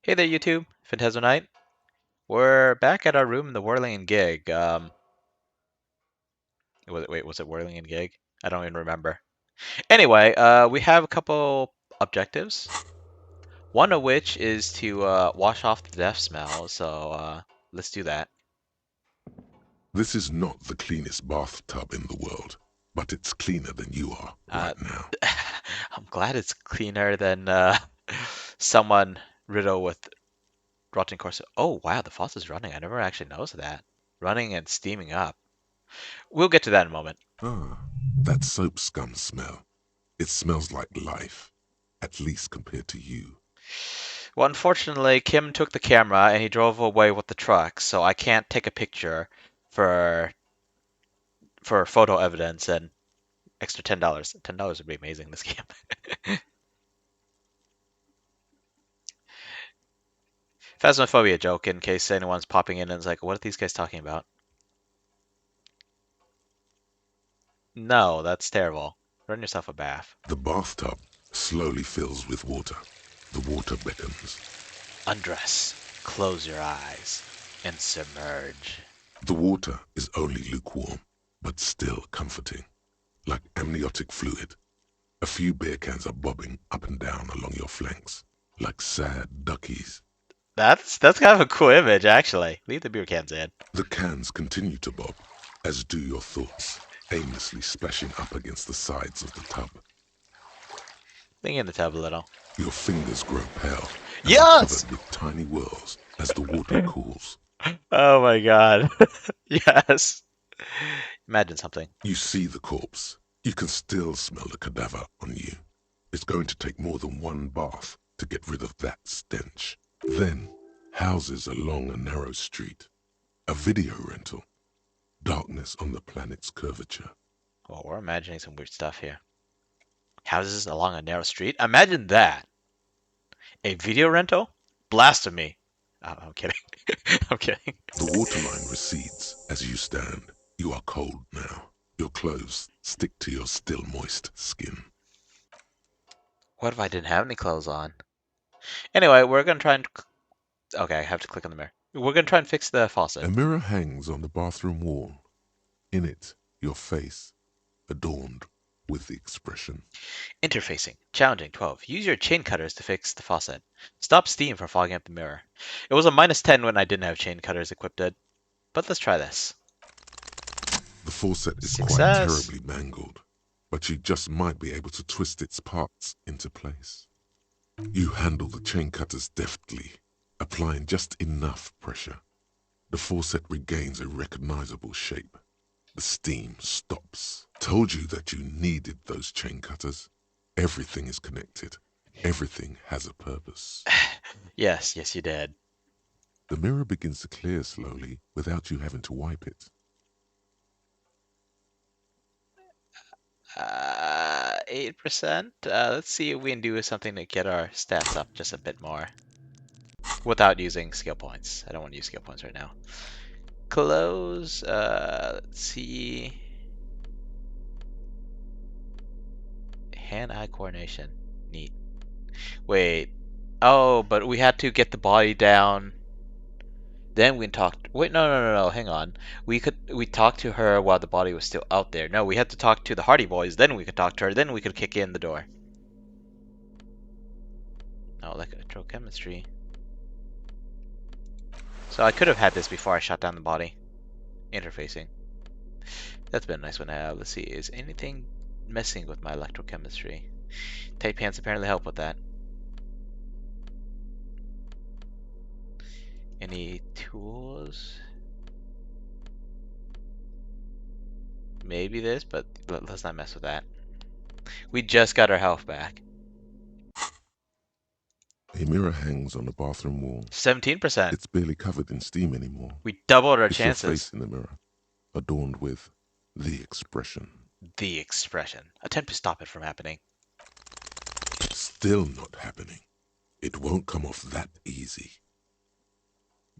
Hey there, YouTube. Phantasm Knight. We're back at our room in the Whirling and Gig. Was it Whirling and Gig? I don't even remember. Anyway, we have a couple objectives. One of which is to wash off the death smell. So let's do that. This is not the cleanest bathtub in the world, but it's cleaner than you are Uh, right now. I'm glad it's cleaner than someone riddled with rotting corpse. Oh wow, the faucet's running. I never actually noticed that. Running and steaming up. We'll get to that in a moment. Ah, that soap scum smell. It smells like life, at least compared to you. Well, unfortunately, Kim took the camera and he drove away with the truck, so I can't take a picture for for photo evidence and extra $10. $10 would be amazing in this game. Phasmophobia joke in case anyone's popping in and is like, what are these guys talking about? No, that's terrible. Run yourself a bath. The bathtub slowly fills with water. The water beckons. Undress, close your eyes, and submerge. The water is only lukewarm, but still comforting, like amniotic fluid. A few beer cans are bobbing up and down along your flanks, like sad duckies. That's kind of a cool image, actually. Leave the beer cans in. The cans continue to bob, as do your thoughts, aimlessly splashing up against the sides of the tub. Think in the tub a little. Your fingers grow pale and are Yes! covered with tiny whirls as the water cools. Oh my god. Yes. Imagine something. You see the corpse. You can still smell the cadaver on you. It's going to take more than one bath to get rid of that stench. Then, houses along a narrow street. A video rental. Darkness on the planet's curvature. Oh, we're imagining some weird stuff here. Houses along a narrow street? Imagine that. A video rental? Blasphemy. Oh, I'm kidding. I'm kidding. The waterline recedes as you stand. You are cold now. Your clothes stick to your still moist skin. What if I didn't have any clothes on? Anyway, we're gonna try and... Okay, I have to click on the mirror. We're gonna try and fix the faucet. A mirror hangs on the bathroom wall. In it, your face, adorned with the expression. Interfacing. Challenging 12. Use your chain cutters to fix the faucet. Stop steam from fogging up the mirror. It was a -10 when I didn't have chain cutters equipped, but let's try this. The faucet is quite Success. terribly mangled, but you just might be able to twist its parts into place. You handle the chain cutters deftly, applying just enough pressure. The faucet regains a recognizable shape. The steam stops. Told you that you needed those chain cutters. Everything is connected. Everything has a purpose. Yes, yes, you did. The mirror begins to clear slowly without you having to wipe it. 8%. Let's see if we can do something to get our stats up just a bit more. Without using skill points. I don't want to use skill points right now. Close. Let's see. Hand-eye coordination. Neat. Wait. Oh, but we had to get the body down. Then we talked. Wait, no. Hang on. We talked to her while the body was still out there. No, we had to talk to the Hardy Boys. Then we could talk to her. Then we could kick in the door. Oh, electrochemistry. So I could have had this before I shot down the body. Interfacing. That's been a nice one to have. Let's see. Is anything messing with my electrochemistry? Tape pants apparently help with that. Any tools? Maybe this, but let's not mess with that. We just got our health back. A mirror hangs on the bathroom wall. 17%. It's barely covered in steam anymore. We doubled our It's your chances. face in the mirror, adorned with the expression. The expression. Attempt to stop it from happening. Still not happening. It won't come off that easy.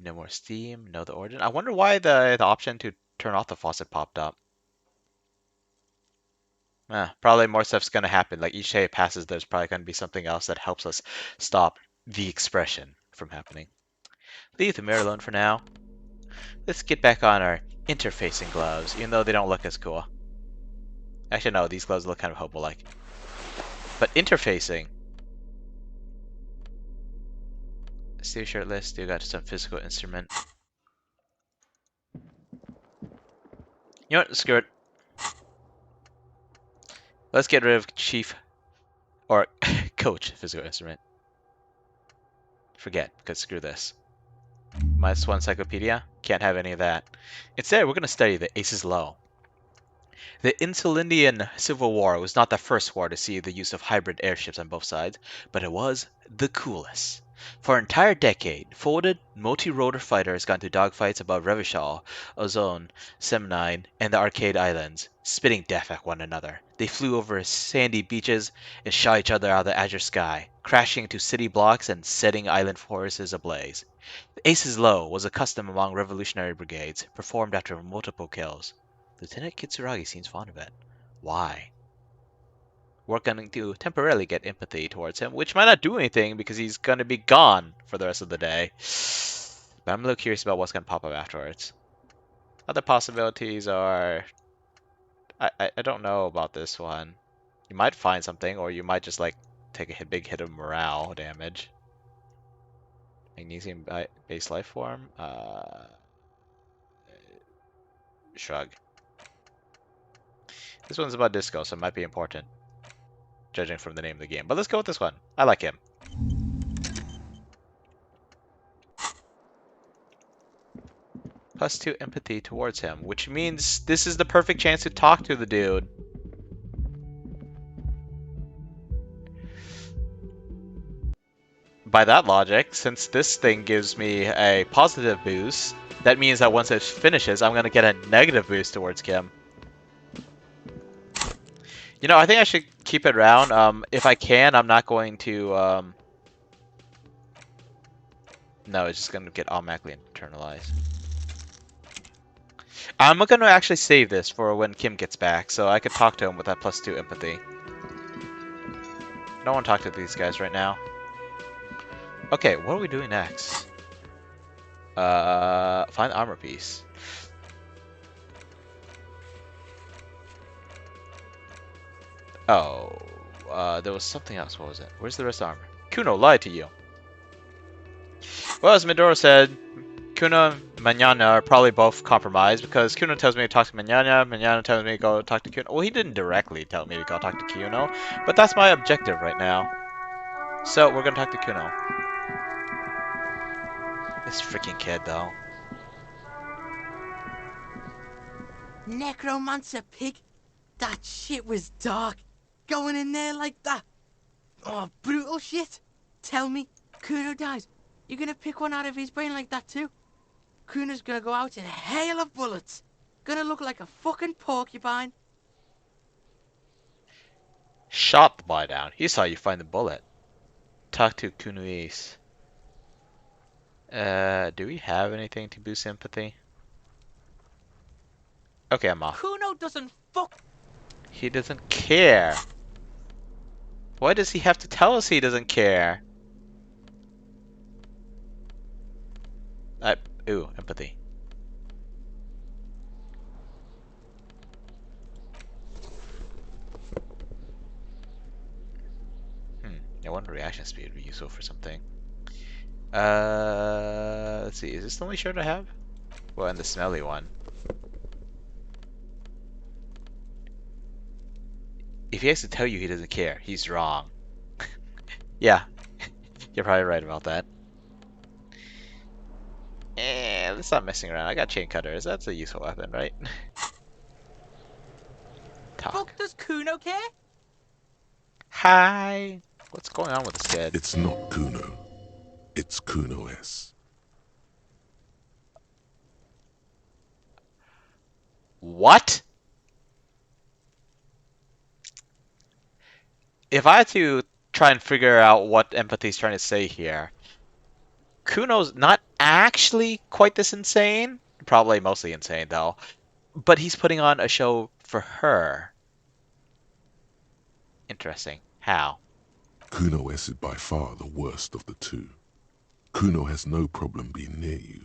No more steam. Know the origin. I wonder why the option to turn off the faucet popped up. Probably more stuff's gonna happen. Like each day it passes, there's probably gonna be something else that helps us stop the expression from happening. Leave the mirror alone for now. Let's get back on our interfacing gloves, even though they don't look as cool. Actually, no, these gloves look kind of hobo-like. But interfacing. Still shirtless, still got some physical instrument. You know what? Screw it. Let's get rid of Chief or Coach physical instrument. Forget, because screw this. -1 encyclopedia? Can't have any of that. Instead, we're going to study the Aces Low. The Insulindian Civil War was not the first war to see the use of hybrid airships on both sides, but it was the coolest. For an entire decade, folded, multi-rotor fighters got into dogfights above Revachol, Ozone, Semnine, and the Arcade Islands, spitting death at one another. They flew over sandy beaches and shot each other out of the azure sky, crashing into city blocks and setting island forests ablaze. The Aces Low was a custom among revolutionary brigades, performed after multiple kills. Lieutenant Kitsuragi seems fond of it. Why? We're going to temporarily get empathy towards him, which might not do anything because he's going to be gone for the rest of the day. But I'm a little curious about what's going to pop up afterwards. Other possibilities are... I don't know about this one. You might find something, or you might just, like, take a big hit of morale damage. Magnesium base life form? Shrug. This one's about disco, so it might be important, judging from the name of the game. But let's go with this one. I like him. +2 empathy towards him, which means this is the perfect chance to talk to the dude. By that logic, since this thing gives me a positive boost, that means that once it finishes, I'm going to get a negative boost towards Kim. You know, I think I should keep it around. If I can, I'm not going to... No, it's just going to get automatically internalized. I'm going to actually save this for when Kim gets back, so I could talk to him with that +2 empathy. I don't want to talk to these guys right now. Okay, what are we doing next? Find the armor piece. Oh, there was something else. What was it? Where's the rest of the armor? Kuno lied to you. Well, as Midoro said, Kuno and Manana are probably both compromised because Kuno tells me to talk to Manana, Manana tells me to go talk to Kuno. Well, he didn't directly tell me to go talk to Kuno, but that's my objective right now. So, we're gonna talk to Kuno. This freaking kid, though. Necromancer pig? That shit was dark. Going in there like that. Oh, brutal shit. Tell me, Kuno dies. You're gonna pick one out of his brain like that too? Kuno's gonna go out in a hail of bullets. Gonna look like a fucking porcupine. Shot the boy down. He saw you find the bullet. Talk to Kunoise. Do we have anything to boost sympathy? Okay, I'm off. Kuno doesn't fuck. He doesn't care. Why does he have to tell us he doesn't care? Ooh, empathy. I wonder reaction speed would be useful for something. Let's see. Is this the only shirt I have? Well, and the smelly one. If he has to tell you he doesn't care, he's wrong. Yeah, you're probably right about that. Let's stop messing around. I got chain cutters. That's a useful weapon, right? Talk. Fuck does Kuno care? Hi. What's going on with this kid? It's not Kuno. It's Kuno S. What? If I had to try and figure out what empathy's trying to say here, Kuno's not actually quite this insane. Probably mostly insane, though. But he's putting on a show for her. Interesting. How? Kuno S is by far the worst of the two. Kuno has no problem being near you,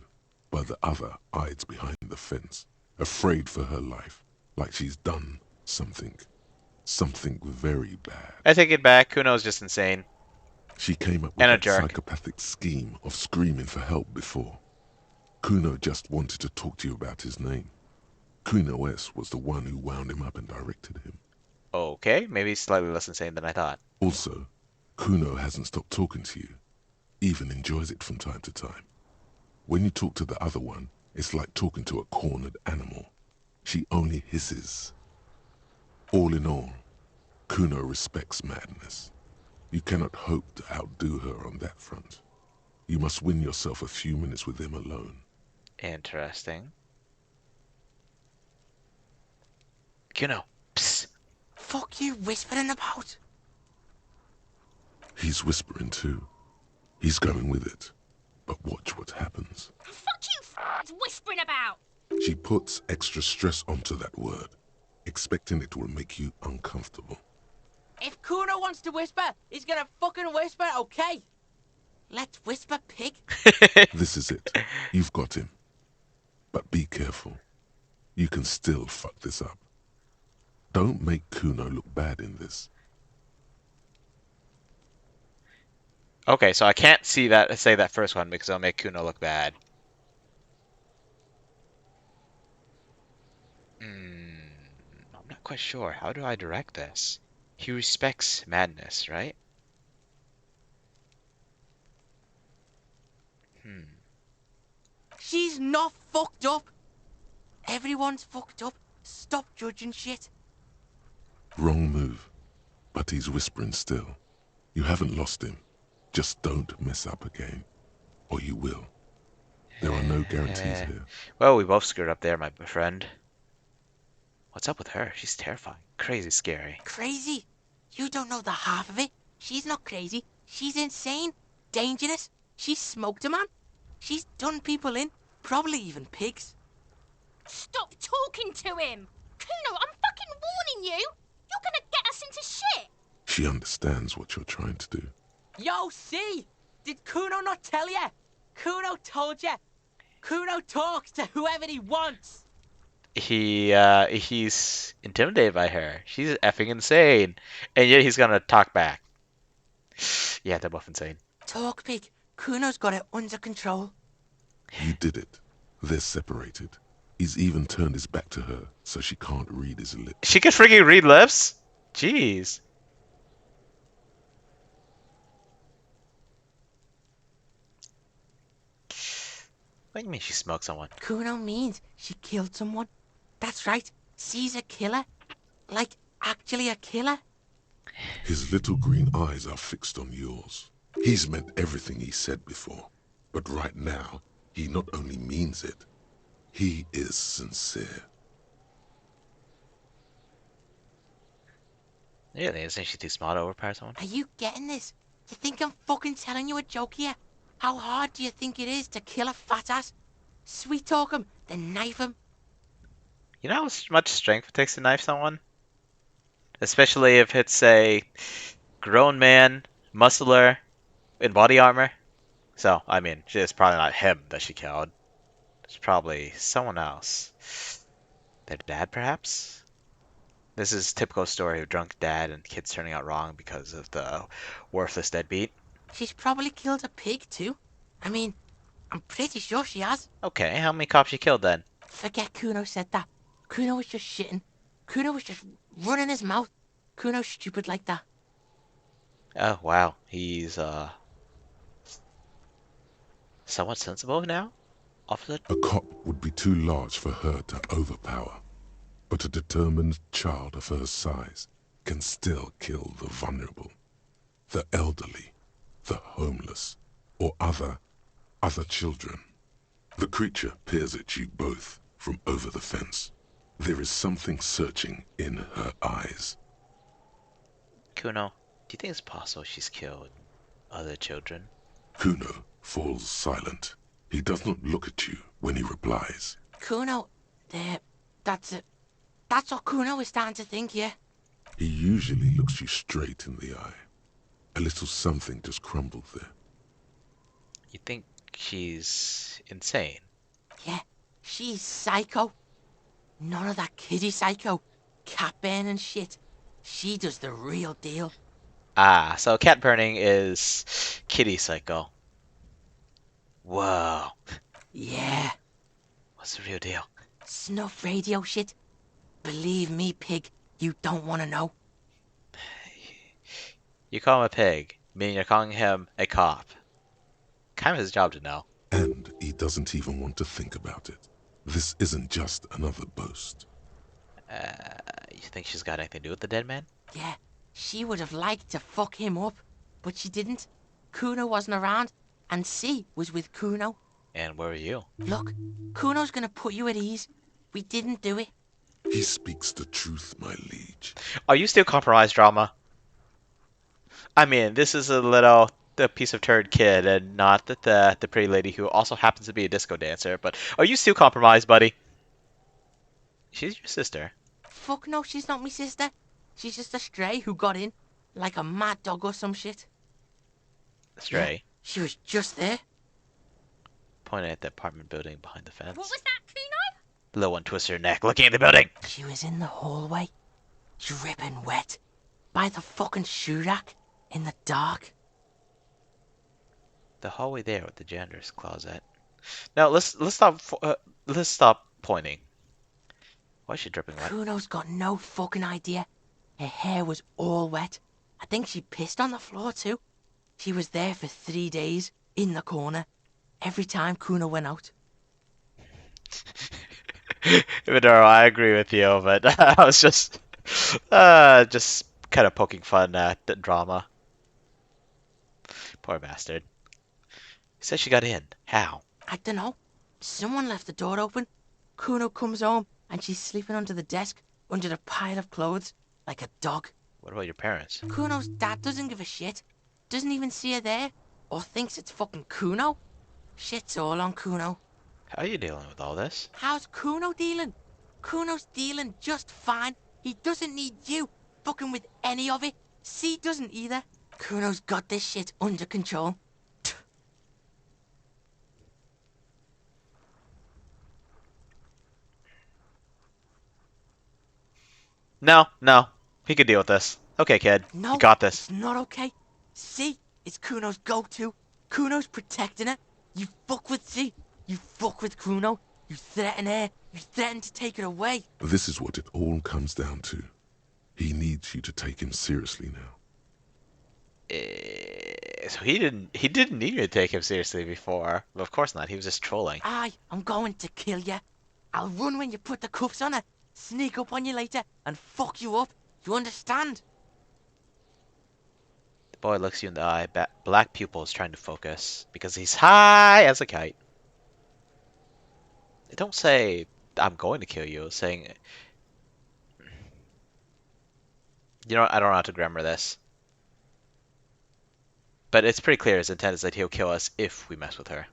but the other hides behind the fence, afraid for her life, like she's done something very bad. I take it back. Kuno's just insane. She came up with And a that jerk. psychopathic scheme of screaming for help before. Kuno just wanted to talk to you about his name. Kuno S was the one who wound him up and directed him. Okay, maybe slightly less insane than I thought. Also, Kuno hasn't stopped talking to you, even enjoys it from time to time. When you talk to the other one, it's like talking to a cornered animal. She only hisses. All in all, Kuno respects madness. You cannot hope to outdo her on that front. You must win yourself a few minutes with him alone. Interesting. Kuno, psst. Fuck you whispering about? He's whispering too. He's going with it. But watch what happens. Fuck you whispering about! She puts extra stress onto that word, expecting it will make you uncomfortable. If Kuno wants to whisper, he's gonna fucking whisper, okay? Let's whisper, pig. This is it. You've got him. But be careful. You can still fuck this up. Don't make Kuno look bad in this. Okay, so I can't say that first one because it'll make Kuno look bad. I'm not quite sure. How do I direct this? He respects madness, right? She's not fucked up. Everyone's fucked up. Stop judging shit. Wrong move. But he's whispering still. You haven't lost him. Just don't mess up again. Or you will. There are no guarantees here. Well, we both screwed up there, my friend. What's up with her? She's terrifying. Crazy scary. Crazy? You don't know the half of it. She's not crazy. She's insane. Dangerous. She's smoked a man. She's done people in. Probably even pigs. Stop talking to him! Kuno, I'm fucking warning you! You're gonna get us into shit! She understands what you're trying to do. Yo, see? Did Kuno not tell ya? Kuno told ya. Kuno talks to whoever he wants. He's intimidated by her. She's effing insane. And yet he's gonna talk back. Yeah, they're both insane. Talk, pig. Kuno's got it under control. You did it. They're separated. He's even turned his back to her, so she can't read his lips. She can freaking read lips? Jeez. What do you mean she smoked someone? Kuno means she killed someone. That's right. She's a killer. Like, actually a killer. His little green eyes are fixed on yours. He's meant everything he said before. But right now, he not only means it, he is sincere. Really? Isn't she too smart to overpower someone? Are you getting this? You think I'm fucking telling you a joke here? How hard do you think it is to kill a fat ass? Sweet talk him, then knife him. You know how much strength it takes to knife someone? Especially if it's a grown man, muscular, in body armor. So, I mean, it's probably not him that she killed. It's probably someone else. Their dad, perhaps? This is a typical story of drunk dad and kids turning out wrong because of the worthless deadbeat. She's probably killed a pig too. I mean, I'm pretty sure she has. Okay, how many cops she killed then? Forget Kuno said that. Kuno was just shitting. Kuno was just running his mouth. Kuno's stupid like that. Oh, wow. He's, somewhat sensible now? Officer? A cop would be too large for her to overpower. But a determined child of her size can still kill the vulnerable, the elderly, the homeless, or other children. The creature peers at you both from over the fence. There is something searching in her eyes. Kuno, do you think it's possible she's killed other children? Kuno falls silent. He does not look at you when he replies. Kuno, there, that's it. That's what Kuno is starting to think, yeah. He usually looks you straight in the eye. A little something just crumbled there. You think she's insane? Yeah, she's psycho. None of that kiddie psycho. Cat burning shit. She does the real deal. Ah, so cat burning is kitty psycho. Whoa. Yeah, What's the real deal? snuff radio shit. Believe me, pig, you don't want to know. You call him a pig, meaning you're calling him a cop. Kind of his job to know. And he doesn't even want to think about it. This isn't just another boast. You think she's got anything to do with the dead man? Yeah, she would have liked to fuck him up, but she didn't. Kuno wasn't around, and C was with Kuno. And where were you? Look, Kuno's gonna put you at ease. We didn't do it. He speaks the truth, my liege. Are you still compromised, drama? I mean, this is the piece of turd kid, and not the pretty lady who also happens to be a disco dancer. But are you still compromised, buddy? She's your sister. Fuck no, she's not me sister. She's just a stray who got in, like a mad dog or some shit. Stray. Yeah, she was just there. Pointing at the apartment building behind the fence. What was that, Kuno? The little one twists her neck, looking at the building. She was in the hallway, dripping wet, by the fucking shoe rack, in the dark. The hallway there with the janitor's closet. Now let's stop pointing. Why is she dripping wet? Kuno's got no fucking idea. Her hair was all wet. I think she pissed on the floor too. She was there for 3 days, in the corner, every time Kuno went out. Maduro, I agree with you, but I was just kind of poking fun at the drama. Poor bastard. He said she got in. How? I don't know. Someone left the door open. Kuno comes home and she's sleeping under the desk, under the pile of clothes, like a dog. What about your parents? Kuno's dad doesn't give a shit. Doesn't even see her there. Or thinks it's fucking Kuno. Shit's all on Kuno. How are you dealing with all this? How's Kuno dealing? Kuno's dealing just fine. He doesn't need you fucking with any of it. C doesn't either. Kuno's got this shit under control. No. He could deal with this. Okay, kid. No, You got this. it's not okay. C is Kuno's go-to. Kuno's protecting her. You fuck with C. You fuck with Kuno. You threaten her. You threaten to take her away. This is what it all comes down to. He needs you to take him seriously now. So he didn't need you to take him seriously before. Well, of course not. He was just trolling. I'm going to kill you. I'll run when you put the cuffs on her. Sneak up on you later and fuck you up. You understand? The boy looks you in the eye. Black pupil is trying to focus because he's high as a kite. They don't say, I'm going to kill you. Saying, you know, I don't know how to grammar this. But it's pretty clear his intent is that he'll kill us if we mess with her.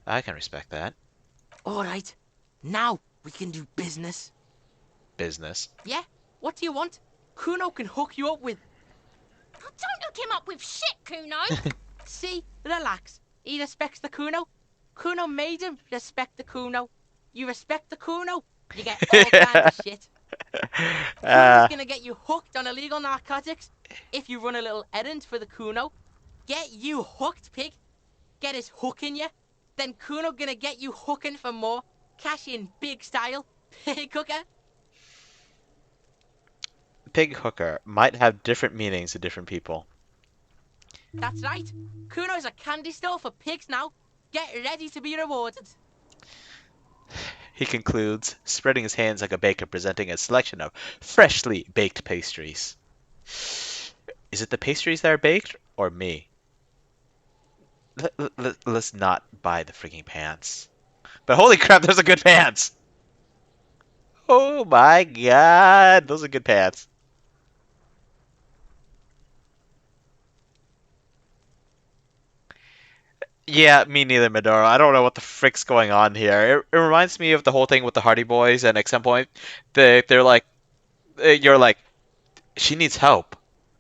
I can respect that. Alright. Now we can do business. Business. Yeah? What do you want? Kuno can hook you up with... Oh, don't hook him up with shit, Kuno. See? Relax. He respects the Kuno. Kuno made him respect the Kuno. You respect the Kuno, you get all kinds of shit. Kuno's gonna get you hooked on illegal narcotics if you run a little errand for the Kuno. Get you hooked, pig. Get his hook in you. Then Kuno gonna get you hooking for more. Cash in big style. Pig hooker. Pig hooker might have different meanings to different people. That's right. Kuno's a candy store for pigs now. Get ready to be rewarded. He concludes, spreading his hands like a baker presenting a selection of freshly baked pastries. Is it the pastries that are baked, or me? Let's not buy the freaking pants. But holy crap, those are good pants! Oh my god, those are good pants. Yeah, me neither, Medora. I don't know what the frick's going on here. It reminds me of the whole thing with the Hardy Boys, and at some point, they're like, you're like, she needs help,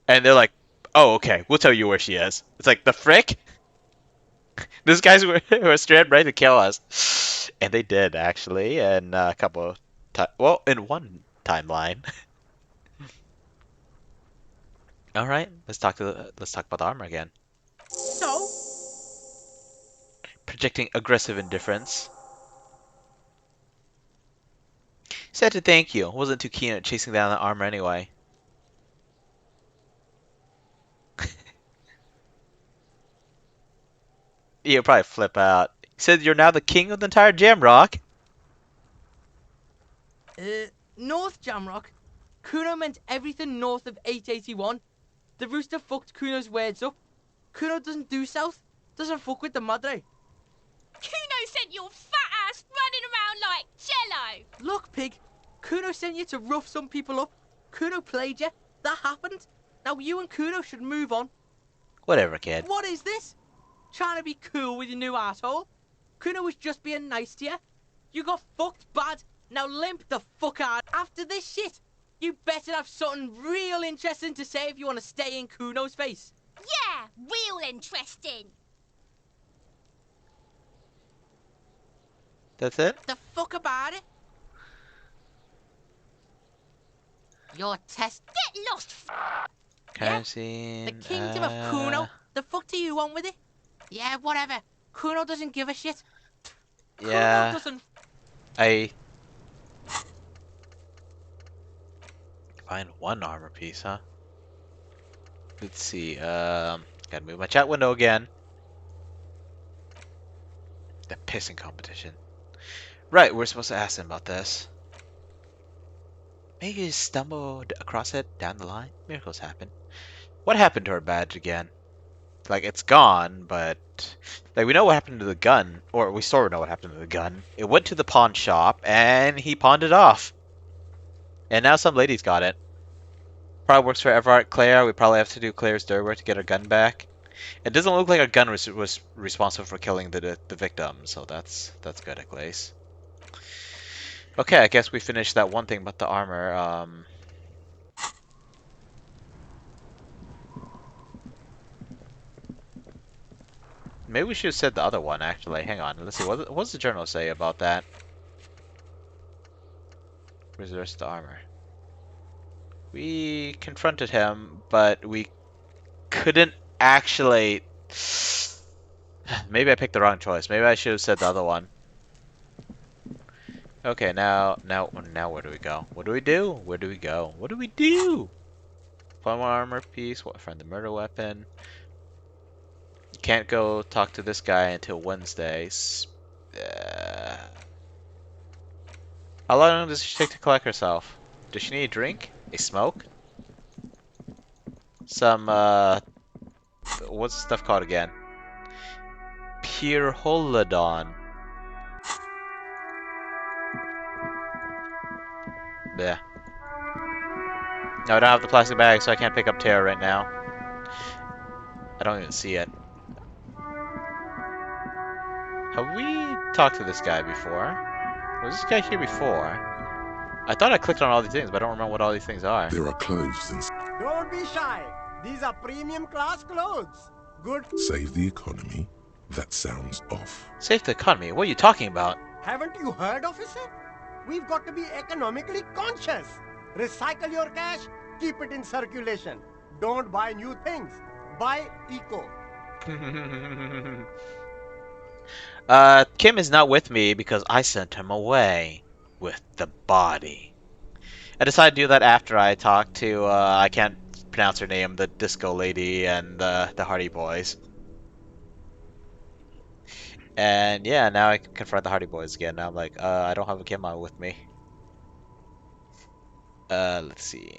and they're like, Oh, okay. We'll tell you where she is. It's like, the frick? These guys were straight ready to kill us. And they did, actually, in a couple of well, in one timeline. All right, let's talk about the armor again. So, Projecting aggressive indifference. Said to thank you. Wasn't too keen at chasing down the armor anyway. You'll probably flip out. He said you're now the king of the entire Jamrock. North Jamrock. Kuno meant everything north of 881. The rooster fucked Kuno's words up. Kuno doesn't do south. Doesn't fuck with the Madre. Kuno sent your fat ass running around like jello. Look, pig. Kuno sent you to rough some people up. Kuno played you. That happened. Now you and Kuno should move on. Whatever, kid. What is this? Trying to be cool with your new asshole? Kuno was just being nice to you. You got fucked bad. Now limp the fuck out. After this shit, you better have something real interesting to say if you want to stay in Kuno's face. Yeah, real interesting. That's it? The fuck about it? Your test. Get lost. Crime scene. The kingdom of Kuno. The fuck do you want with it? Yeah, whatever. Kuno doesn't give a shit. Yeah. Kuno doesn't. I find one armor piece, huh? Let's see. Gotta move my chat window again. The pissing competition. Right, we're supposed to ask him about this. Maybe you stumbled across it down the line. Miracles happen. What happened to our badge again? Like, it's gone, but like we know what happened to the gun, or we sort of know what happened to the gun. It went to the pawn shop, and he pawned it off. And now some lady's got it. Probably works for Evrart Claire. We probably have to do Claire's dirty work to get her gun back. It doesn't look like our gun was responsible for killing the victim, so that's good at least. Okay, I guess we finished that one thing about the armor. Maybe we should have said the other one, actually. Hang on, let's see. What's the journal say about that? Where's the rest of the armor? We confronted him, but we couldn't actually... Maybe I picked the wrong choice. Maybe I should have said the other one. Okay, now where do we go? What do we do? Where do we go? What do we do? Find one armor piece. Find the murder weapon. Can't go talk to this guy until Wednesday. How long does she take to collect herself? Does she need a drink? A smoke? Some, what's the stuff called again? Pyrrholidon. Yeah. No, I don't have the plastic bag, so I can't pick up Tara right now. I don't even see it. Have we talked to this guy before? Was this guy here before? I thought I clicked on all these things, but I don't remember what all these things are. There are clothes and Don't be shy. These are premium class clothes. Good. save the economy. That sounds off. Save the economy? What are you talking about? Haven't you heard, officer? We've got to be economically conscious. Recycle your cash, keep it in circulation. Don't buy new things. Buy eco. Kim is not with me because I sent him away with the body. I decided to do that after I talked to, I can't pronounce her name, the disco lady and the Hardy Boys. And yeah, now I can confront the Hardy Boys again. Now I'm like, I don't have a Kim with me. Let's see.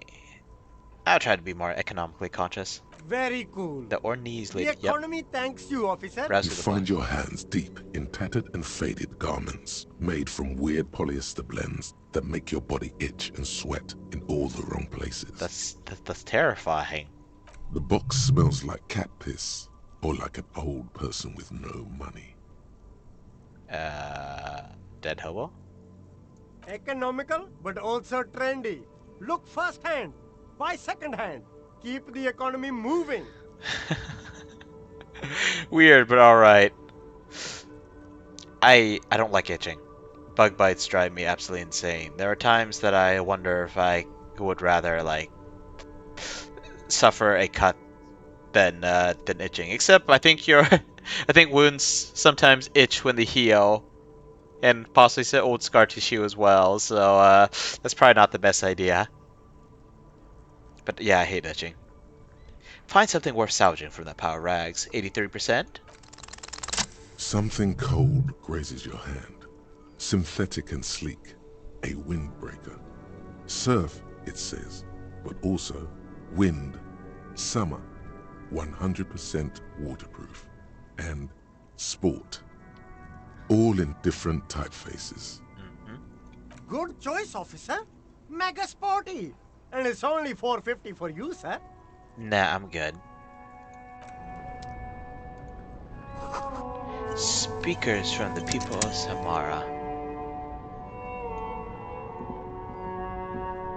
I'll try to be more economically conscious. Very cool. The Ornese The lady, yep. economy thanks you, officer. Browse You through the find bunch. your hands deep in tattered and faded garments made from weird polyester blends that make your body itch and sweat in all the wrong places. That's terrifying. The box smells like cat piss or like an old person with no money. Dead hobo? Economical, but also trendy. Look first hand. Buy second hand. Keep the economy moving. Weird, but alright. I don't like itching. Bug bites drive me absolutely insane. There are times that I wonder if I would rather, like, suffer a cut than itching. Except I think I think wounds sometimes itch when they heal, and possibly some old scar tissue as well. So that's probably not the best idea. But yeah, I hate itching. Find something worth salvaging from that pile of rags. 83%. Something cold grazes your hand. Synthetic and sleek. A windbreaker. Surf, it says, but also wind, summer, 100% waterproof, and sport. All in different typefaces. Good choice, officer. Mega sporty. And it's only 450 for you, sir. Nah, I'm good. Speakers from the people of Samara.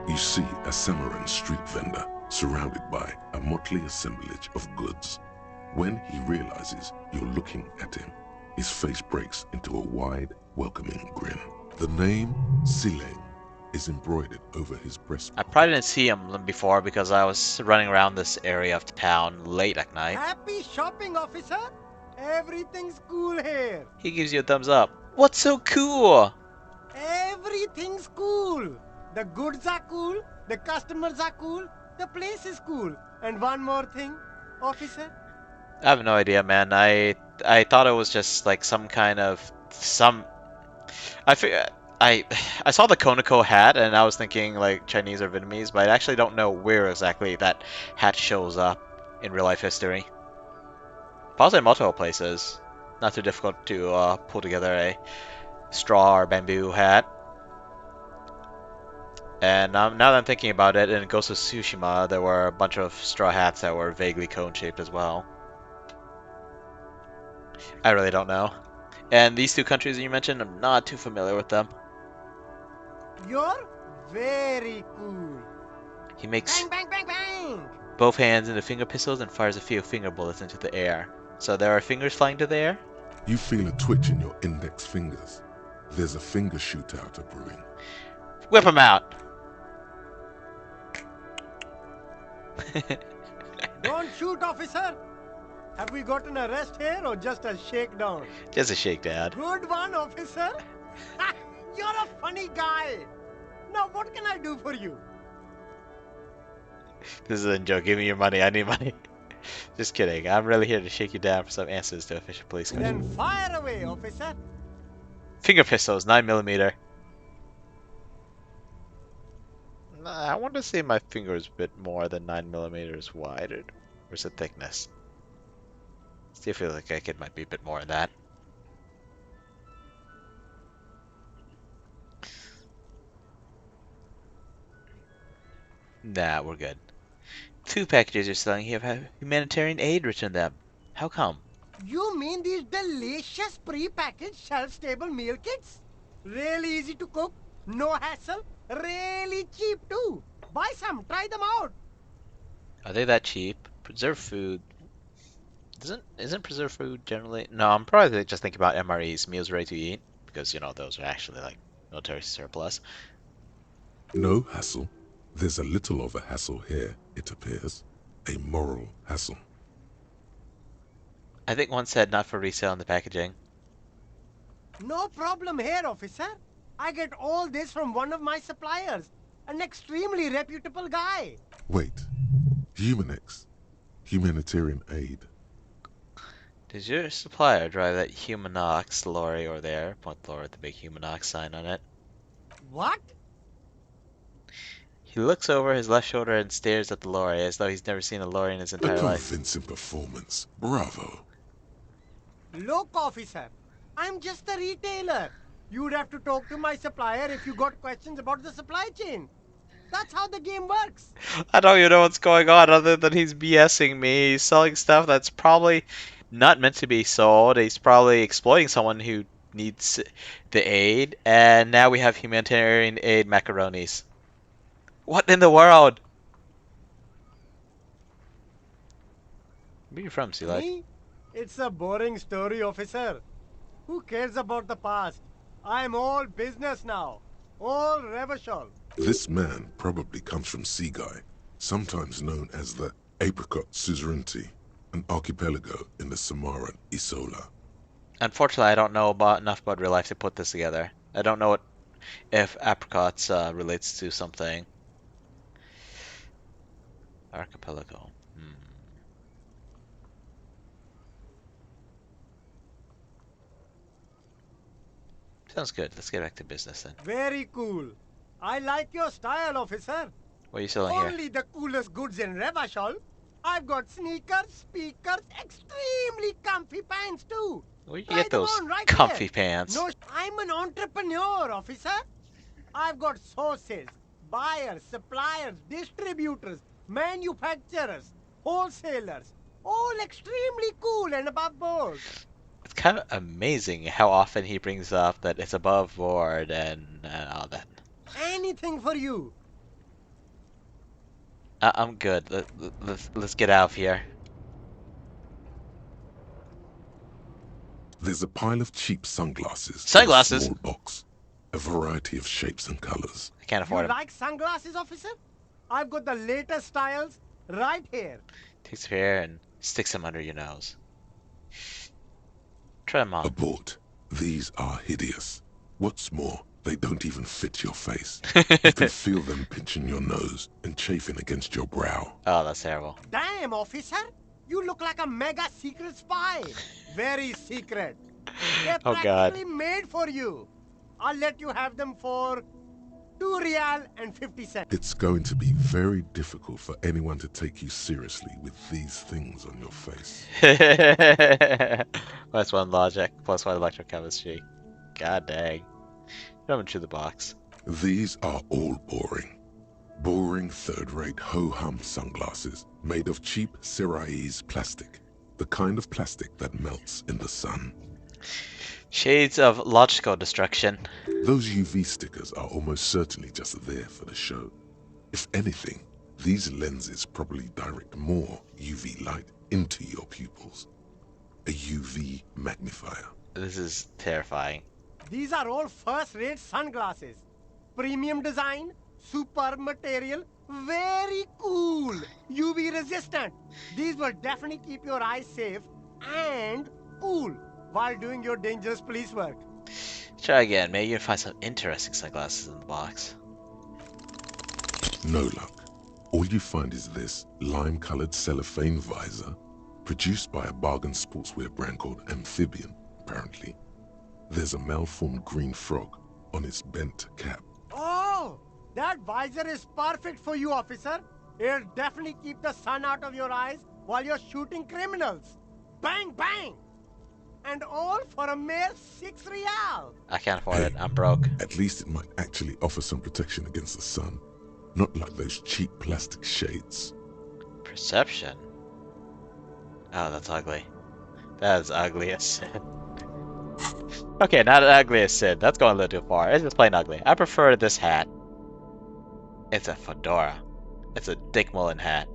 You see a Samaran street vendor surrounded by a motley assemblage of goods. When he realizes you're looking at him, his face breaks into a wide, welcoming grin. The name Sileng is embroidered over his breast. I probably didn't see him before because I was running around this area of town late at night. Happy shopping, officer. Everything's cool here. He gives you a thumbs up. What's so cool? Everything's cool. The goods are cool. The customers are cool. The place is cool. And one more thing, officer. I have no idea, man. I thought it was just like some kind of I figured I saw the Konako hat and I was thinking like Chinese or Vietnamese, but I actually don't know where exactly that hat shows up in real life history. Possibly multiple places. Not too difficult to pull together a straw or bamboo hat. And now that I'm thinking about it, in Ghost of Tsushima, there were a bunch of straw hats that were vaguely cone-shaped as well. I really don't know. And these two countries that you mentioned, I'm not too familiar with them. You're very cool. He makes Bang, bang, bang, bang. both hands into finger pistols and fires a few finger bullets into the air. So there are fingers flying to the air? You feel a twitch in your index fingers. There's a finger shootout brewing. Whip him out! Don't shoot, officer. Have we got an arrest here or just a shakedown? Just a shake, Dad. Good one, officer. You're a funny guy. Now, what can I do for you? This isn't a joke. Give me your money. I need money. Just kidding. I'm really here to shake you down for some answers to official police questions. Then fire away, officer. Finger pistols, 9mm. I want to say my finger is a bit more than 9mm wide. Where's the thickness? Still feel like it might be a bit more than that. Nah, we're good. 2 packages you're selling here have humanitarian aid written in them. How come? You mean these delicious pre-packaged shelf-stable meal kits? Really easy to cook, no hassle, really cheap too. Buy some, try them out. Are they that cheap? Preserved food. Isn't preserved food generally? No, I'm probably just thinking about MREs, meals ready to eat, because you know those are actually like military surplus. No hassle. There's a little of a hassle here, it appears. A moral hassle. I think one said not for resale in the packaging. No problem here, officer. I get all this from one of my suppliers, an extremely reputable guy. Wait. Humanex. Humanitarian aid. Does your supplier drive that Humanox lorry over there? Point the lorry with the big Humanox sign on it. What? He looks over his left shoulder and stares at the lorry as though he's never seen a lorry in his A entire life. convincing performance. Bravo. Look, officer, I'm just a retailer. You'd have to talk to my supplier if you got questions about the supply chain. That's how the game works. I don't even know what's going on other than he's BSing me. He's selling stuff that's probably not meant to be sold. He's probably exploiting someone who needs the aid. And now we have humanitarian aid macaronis. What in the world? Where you from, Sea Life? Me? It's a boring story, officer. Who cares about the past? I'm all business now. All Revachol. This man probably comes from Seaguy, sometimes known as the Apricot Suzerainty, an archipelago in the Samaran Isola. Unfortunately, I don't know enough about real life to put this together. I don't know if apricots relates to something. Archipelago. Sounds good. Let's get back to business then. Very cool. I like your style, officer. What are you selling here? Only the coolest goods in Revachol. I've got sneakers, speakers, extremely comfy pants too. Where you Try get them those on right comfy here. pants? No, I'm an entrepreneur, officer. I've got sources, buyers, suppliers, distributors, manufacturers, wholesalers, all extremely cool and above board. It's kind of amazing how often he brings up that it's above board and all that. Anything for you. I'm good. Let's get out of here. There's a pile of cheap sunglasses. Sunglasses? In a small box. A variety of shapes and colors. I can't afford You them. like sunglasses, officer? I've got the latest styles right here. Takes a pair and sticks them under your nose. Try them on. Abort. These are hideous. What's more, they don't even fit your face. You can feel them pinching your nose and chafing against your brow. Oh, that's terrible. Damn, officer. You look like a mega secret spy. Very secret. They're Oh, God. practically made for you. I'll let you have them for 2 real and 50 cents. It's going to be very difficult for anyone to take you seriously with these things on your face. Plus one logic, plus one electrochemistry. God dang. Throw them into the box. These are all boring. Boring third-rate ho-hum sunglasses made of cheap Syrahese plastic. The kind of plastic that melts in the sun. Shades of logical destruction. Those UV stickers are almost certainly just there for the show. If anything, these lenses probably direct more UV light into your pupils. A UV magnifier. This is terrifying. These are all first-rate sunglasses. Premium design, superb material, very cool, UV resistant. These will definitely keep your eyes safe and cool while doing your dangerous police work. Try again. Maybe you can find some interesting sunglasses in the box. No luck. All you find is this lime-colored cellophane visor, produced by a bargain sportswear brand called Amphibian, apparently. There's a malformed green frog on its bent cap. Oh, that visor is perfect for you, officer. It'll definitely keep the sun out of your eyes while you're shooting criminals. Bang, bang! And all for a mere 6 real. I can't afford it. I'm broke. At least it might actually offer some protection against the sun. Not like those cheap plastic shades. Perception? Oh, that's ugly. That is ugly as sin. Okay, not ugly as sin. That's going a little too far. It's just plain ugly. I prefer this hat. It's a fedora. It's a Dick Mullen hat.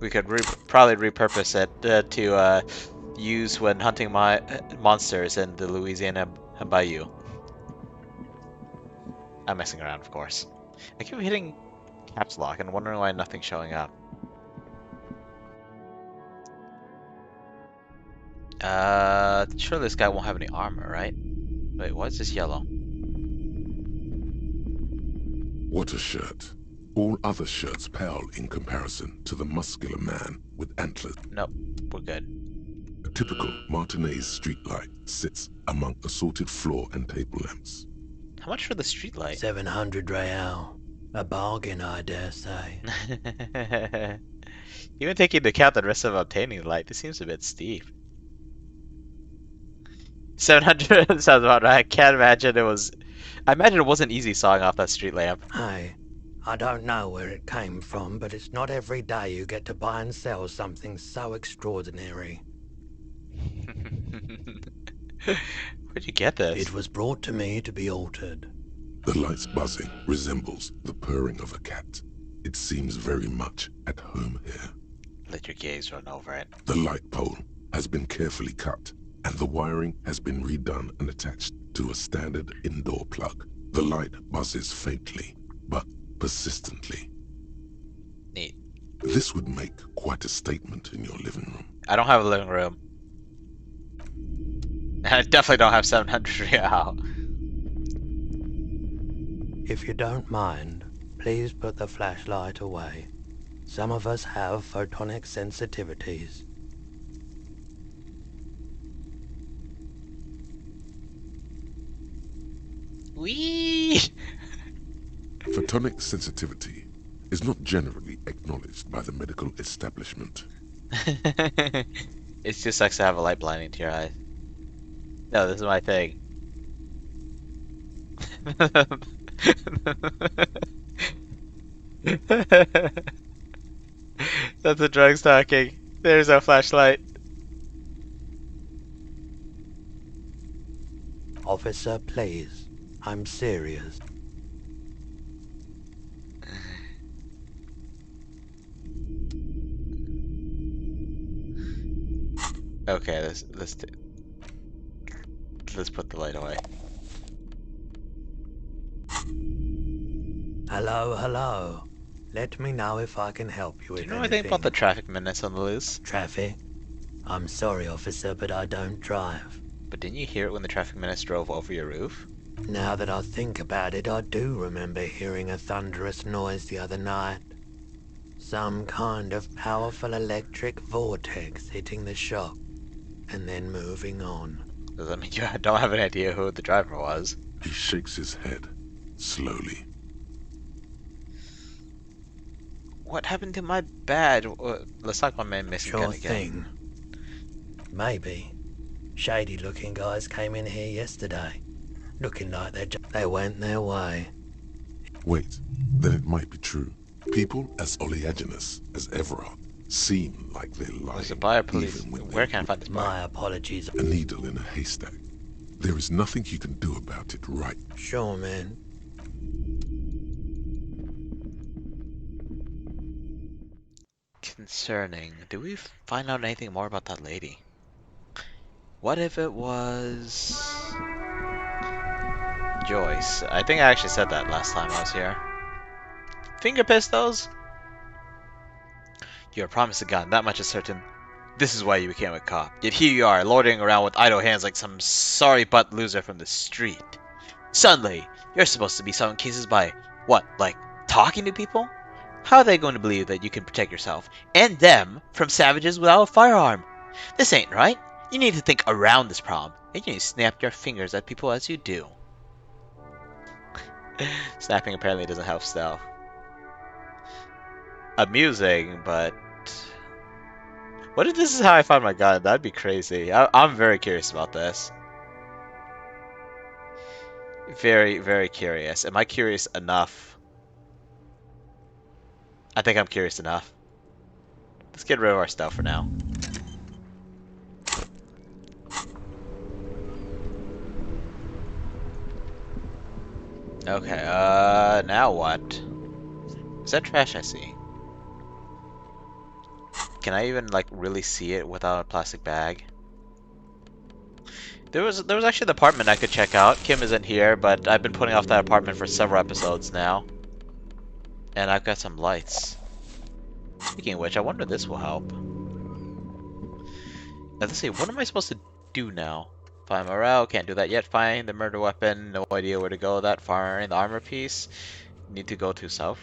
We could probably repurpose it to use when hunting monsters in the Louisiana Bayou. I'm messing around, of course. I keep hitting caps lock and wondering why nothing's showing up. Surely this guy won't have any armor, right? Wait, why is this yellow? What a shirt. All other shirts pale in comparison to the muscular man with antlers. Nope, we're good. A typical Martinez streetlight sits among assorted floor and table lamps. How much for the streetlight? 700 real. A bargain, I dare say. Even taking into account the risk of obtaining the light, this seems a bit steep. 700 sounds about right. I can't imagine it was... I imagine it wasn't easy sawing off that street lamp. Hey, I don't know where it came from, but it's not every day you get to buy and sell something so extraordinary. Where'd you get this? It was brought to me to be altered. The light's buzzing resembles the purring of a cat. It seems very much at home here. Let your gaze run over it. The light pole has been carefully cut, and the wiring has been redone and attached to a standard indoor plug. The light buzzes faintly, but persistently. Neat. This would make quite a statement in your living room. I don't have a living room. And I definitely don't have 700 real. If you don't mind, please put the flashlight away. Some of us have photonic sensitivities. Whee! Photonic sensitivity is not generally acknowledged by the medical establishment. It just sucks to have a light blinding to your eyes. No, this is my thing. That's a drugs talking. There's our flashlight. Officer, please. I'm serious. Okay, let's put the light away. Hello, hello. Let me know if I can help you Do with you know anything. anything about the traffic menace on the loose? Traffic? I'm sorry, officer, but I don't drive. But didn't you hear it when the traffic menace drove over your roof? Now that I think about it, I do remember hearing a thunderous noise the other night. Some kind of powerful electric vortex hitting the shop, and then moving on. Does that mean you don't have an idea who the driver was? He shakes his head, slowly. What happened to my badge? Let's talk about my missing Sure gun again. thing. Maybe. Shady-looking guys came in here yesterday, looking like they went their way. Wait, then it might be true. People as oleaginous as Evrart seem like they're lying. There's a buyer police. even when Where they can I find this buyer? My apologies. a needle in a haystack. There is nothing you can do about it, right? Sure, man. Concerning. Do we find out anything more about that lady? What if it was Joyce? I think I actually said that last time I was here. Finger pistols? You're promised a gun, that much is certain. This is why you became a cop. Yet here you are, loitering around with idle hands like some sorry butt loser from the street. Suddenly, you're supposed to be solving cases by, what, like, talking to people? How are they going to believe that you can protect yourself, and them, from savages without a firearm? This ain't right. You need to think around this problem, and you need to snap your fingers at people as you do. Snapping apparently doesn't help stealth. Amusing, but... What if this is how I find my gun? That'd be crazy. I'm very curious about this. Very, very curious. Am I curious enough? I think I'm curious enough. Let's get rid of our stuff for now. Okay, now what? Is that trash I see? Can I even, like, really see it without a plastic bag? There was actually the apartment I could check out. Kim isn't here, but I've been putting off that apartment for several episodes now. And I've got some lights. Speaking of which, I wonder if this will help. Now, let's see, what am I supposed to do now? Find morale, can't do that yet. Find the murder weapon, no idea where to go with that. Find the armor piece. Need to go to South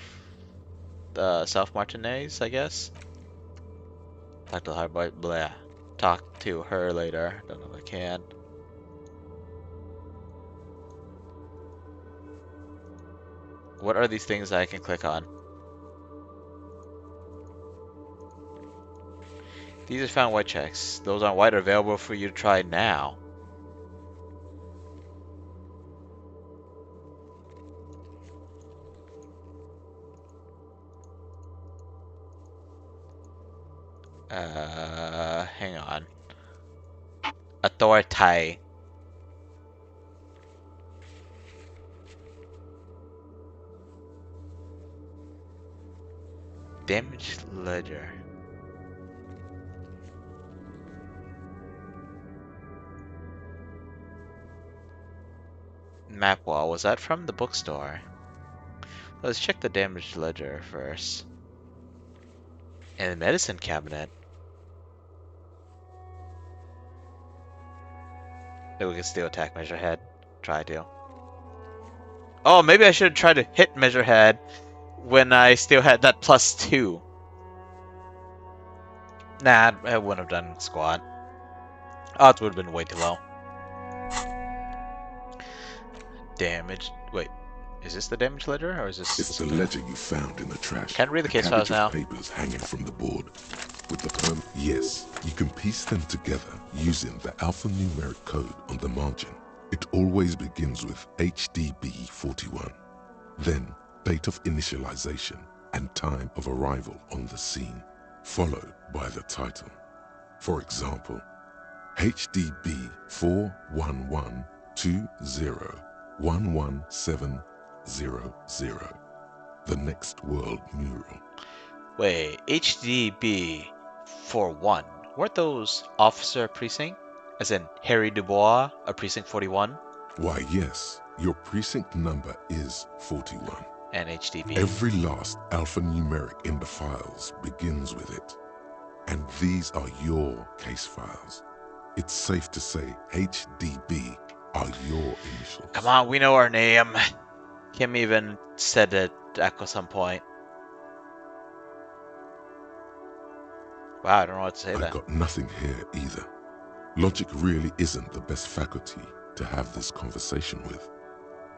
Martinez, I guess. Talk to her, but blah. Talk to her later. Don't know if I can. What are these things that I can click on? These are found white checks. Those on white are available for you to try now. Hang on. Authority. Damaged ledger. Map wall. Was that from the bookstore? Let's check the damaged ledger first. And the medicine cabinet. Maybe we can still attack Measurehead. Try to. Oh, maybe I should try to hit Measurehead when I still had that +2. Nah, I wouldn't have done squat. Odds would have been way too low. Damage. Wait, is this the damage ledger or is this? It's the ledger you found in the trash. Can't read the case cabbage files now. of papers hanging from the board. With the perm, yes, you can piece them together using the alphanumeric code on the margin. It always begins with HDB41, then date of initialization and time of arrival on the scene, followed by the title. For example, HDB 41120111700, the Next World Mural. Wait, HDB 41. Weren't those Officer Precinct? As in Harry Dubois of Precinct 41? Why, yes, your precinct number is 41. And HDB. Every last alphanumeric in the files begins with it. And these are your case files. It's safe to say HDB are your initials. Come on, we know our name. Kim even said it at some point. Wow, I don't know what to say I've there. got nothing here either. Logic really isn't the best faculty to have this conversation with.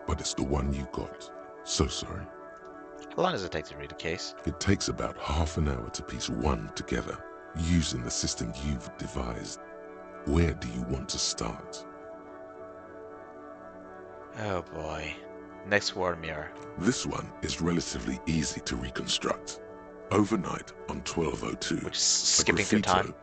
But it's the one you got. So sorry. How long does it take to read a case? It takes about half an hour to piece one together, using the system you've devised. Where do you want to start? Oh boy. Next World Mirror. This one is relatively easy to reconstruct. Overnight on 1202, Which is a skipping through time.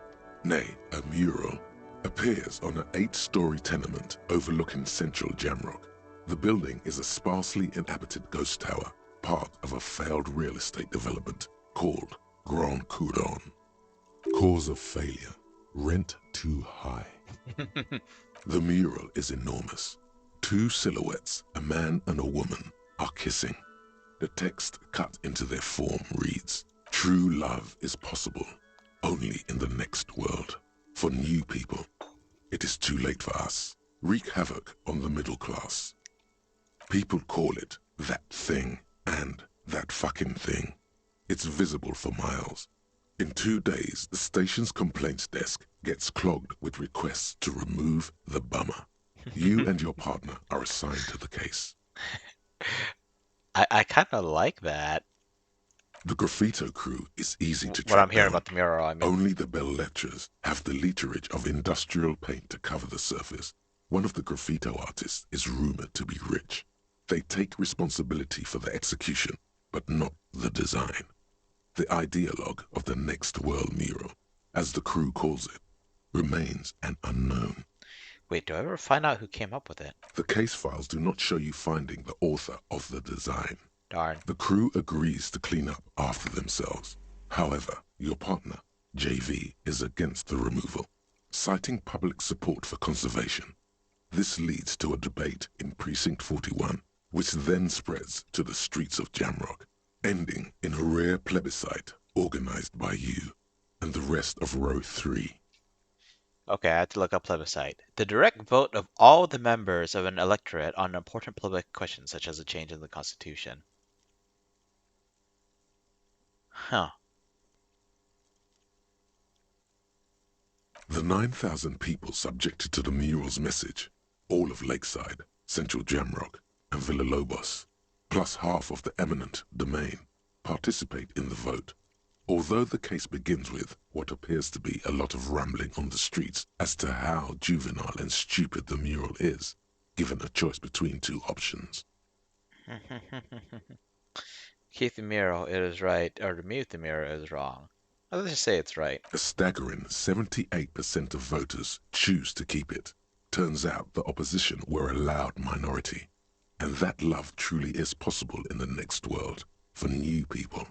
nay, a mural, appears on an 8-story tenement overlooking central Jamrock. The building is a sparsely inhabited ghost tower, part of a failed real estate development called Grand Couronne. Cause of failure: rent too high. The mural is enormous. 2 silhouettes, a man and a woman, are kissing. The text cut into their form reads, "True love is possible, only in the next world. For new people, it is too late for us. Wreak havoc on the middle class." People call it that thing and that fucking thing. It's visible for miles. In 2 days, the station's complaints desk gets clogged with requests to remove the bummer. You and your partner are assigned to the case. I kind of like that. The graffito crew is easy to What track I'm hearing down. about the mural, I mean. Only the bell lectures have the literage of industrial paint to cover the surface. One of the graffito artists is rumored to be rich. They take responsibility for the execution, but not the design. The ideologue of the Next World Mural, as the crew calls it, remains an unknown. Wait, do I ever find out who came up with it? The case files do not show you finding the author of the design. Darn. The crew agrees to clean up after themselves. However, your partner, JV, is against the removal, citing public support for conservation. This leads to a debate in Precinct 41, which then spreads to the streets of Jamrock, ending in a rare plebiscite organized by you and the rest of Row 3. Okay, I had to look up plebiscite. The direct vote of all the members of an electorate on important public questions such as a change in the Constitution. Huh. The 9,000 people subjected to the mural's message, all of Lakeside, Central Jamrock, and Villalobos, plus half of the eminent domain, participate in the vote. Although the case begins with what appears to be a lot of rambling on the streets as to how juvenile and stupid the mural is, given a choice between 2 options. Keep the mural, it is right, or mute the mural is wrong. Let's just say it's right. A staggering 78% of voters choose to keep it. Turns out the opposition were a loud minority, and that love truly is possible in the next world for new people.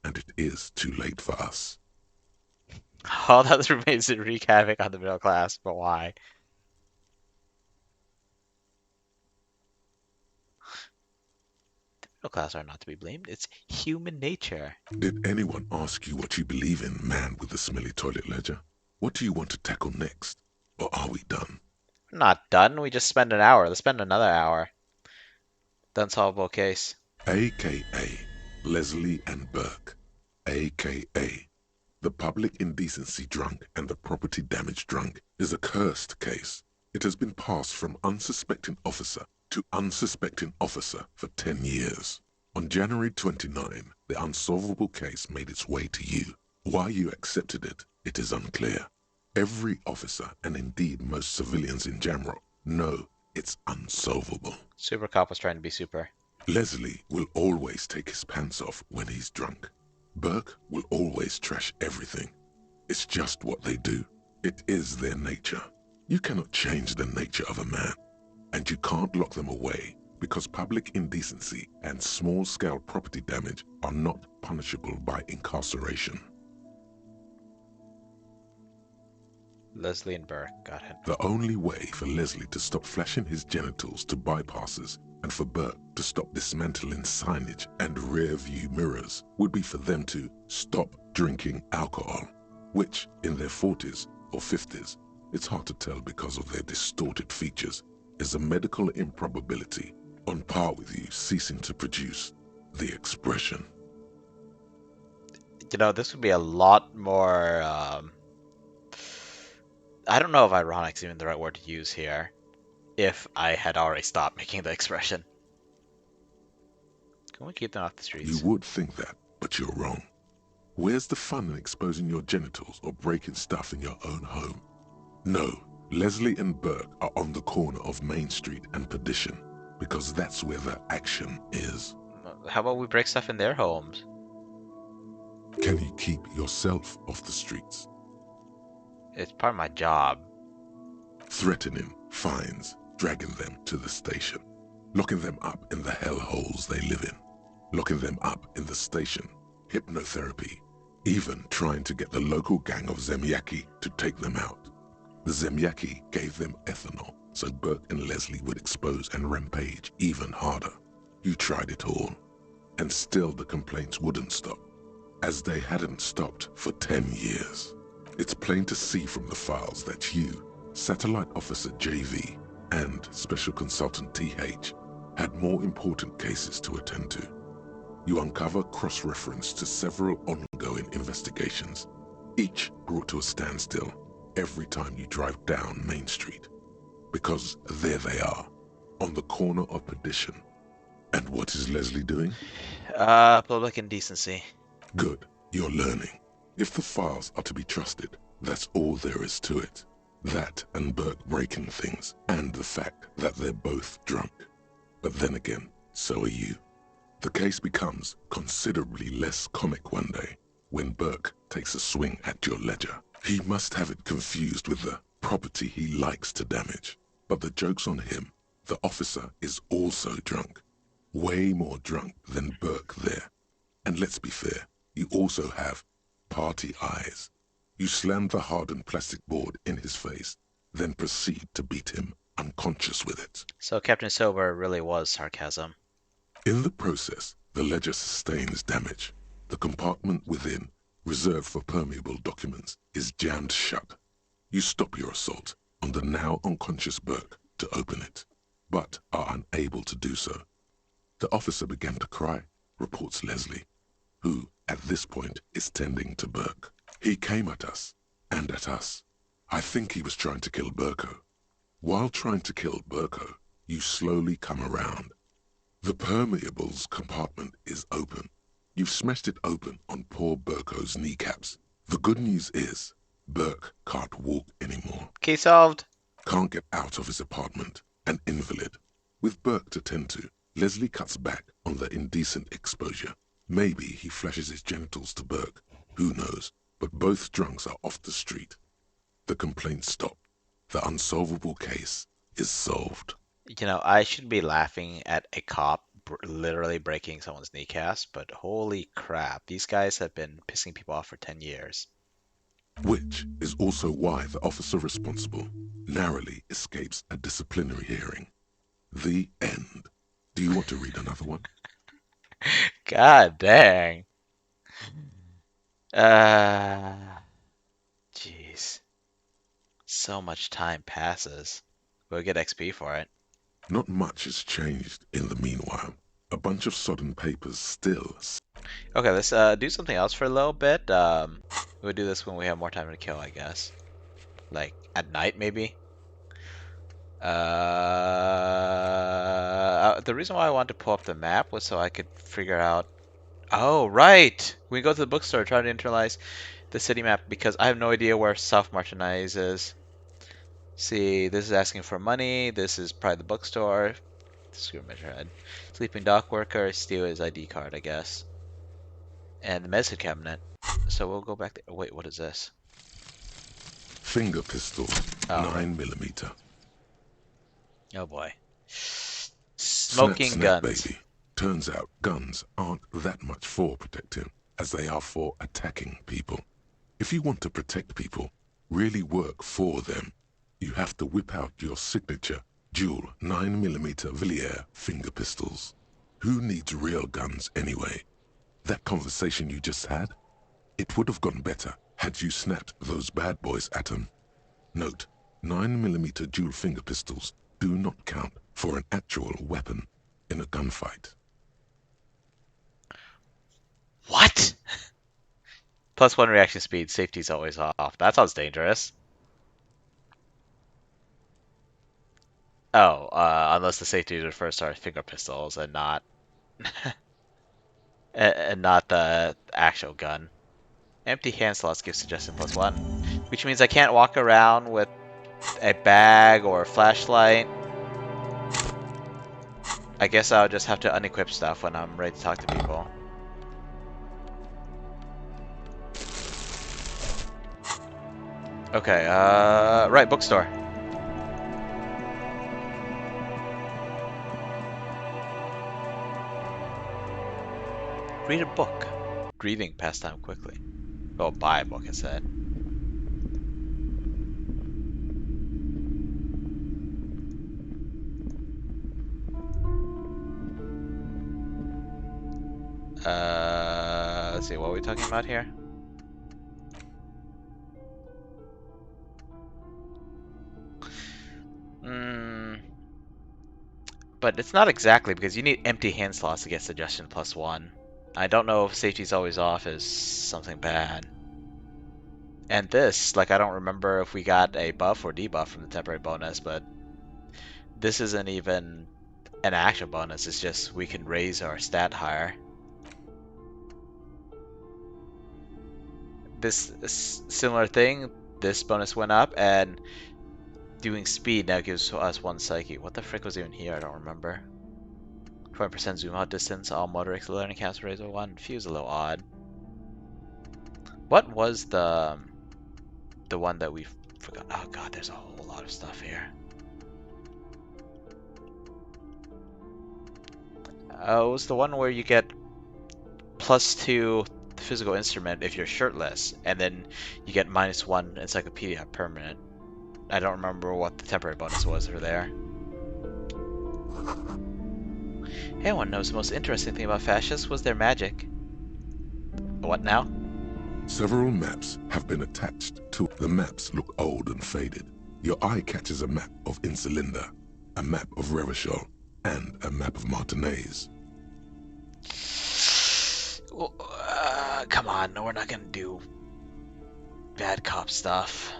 And it is too late for us. All that remains to wreak havoc on the middle class, but why? Middle class are not to be blamed. It's human nature. Did anyone ask you what you believe in, man with the smelly toilet ledger? What do you want to tackle next? Or are we done? We're not done. We just spent an hour. Let's spend another hour. Unsolvable case. AKA Leslie and Burke. AKA the public indecency drunk and the property damage drunk is a cursed case. It has been passed from unsuspecting officer to unsuspecting officer for 10 years. On January 29, the unsolvable case made its way to you. Why you accepted it, it is unclear. Every officer, and indeed most civilians in Jamrock, know it's unsolvable. Super Cop was trying to be super. Leslie will always take his pants off when he's drunk. Burke will always trash everything. It's just what they do. It is their nature. You cannot change the nature of a man, and you can't lock them away because public indecency and small-scale property damage are not punishable by incarceration. Leslie and Burke. Got it. The only way for Leslie to stop flashing his genitals to bypassers and for Burke to stop dismantling signage and rear-view mirrors would be for them to stop drinking alcohol, which in their 40s or 50s, it's hard to tell because of their distorted features, is a medical improbability on par with you ceasing to produce the expression. You know, this would be a lot more, I don't know if ironic's even the right word to use here, if I had already stopped making the expression. Can we keep them off the streets? You would think that, but you're wrong. Where's the fun in exposing your genitals or breaking stuff in your own home? No, Leslie and Burke are on the corner of Main Street and Perdition, because that's where the action is. How about we break stuff in their homes? Can you keep yourself off the streets? It's part of my job. Threatening fines, dragging them to the station, locking them up in the hellholes they live in, locking them up in the station, hypnotherapy, even trying to get the local gang of Zemyaki to take them out. The Zemyaki gave them ethanol so Burke and Leslie would expose and rampage even harder. You tried it all, and still the complaints wouldn't stop, as they hadn't stopped for 10 years. It's plain to see from the files that you, Satellite Officer JV, and Special Consultant TH had more important cases to attend to. You uncover cross-reference to several ongoing investigations, each brought to a standstill every time you drive down Main Street. Because there they are, on the corner of Perdition. And what is Leslie doing? Public indecency. Good, you're learning. If the files are to be trusted, that's all there is to it. That and Burke breaking things, and the fact that they're both drunk. But then again, so are you. The case becomes considerably less comic one day when Burke takes a swing at your ledger. He must have it confused with the property he likes to damage. But the joke's on him. The officer is also drunk. Way more drunk than Burke there. And let's be fair, you also have party eyes. You slam the hardened plastic board in his face, then proceed to beat him unconscious with it. So Captain Sober really was sarcasm. In the process, the ledger sustains damage. The compartment within, reserved for permeable documents, is jammed shut. You stop your assault on the now unconscious Burke to open it, but are unable to do so. The officer began to cry, reports Leslie, who, at this point, is tending to Burke. He came at us, and at us. I think he was trying to kill Burko. While trying to kill Burko, you slowly come around. The permeables compartment is open. You've smashed it open on poor Burko's kneecaps. The good news is, Burke can't walk anymore. Case solved. Can't get out of his apartment, an invalid. With Burke to tend to, Leslie cuts back on the indecent exposure. Maybe he flashes his genitals to Burke. Who knows? But both drunks are off the street. The complaints stop. The unsolvable case is solved. You know, I should be laughing at a cop literally breaking someone's kneecaps, but holy crap, these guys have been pissing people off for 10 years. Which is also why the officer responsible narrowly escapes a disciplinary hearing. The end. Do you want to read another one? God dang. Jeez. So much time passes. We'll get XP for it. Not much has changed in the meanwhile. A bunch of sodden papers still. Okay, let's do something else for a little bit. We'll do this when we have more time to kill, I guess. Like at night, maybe. The reason why I wanted to pull up the map was so I could figure out. Oh, right! We go to the bookstore, try to internalize the city map because I have no idea where South Martinez is. See, this is asking for money. This is probably the bookstore. Screw Measurehead. Sleeping dock worker. Steal his ID card, I guess. And the medicine cabinet. So we'll go back there. Wait, what is this? Finger pistol, Oh, 9mm. Oh boy. Snap, Smoking snap, guns. baby. Turns out guns aren't that much for protecting as they are for attacking people. If you want to protect people, really work for them, you have to whip out your signature dual 9mm Villiers finger pistols. Who needs real guns anyway? That conversation you just had? It would have gone better had you snapped those bad boys at them. Note, 9mm dual finger pistols do not count for an actual weapon in a gunfight. What? +1 reaction speed. Safety's always off. That sounds dangerous. Oh, unless the safety refers to our finger pistols and not and not the actual gun. Empty hand slots give suggestion +1, which means I can't walk around with a bag or a flashlight. I guess I'll just have to unequip stuff when I'm ready to talk to people. Okay, right, bookstore. Read a book. Reading pass time quickly. Oh, buy a book instead. Let's see, what are we talking about here? But it's not exactly because you need empty hand slots to get suggestion +1. I don't know if safety's always off is something bad. And this, like, I don't remember if we got a buff or debuff from the temporary bonus, but this isn't even an actual bonus. It's just we can raise our stat higher. This similar thing, this bonus went up, and doing speed now gives us 1 psyche. What the frick was even here? I don't remember. 20% zoom out distance, all motor learning counts raise by 1. Feels a little odd. What was the one that we forgot? Oh god, there's a whole lot of stuff here. Oh, it was the one where you get +2 physical instrument if you're shirtless, and then you get -1 encyclopedia permanent. I don't remember what the temporary bonus was for there. Anyone knows the most interesting thing about fascists was their magic. What now? Several maps have been attached to the maps look old and faded. Your eye catches a map of Insulinda, a map of Revachol, and a map of Martinez. Well, come on, no, we're not gonna do bad cop stuff.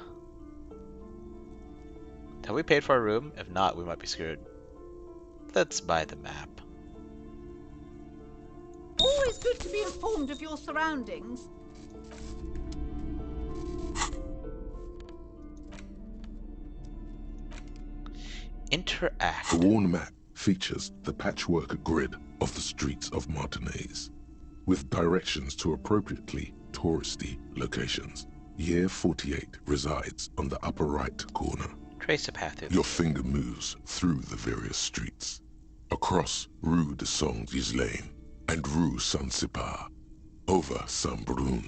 Have we paid for a room? If not, we might be screwed. Let's buy the map. Always good to be informed of your surroundings. Interact. The worn map features the patchwork grid of the streets of Martinez, with directions to appropriately touristy locations. Year 48 resides on the upper right corner. Trace the path. Your finger moves through the various streets, across Rue de Saint-Ghislain and Rue Saint-Sipar, over Saint-Brun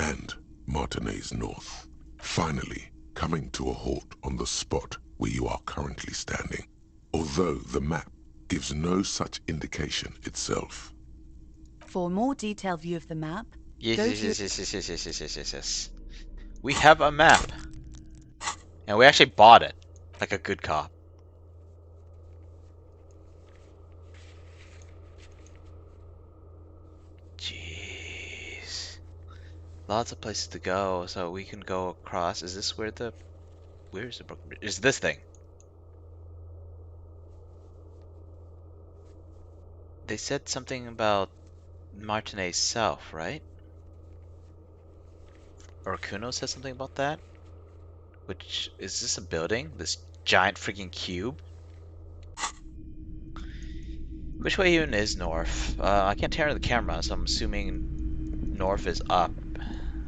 and Martinez North, finally coming to a halt on the spot where you are currently standing, although the map gives no such indication itself. For a more detailed view of the map, Yes, go yes, to your... yes, yes, yes, yes, yes, yes, yes, yes, yes. We have a map. And we actually bought it. Like a good cop. Jeez. Lots of places to go, so we can go across. Is this where the... Where's the broken bridge? Is this thing? They said something about Martinez South, right? Or Kuno said something about that? Which, is this a building? This giant freaking cube? Which way even is north? I can't turn the camera, so I'm assuming north is up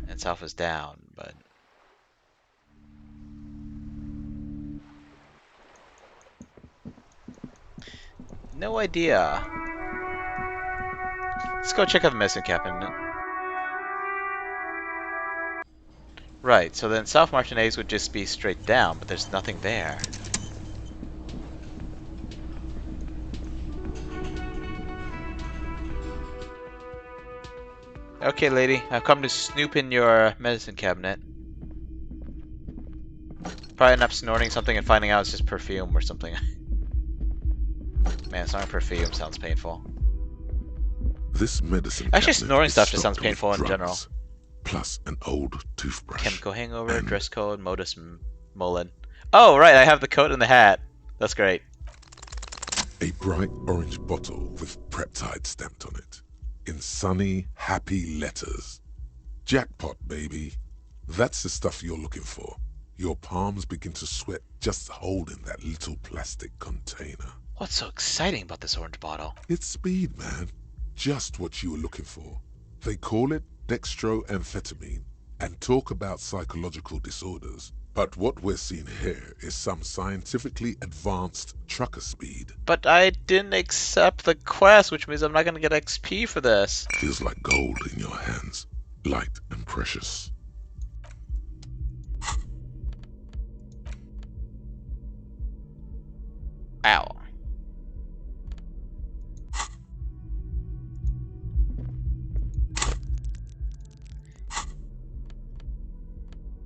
and south is down, but... No idea. Let's go check out the medicine cabinet. Right, so then South Martinez would just be straight down, but there's nothing there. Okay, lady, I've come to snoop in your medicine cabinet. Probably end up snorting something and finding out it's just perfume or something. Man, snorting perfume sounds painful. This medicine Actually, cabinet snoring is stuff just sounds stocked with painful in drugs, general. plus an old toothbrush. Chemical hangover, and dress code, modus Mullen. Oh, right, I have the coat and the hat. That's great. a bright orange bottle with peptide stamped on it, in sunny, happy letters. Jackpot, baby. That's the stuff you're looking for. Your palms begin to sweat just holding that little plastic container. What's so exciting about this orange bottle? It's speed, man. Just what you were looking for. They call it dextroamphetamine and talk about psychological disorders. But what we're seeing here is some scientifically advanced trucker speed. But I didn't accept the quest, which means I'm not gonna get XP for this. Feels like gold in your hands, light and precious. Ow.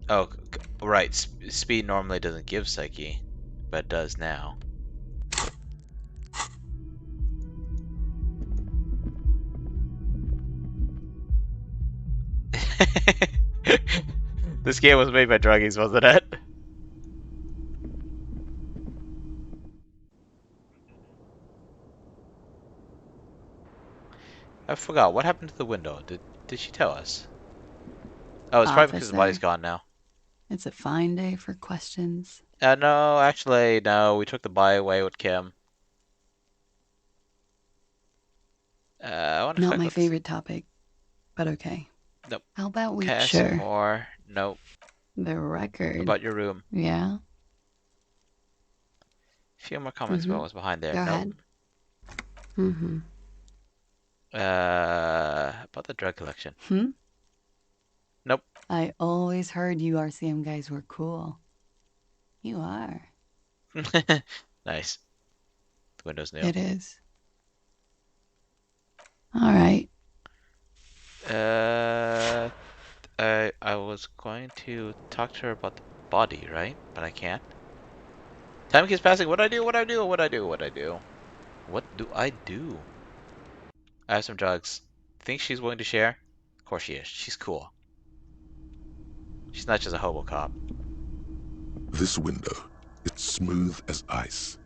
Oh, right. Speed normally doesn't give psyche, but it does now. This game was made by druggies, wasn't it? I forgot. What happened to the window? Did she tell us? Oh, it's probably because the body's Officer. gone now. It's a fine day for questions. No, actually, no. We took the body away with Kim. I want to Not collect my what's- favorite topic, but okay. Nope. How about we Cash some sure more. Nope. the record? About your room. Yeah. A few more comments about what's behind there. Go Nope. ahead. Mm-hmm. About the drug collection. Nope. I always heard you RCM guys were cool. You are. Nice. The window's new. It is. All right. I was going to talk to her about the body, right? But I can't. Time keeps passing. What do I do? What do I do? What do I do? What do I do? What do I do? I have some drugs. Think she's willing to share? Of course she is. She's cool. She's not just a hobo cop. This window, it's smooth as ice.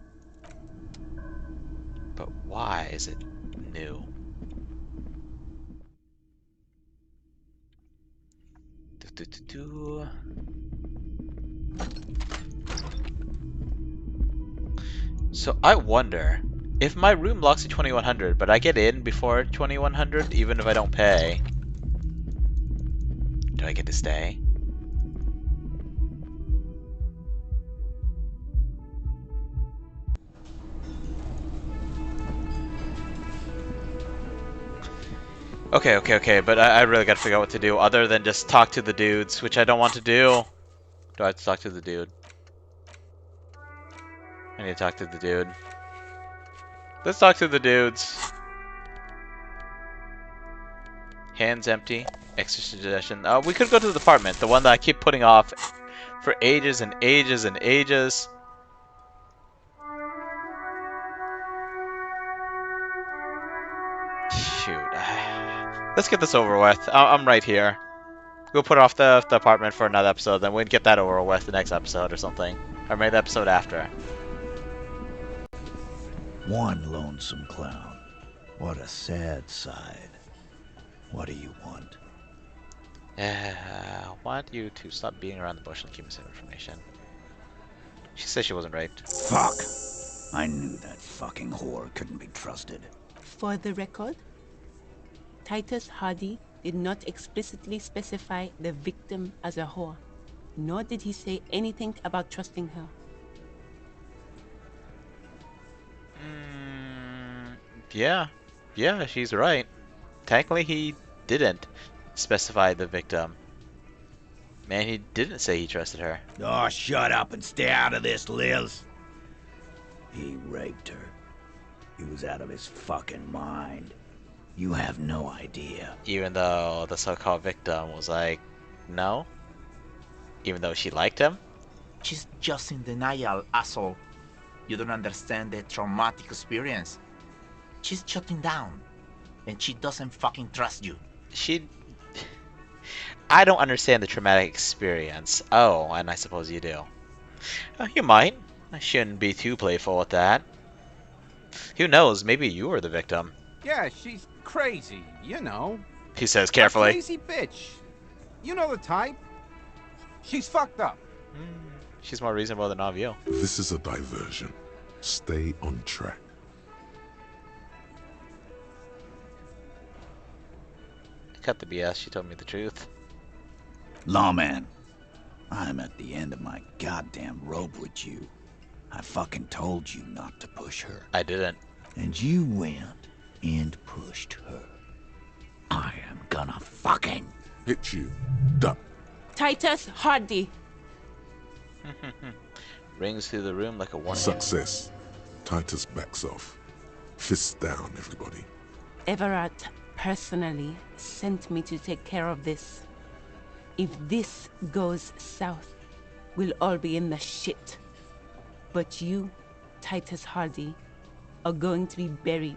But why is it new? So I wonder if my room locks at 2100, but I get in before 2100, even if I don't pay. Do I get to stay? Okay, but I really gotta figure out what to do other than just talk to the dudes, which I don't want to do. Do I have to talk to the dude? I need to talk to the dude. Let's talk to the dudes. Hands empty. Extra suggestion. We could go to the department, the one that I keep putting off for ages and ages and ages. Shoot. Let's get this over with. I'm right here. We'll put off the apartment for another episode, then we'll get that over with the next episode or something. Or maybe the episode after. One lonesome clown. What a sad side. What do you want? I want you to stop beating around the bush and keep me some information. She said she wasn't raped. Fuck! I knew that fucking whore couldn't be trusted. For the record, Titus Hardy did not explicitly specify the victim as a whore, nor did he say anything about trusting her. Yeah, she's right. Technically, he didn't specify the victim. Man, he didn't say he trusted her. Oh, shut up and stay out of this, Liz. He raped her. He was out of his fucking mind. You have no idea. Even though the so-called victim was like, no? Even though she liked him? She's just in denial, asshole. You don't understand the traumatic experience. She's shutting down. And she doesn't fucking trust you. I don't understand the traumatic experience. Oh, and I suppose you do. You might. I shouldn't be too playful with that. Who knows, maybe you were the victim. Yeah, she's crazy, you know. He says carefully. A crazy bitch. You know the type. She's fucked up. She's more reasonable than all of you. This is a diversion. Stay on track. Cut the BS, she told me the truth. Lawman, I'm at the end of my goddamn rope with you. I fucking told you not to push her. I didn't. And you went and pushed her. I am gonna fucking hit you. Duck. Titus Hardy. Rings through the room like a warning. Success. Titus backs off. Fists down, everybody. Evrart personally sent me to take care of this. If this goes south, we'll all be in the shit. But you, Titus Hardy, are going to be buried.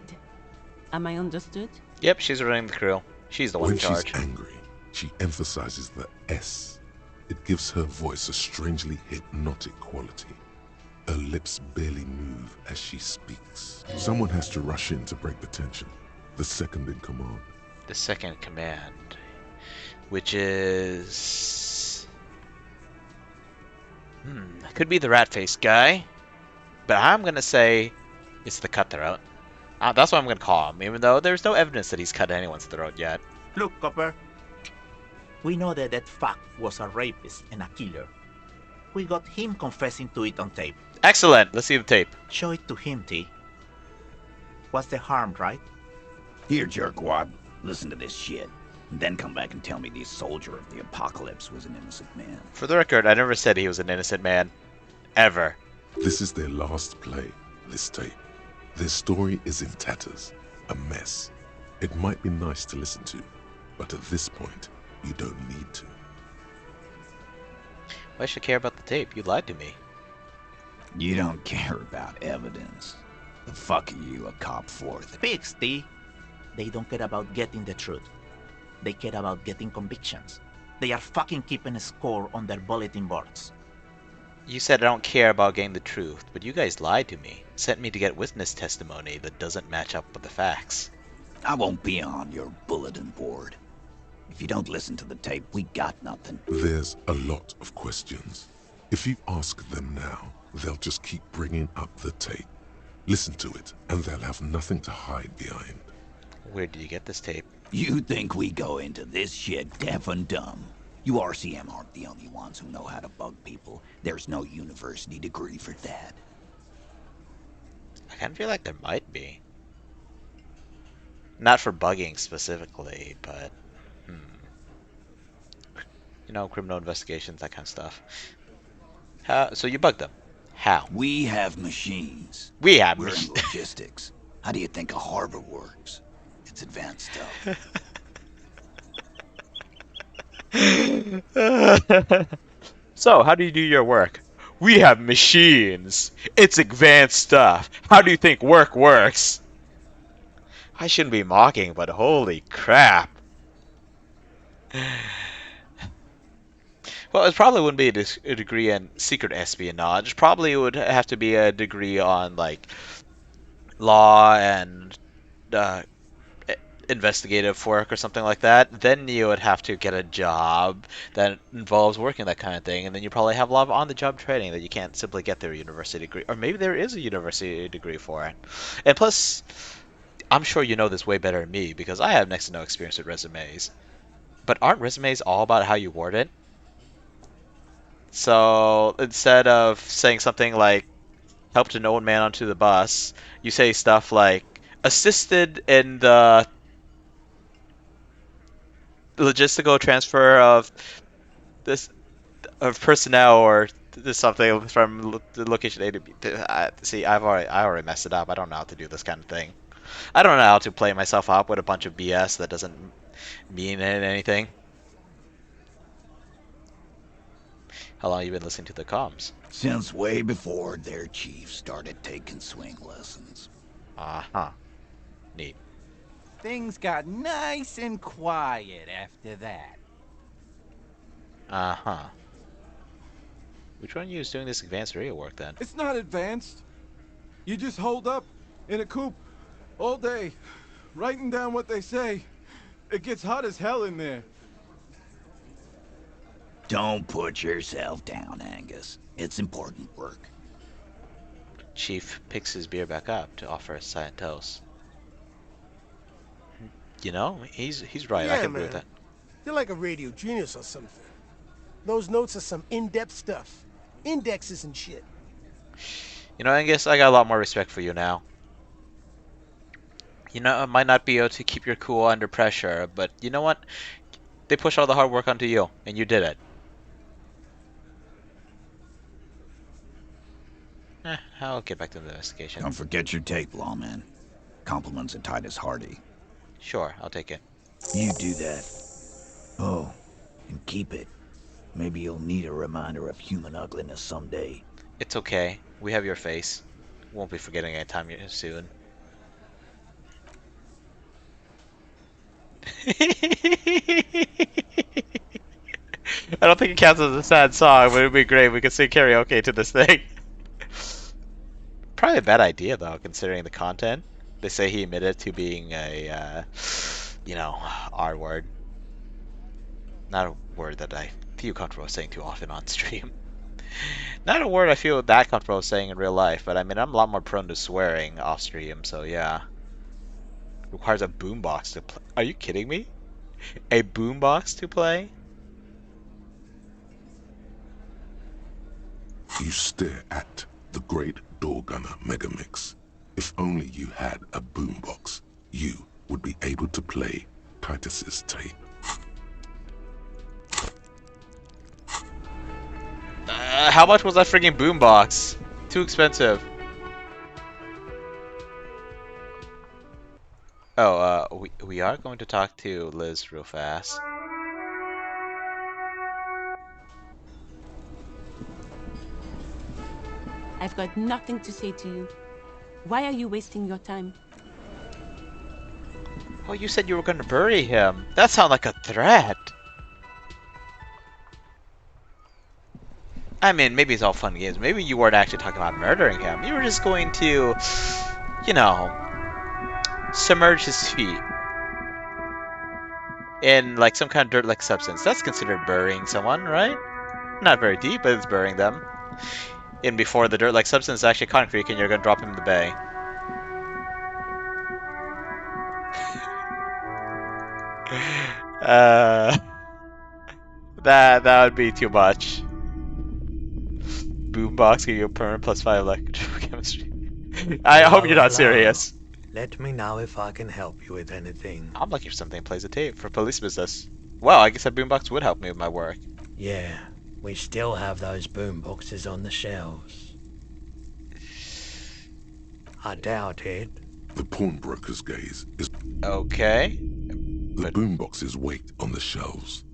Am I understood? Yep, she's running the crew. She's the one in charge. When she's angry, she emphasizes the S. It gives her voice a strangely hypnotic quality. Her lips barely move as she speaks. Someone has to rush in to break the tension. The second in command. The second in command. Which is... could be the rat-faced guy. But I'm gonna say it's the cutthroat. That's what I'm gonna call him, even though there's no evidence that he's cut anyone's throat yet. Look, Copper. We know that that fuck was a rapist and a killer. We got him confessing to it on tape. Excellent! Let's see the tape. Show it to him, T. What's the harm, right? Here, jerkwad. Listen to this shit. And then come back and tell me the soldier of the apocalypse was an innocent man. For the record, I never said he was an innocent man. Ever. This is their last play, this tape. Their story is in tatters. A mess. It might be nice to listen to, but at this point, you don't need to. Why should I care about the tape? You lied to me. You don't care about evidence. The fuck are you a cop for? Pigs, T. They don't care about getting the truth. They care about getting convictions. They are fucking keeping a score on their bulletin boards. You said I don't care about getting the truth, but you guys lied to me. Sent me to get witness testimony that doesn't match up with the facts. I won't be on your bulletin board. If you don't listen to the tape, we got nothing. There's a lot of questions. If you ask them now, they'll just keep bringing up the tape. Listen to it, and they'll have nothing to hide behind. Where did you get this tape? You think we go into this shit deaf and dumb? You RCM aren't the only ones who know how to bug people. There's no university degree for that. I kind of feel like there might be. Not for bugging specifically, but... You know, criminal investigations, that kind of stuff. So you bugged them. How? We have machines. We have We're in machines. logistics. How do you think a harbor works? It's advanced stuff. So, how do you do your work? We have machines. It's advanced stuff. How do you think work works? I shouldn't be mocking, but holy crap. Well, it probably wouldn't be a degree in secret espionage. Probably would have to be a degree on like law and uh, investigative work or something like that. Then you would have to get a job that involves working that kind of thing, and then you probably have a lot of on-the-job training that you can't simply get through a university degree, or maybe there is a university degree for it. And plus, I'm sure you know this way better than me because I have next to no experience with resumes. But aren't resumes all about how you word it? So instead of saying something like helped an old man onto the bus, you say stuff like assisted in the logistical transfer of this of personnel or something from the location A to B. See, I already messed it up. I don't know how to do this kind of thing. I don't know how to play myself up with a bunch of BS that doesn't mean anything. How long have you been listening to the comms? Since way before their chief started taking swing lessons. Uh-huh. Neat. Things got nice and quiet after that. Uh-huh. Which one of you is doing this advanced radio work then? It's not advanced. You just hold up in a coop all day, writing down what they say. It gets hot as hell in there. Don't put yourself down, Angus. It's important work. Chief picks his beer back up to offer a silent toast. You know, he's right. Yeah, I can agree with man. that. You're like a radio genius or something. Those notes are some in-depth stuff. Indexes and shit. You know, Angus, I got a lot more respect for you now. You know, I might not be able to keep your cool under pressure, but you know what? They pushed all the hard work onto you, and you did it. I'll get back to the investigation. Don't forget your tape, lawman. Compliments of Titus Hardy. Sure, I'll take it. You do that. Oh, and keep it. Maybe you'll need a reminder of human ugliness someday. It's okay. We have your face. Won't be forgetting anytime soon. I don't think it counts as a sad song, but it'd be great if we could sing karaoke to this thing. Probably a bad idea, though, considering the content. They say he admitted to being a, you know, R word. Not a word that I feel comfortable saying too often on stream. Not a word I feel that comfortable saying in real life, but I mean, I'm a lot more prone to swearing off stream, so yeah. Requires a boombox to play. Are you kidding me? A boombox to play? You stare at the great door gunner Megamix. If only you had a boombox, you would be able to play Titus's tape. How much was that freaking boombox? Too expensive. Oh, we are going to talk to Liz real fast. I've got nothing to say to you. Why are you wasting your time? Well, you said you were going to bury him. That sounds like a threat. I mean, maybe it's all fun and games. Maybe you weren't actually talking about murdering him. You were just going to, you know, submerge his feet in like some kind of dirt-like substance. That's considered burying someone, right? Not very deep, but it's burying them. And before the dirt-like substance is actually concrete, and you're going to drop him in the bay. That would be too much. Boombox give you a permanent +5 electrochemistry. I hope you're not serious. Let me know if I can help you with anything. I'm looking for something that plays a tape for police business. Well, I guess a boombox would help me with my work. Yeah, we still have those boom boxes on the shelves. I doubt it. The pawnbroker's gaze is... Okay. The boomboxes wait on the shelves,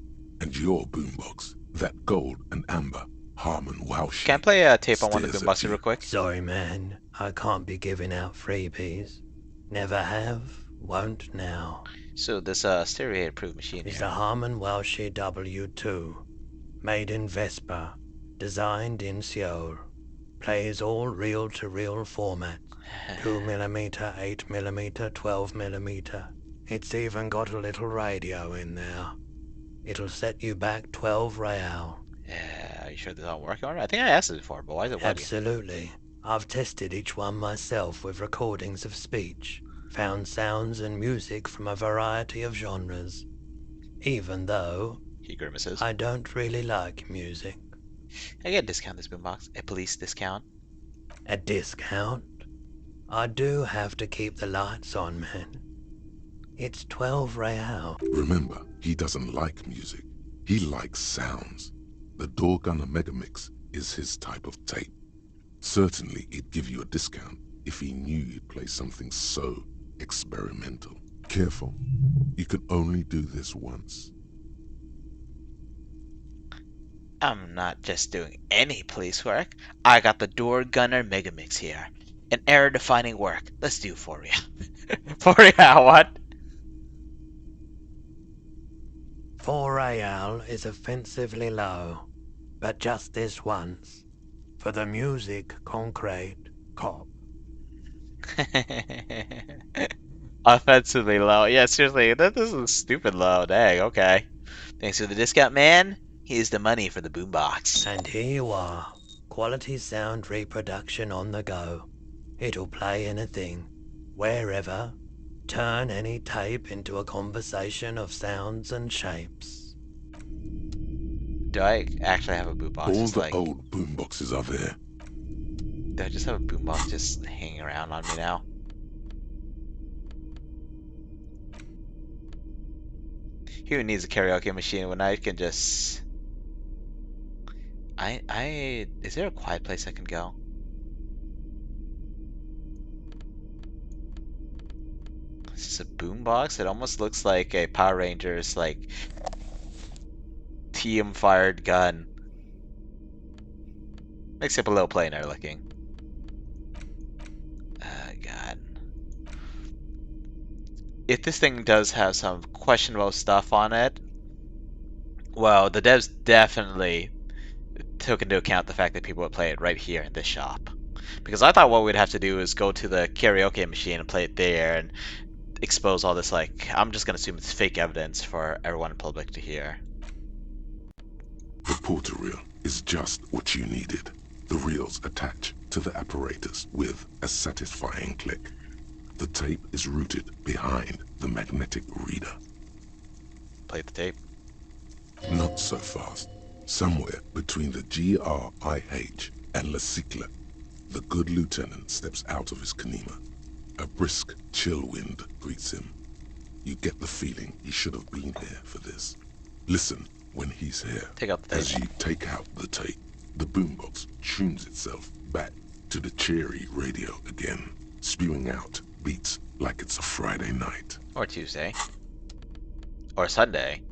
And your boombox, that gold and amber Harmon wow sheet. Can I play a tape on one of the stares at boomboxes you. real quick? Sorry, man. I can't be giving out freebies. Never have, won't now. So this stereo approved machine It's here. a Harmon Welsh W2. Made in Vespa. Designed in Seoul. Plays all reel-to-reel formats. 2mm, 8mm, 12mm. It's even got a little radio in there. It'll set you back 12 real. Yeah, are you sure this all working alright? I think I asked it before, but why is it working? Absolutely. I've tested each one myself with recordings of speech, found sounds and music from a variety of genres. Even though He grimaces. I don't really like music. I get a discount this boombox. A police discount. A discount? I do have to keep the lights on, man. It's 12 real. Remember, he doesn't like music. He likes sounds. The Door Gunner Megamix is his type of tape. Certainly, he'd give you a discount if he knew you'd play something so experimental. Careful. You can only do this once. I'm not just doing any police work. I got the Door Gunner Megamix here. An era-defining work. Let's do 4 real. 4 real, what? 4 real is offensively low, but just this once. For the music, concrete, cop. Offensively low. Yeah, seriously, this is stupid low. Dang, okay. Thanks for the discount, man. Here's the money for the boombox. And here you are. Quality sound reproduction on the go. It'll play anything, wherever. Turn any tape into a conversation of sounds and shapes. Do I actually have a boombox? All Just the like, old boomboxes are there. do I just have a boombox just hanging around on me now? Who needs a karaoke machine when I can just... Is there a quiet place I can go? This is a boombox? It almost looks like a Power Rangers, like, TM-fired gun. Makes it a little plainer looking. God. If this thing does have some questionable stuff on it, well, the devs definitely took into account the fact that people would play it right here in this shop. Because I thought what we'd have to do is go to the karaoke machine and play it there and expose all this, like, I'm just gonna assume it's fake evidence for everyone in public to hear. The porter reel is just what you needed. The reels attach to the apparatus with a satisfying click. The tape is rooted behind the magnetic reader. Play the tape. Not so fast. Somewhere between the GRIH and La Cycle, the good lieutenant steps out of his Kanima. A brisk, chill wind greets him. You get the feeling he should have been here for this. Listen when he's here. Take out the tape. As you take out the tape, the boombox tunes itself back to the cheery radio again, spewing out beats like it's a Friday night. Or Tuesday. Or Sunday.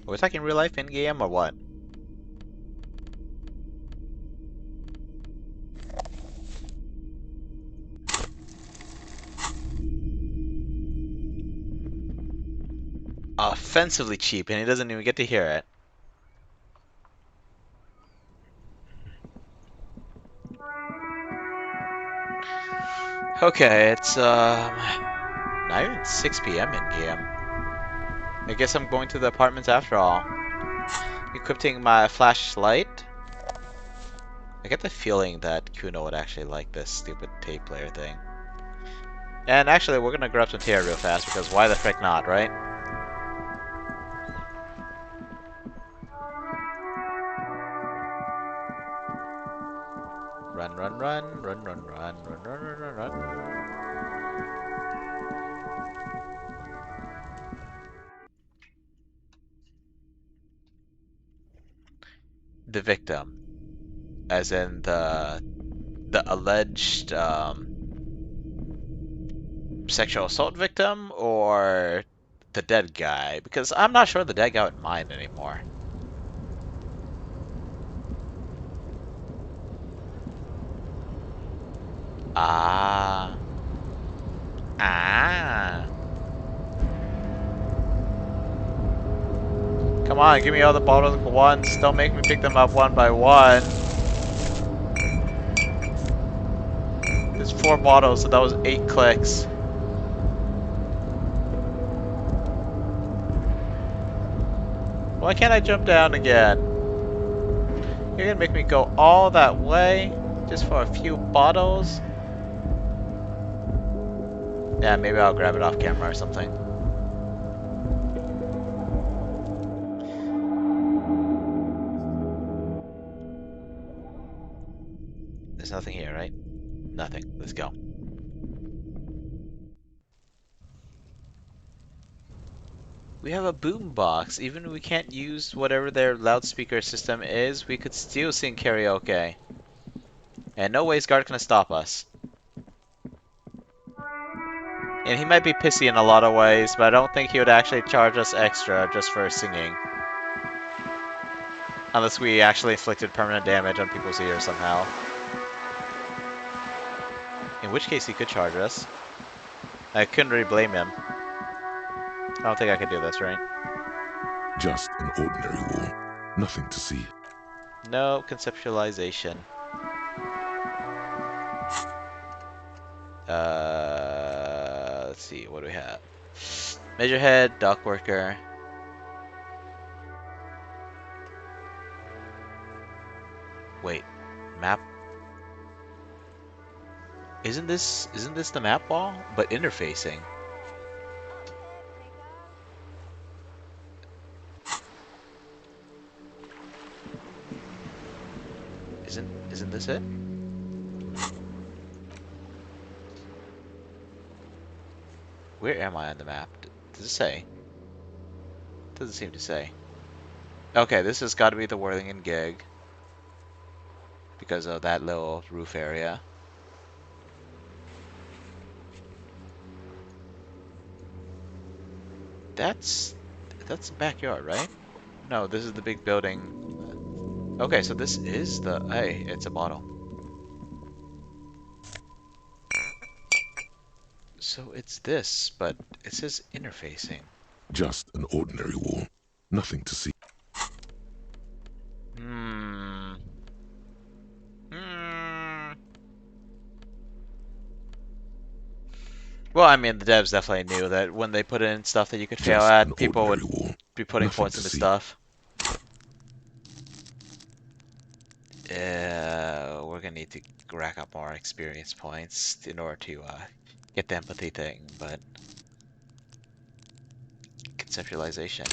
Are we talking real life in-game or what? Offensively cheap, and he doesn't even get to hear it. Okay, it's not even 6 p.m. in game. I guess I'm going to the apartments after all. Equipping my flashlight. I get the feeling that Kuno would actually like this stupid tape player thing. And actually, we're gonna grab some tear real fast because why the frick not, right? Run, run, run, run, run, run, run, run, run, run, run. The victim, as in the alleged sexual assault victim, or the dead guy, because I'm not sure the dead guy would mind anymore. Ah. Ah. Come on, give me all the bottles at once. Don't make me pick them up one by one. There's 4 bottles, so that was 8 clicks. Why can't I jump down again? You're gonna make me go all that way just for a few bottles? Yeah, maybe I'll grab it off camera or something. There's nothing here, right? Nothing. Let's go. We have a boombox. Even if we can't use whatever their loudspeaker system is, we could still sing karaoke. And no ways guard gonna stop us. And he might be pissy in a lot of ways, but I don't think he would actually charge us extra just for singing. Unless we actually inflicted permanent damage on people's ears somehow. In which case he could charge us. I couldn't really blame him. I don't think I could do this, right? Just an ordinary wall. Nothing to see. No conceptualization. Let's see, what do we have? Measurehead, dock worker. Wait, map? Isn't this the map wall? But interfacing. Isn't this it? Where am I on the map? Does it say? Doesn't seem to say. Okay, this has got to be the Worthington gig. Because of that little roof area. That's the backyard, right? No, this is the big building. Okay, so this is the... Hey, it's a bottle. So it's this, but it says interfacing. Just an ordinary wall. Nothing to see. Well, I mean, the devs definitely knew that when they put in stuff that you could fail at, people would be putting points into stuff. We're gonna need to rack up more experience points in order to get the empathy thing, but... Conceptualization.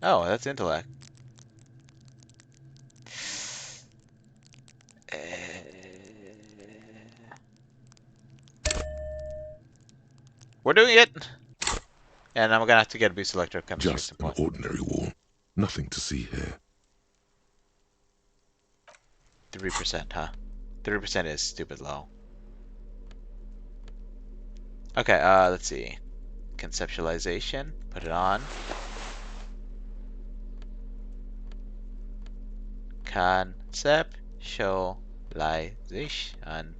Oh, that's intellect. We're doing it! And I'm gonna have to get a boost electrochemistry. Just an ordinary wall. Nothing to see here. 3%, huh? 3% is stupid low. Okay, let's see. Conceptualization. Put it on. Conceptualization.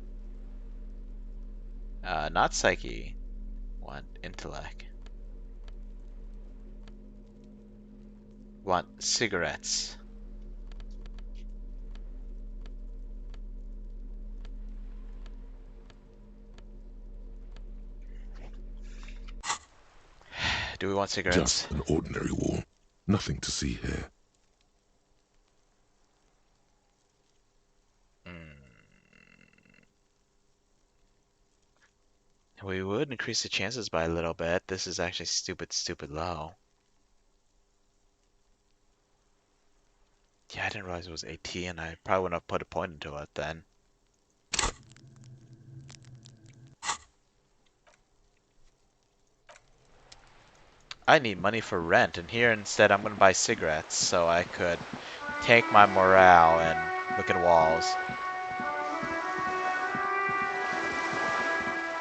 Not psyche. Want intellect. Want cigarettes. Do we want cigarettes? Just an ordinary wall. Nothing to see here. We would increase the chances by a little bit. This is actually stupid low. Yeah, I didn't realize it was AT, and I probably wouldn't have put a point into it then. I need money for rent, and here instead I'm going to buy cigarettes so I could tank my morale and look at walls.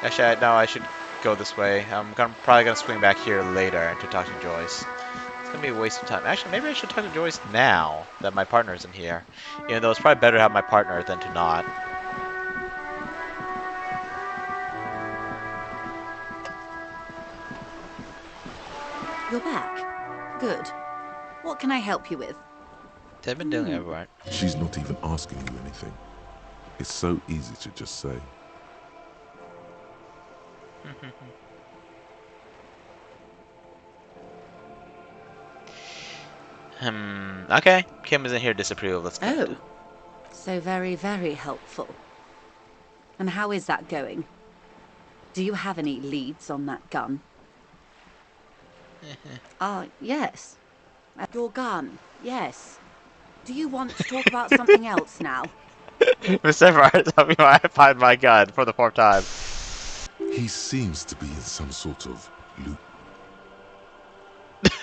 Actually, no, I should go this way. Probably gonna swing back here later to talk to Joyce. It's gonna be a waste of time. Actually, maybe I should talk to Joyce now that my partner isn't here. Even though it's probably better to have my partner than to not. You're back. Good. What can I help you with? They've been doing Evrart. She's not even asking you anything. It's so easy to just say. Okay. Kim isn't here to disapprove. Let's go. Oh. So very, very helpful. And how is that going? Do you have any leads on that gun? Yes. Your gun, yes. Do you want to talk about something else now? Mr. Evrart, tell me why I find my gun for the 4th time. He seems to be in some sort of loop.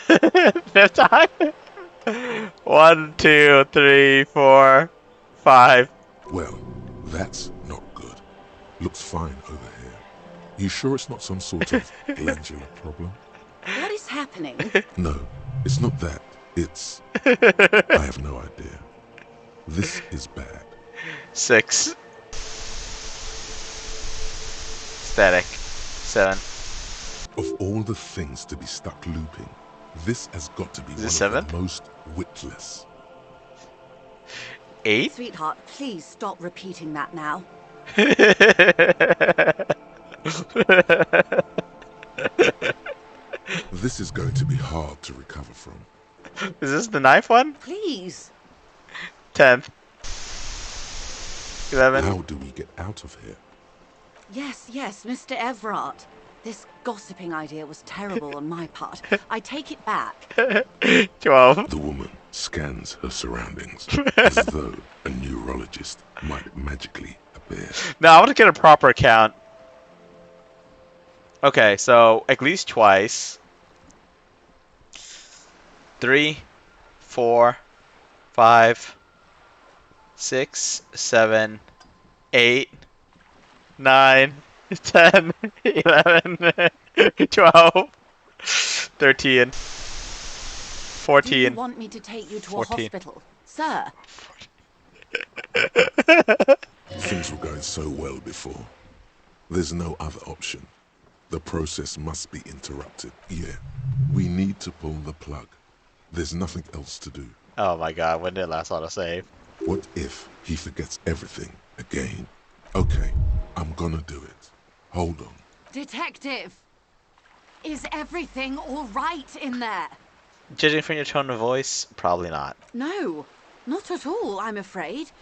5th time? 1, 2, 3, 4, 5. Well, that's not good. Looks fine over here. You sure it's not some sort of glandular problem? What is happening? No, it's not that. It's... I have no idea. This is bad. 6. Static. 7. Of all the things to be stuck looping, this has got to be one 7? of the most witless. 8? Sweetheart, please stop repeating that now. This is going to be hard to recover from. Is this the 9th one? Please. 10th. 11. How do we get out of here? Yes, Mr. Evrart. This gossiping idea was terrible on my part. I take it back. 12. The woman scans her surroundings as though a neurologist might magically appear. No, I want to get a proper count. Okay, so at least twice. 3, 4, 5, 6, 7, 8, 9, 10, 11, 12, 13, 14. Do you want me to take you to 14. a hospital? Sir. Things were going so well before. There's no other option. The process must be interrupted. Yeah, we need to pull the plug. There's nothing else to do. Oh my god, when did last autosave? What if he forgets everything again? Okay, I'm gonna do it. Hold on. Detective! Is everything all right in there? Judging from your tone of voice, probably not. No, not at all, I'm afraid.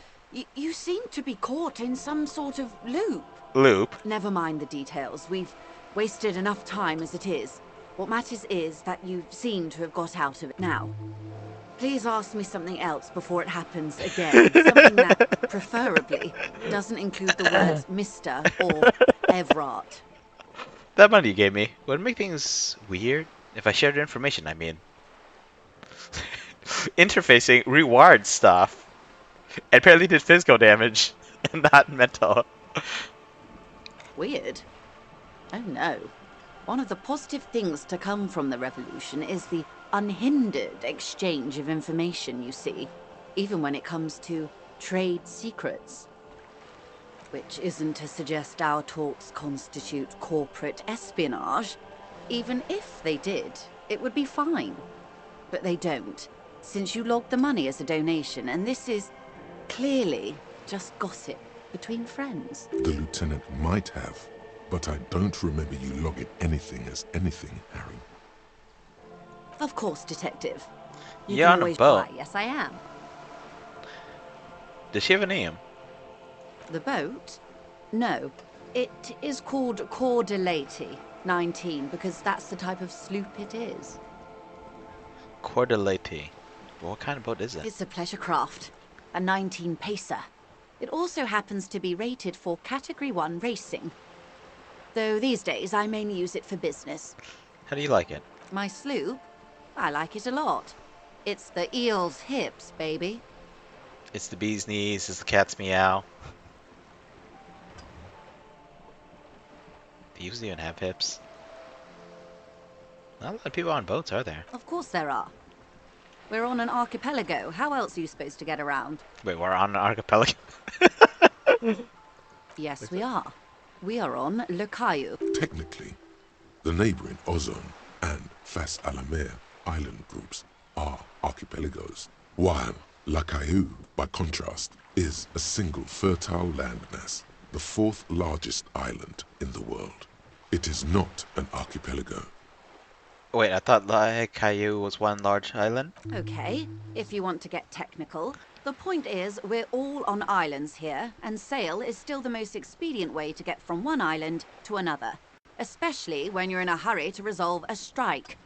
You seem to be caught in some sort of loop. Loop? Never mind the details. We've wasted enough time as it is. What matters is that you seem to have got out of it now. Please ask me something else before it happens again. Something that, preferably, doesn't include the words Mr. or Evrart. That money you gave me would make things weird if I shared information, I mean. Interfacing rewired stuff. It apparently did physical damage and not mental. Weird? Oh no. One of the positive things to come from the revolution is the unhindered exchange of information, you see, even when it comes to trade secrets. Which isn't to suggest our talks constitute corporate espionage. Even if they did, it would be fine. But they don't, since you logged the money as a donation, and this is clearly just gossip between friends. The lieutenant might have, but I don't remember you logging anything as anything, Harry. Of course, Detective. You You're can on a always boat. buy. Yes, I am. Does she have a name? The boat? No. It is called Cordelati 19 because that's the type of sloop it is. Cordelati. What kind of boat is it? It's a pleasure craft. A 19 pacer. It also happens to be rated for Category 1 racing. Though these days I mainly use it for business. How do you like it? My sloop? I like it a lot. It's the eel's hips, baby. It's the bee's knees, it's the cat's meow. They usually even have hips. Not a lot of people on boats, are there? Of course there are. We're on an archipelago. How else are you supposed to get around? Wait, we're on an archipelago? Yes, we are. We are on Le Caillou. Technically, the neighboring Ozone and Fas Alamer island groups are archipelagos, while La Caillou, by contrast, is a single fertile landmass, the 4th largest island in the world. It is not an archipelago. Wait, I thought La Caillou was one large island? Okay, if you want to get technical. The point is, we're all on islands here, and sail is still the most expedient way to get from one island to another. Especially when you're in a hurry to resolve a strike.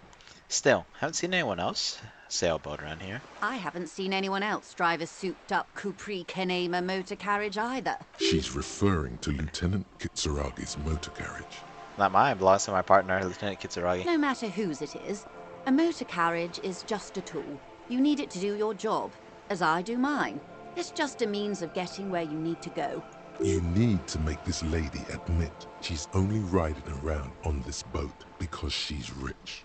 Still, haven't seen anyone else sailboat around here. I haven't seen anyone else drive a souped-up Capri Kenema motor carriage either. She's referring to Lieutenant Kitsuragi's motor carriage. Not mine, belongs to my partner, Lieutenant Kitsuragi. No matter whose it is, a motor carriage is just a tool. You need it to do your job, as I do mine. It's just a means of getting where you need to go. You need to make this lady admit she's only riding around on this boat because she's rich.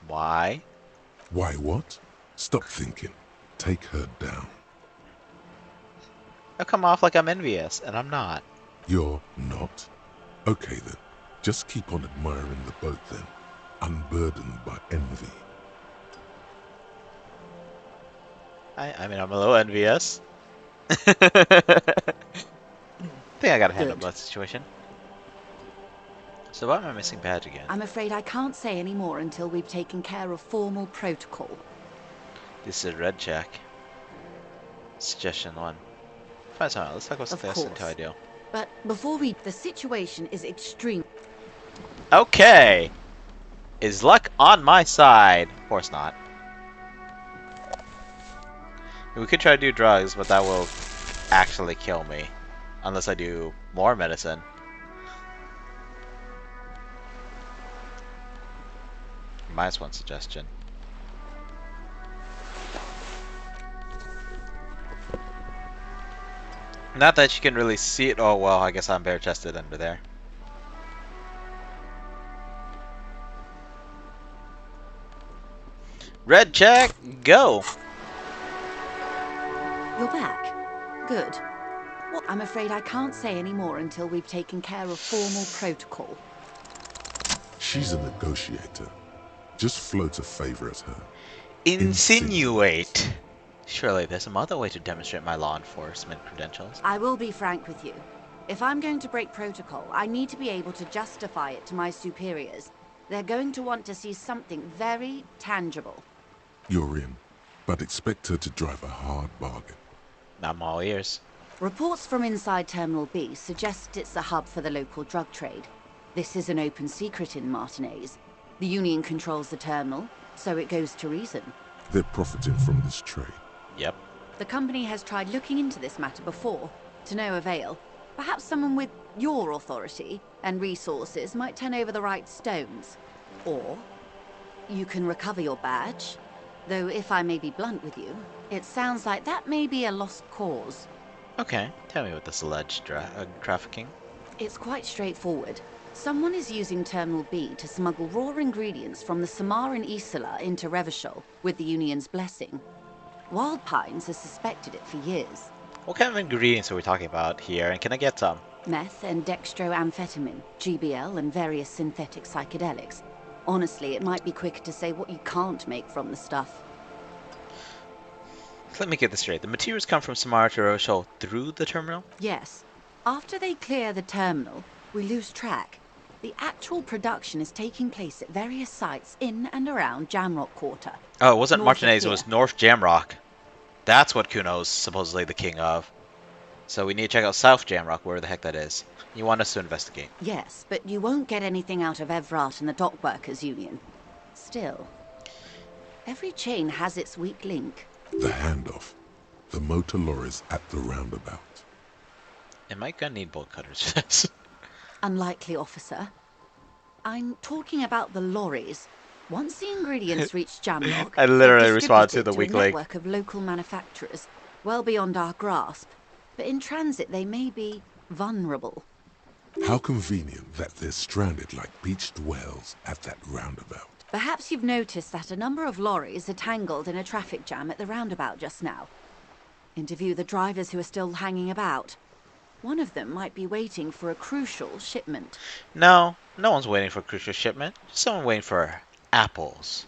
Why? Why what? Stop thinking. Take her down. I come off like I'm envious, and I'm not. You're not? Okay then. Just keep on admiring the boat then, unburdened by envy. I mean, I'm a little envious. I think I gotta handle that situation. So why am I missing badge again? I'm afraid I can't say any more until we've taken care of formal protocol. This is red check. Suggestion 1. Fine, sorry, let's talk about Of success until I course. do. But before we... The situation is extreme. Okay! Is luck on my side? Of course not. We could try to do drugs, but that will actually kill me. Unless I do more medicine. Minus 1 suggestion. Not that you can really see it. Oh, well, I guess I'm bare-chested under there. Red check, go! You're back. Good. Well, I'm afraid I can't say any more until we've taken care of formal protocol. She's a negotiator. Just float a favor at her. Insinuate! Surely there's some other way to demonstrate my law enforcement credentials. I will be frank with you. If I'm going to break protocol, I need to be able to justify it to my superiors. They're going to want to see something very tangible. You're in, but expect her to drive a hard bargain. I'm all ears. Reports from inside Terminal B suggest it's a hub for the local drug trade. This is an open secret in Martinez. The Union controls the terminal, so it goes to reason. They're profiting from this trade. Yep. The company has tried looking into this matter before, to no avail. Perhaps someone with your authority and resources might turn over the right stones. Or you can recover your badge. Though if I may be blunt with you, it sounds like that may be a lost cause. Okay, tell me what this alleged trafficking. It's quite straightforward. Someone is using Terminal B to smuggle raw ingredients from the Samaran Isola into Revachol with the Union's blessing. Wild Pines has suspected it for years. What kind of ingredients are we talking about here, and can I get some? Meth and dextroamphetamine, GBL, and various synthetic psychedelics. Honestly, it might be quicker to say what you can't make from the stuff. Let me get this straight. The materials come from Samara to Rochelle through the terminal? Yes. After they clear the terminal, we lose track. The actual production is taking place at various sites in and around Jamrock Quarter. Oh, it wasn't North of Martinez, it here. was North Jamrock. That's what Kuno's supposedly the king of. So we need to check out South Jamrock, where the heck that is. You want us to investigate. Yes, but you won't get anything out of Evrart and the Dock Workers Union. Still, every chain has its weak link. The handoff. The motor lorries at the roundabout. Am I gonna need bolt cutters for this? Unlikely, officer. I'm talking about the lorries. Once the ingredients reach Jamlock, I literally they're responded to distributed the weak a link. network of local manufacturers, well beyond our grasp. but in transit they may be vulnerable. How convenient that they're stranded like beached whales at that roundabout. Perhaps you've noticed that a number of lorries are tangled in a traffic jam at the roundabout just now. Interview the drivers who are still hanging about. One of them might be waiting for a crucial shipment. No, no one's waiting for a crucial shipment. Just someone waiting for apples.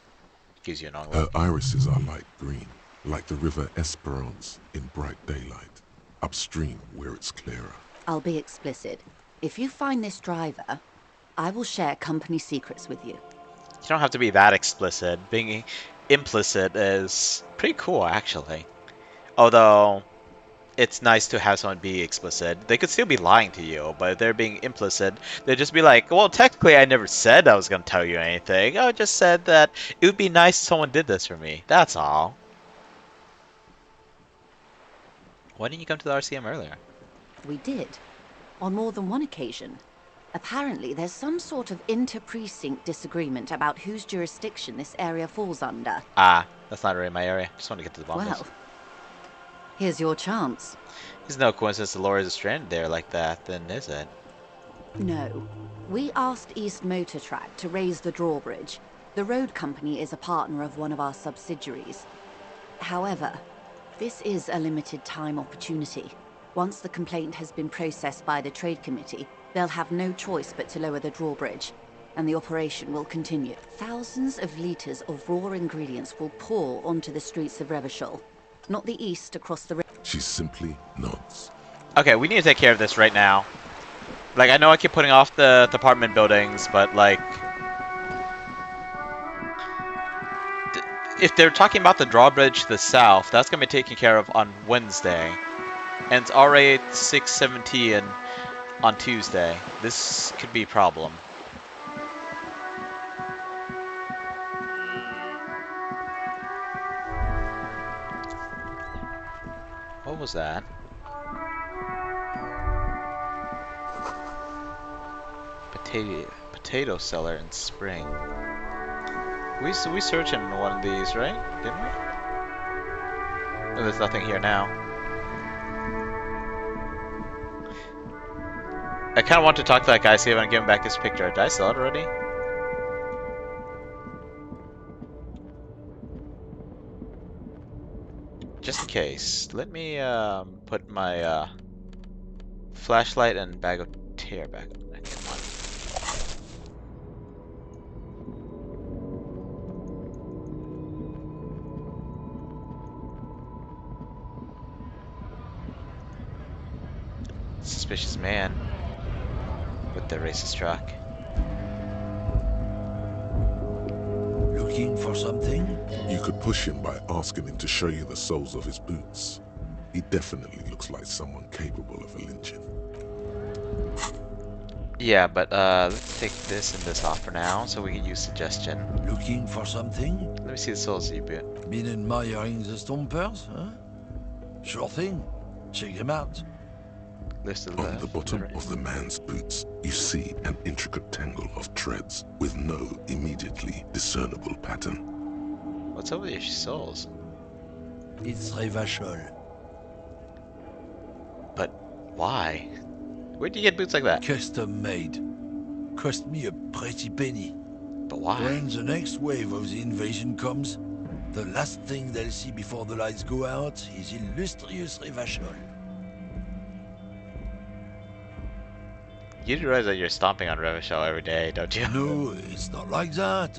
Gives you an angle. Her irises are light green, like the river Esperance in bright daylight, upstream where it's clearer. I'll be explicit. If you find this driver, I will share company secrets with you. You don't have to be that explicit. Being implicit is pretty cool, actually. Although, it's nice to have someone be explicit. They could still be lying to you, but if they're being implicit, they'd just be like, well, technically I never said I was going to tell you anything. I just said that it would be nice if someone did this for me. That's all. Why didn't you come to the RCM earlier? We did. On more than one occasion. Apparently, there's some sort of inter-precinct disagreement about whose jurisdiction this area falls under. Ah, that's not really my area. Just want to get to the bottom of Well, here's your chance. It's no coincidence the lorries are stranded there like that, then is it? No. We asked East Motor Track to raise the drawbridge. The road company is a partner of one of our subsidiaries. However, this is a limited time opportunity. Once the complaint has been processed by the trade committee, they'll have no choice but to lower the drawbridge, and the operation will continue. Thousands of liters of raw ingredients will pour onto the streets of Revachol, not the east across the river. She simply nods. Okay, we need to take care of this right now. Like, I know I keep putting off the apartment buildings, but like... if they're talking about the drawbridge to the south, that's going to be taken care of on Wednesday. And it's already 6:17 on Tuesday. This could be a problem. What was that? Potato cellar in spring. We searched in one of these, right? Didn't we? Oh, there's nothing here now. I kind of want to talk to that guy, see if I can give him back his picture. Did I sell it already? Just in case, let me put my flashlight and bag of tear back on. Come on. Suspicious man with the racist truck. Looking for something? You could push him by asking him to show you the soles of his boots. He definitely looks like someone capable of a lynching. Yeah, but let's take this and this off for now, so we can use suggestion. Looking for something? Let me see the soles of your boot. Been admiring the stompers, huh? Sure thing. Check them out. On the bottom of the man's boots, you see an intricate tangle of treads with no immediately discernible pattern. What's over your soles? It's Revachol. But why? Where'd you get boots like that? Custom made. Cost me a pretty penny. But why? When the next wave of the invasion comes, the last thing they'll see before the lights go out is illustrious Revachol. You do realize that you're stomping on Revachol every day, don't you? No, it's not like that.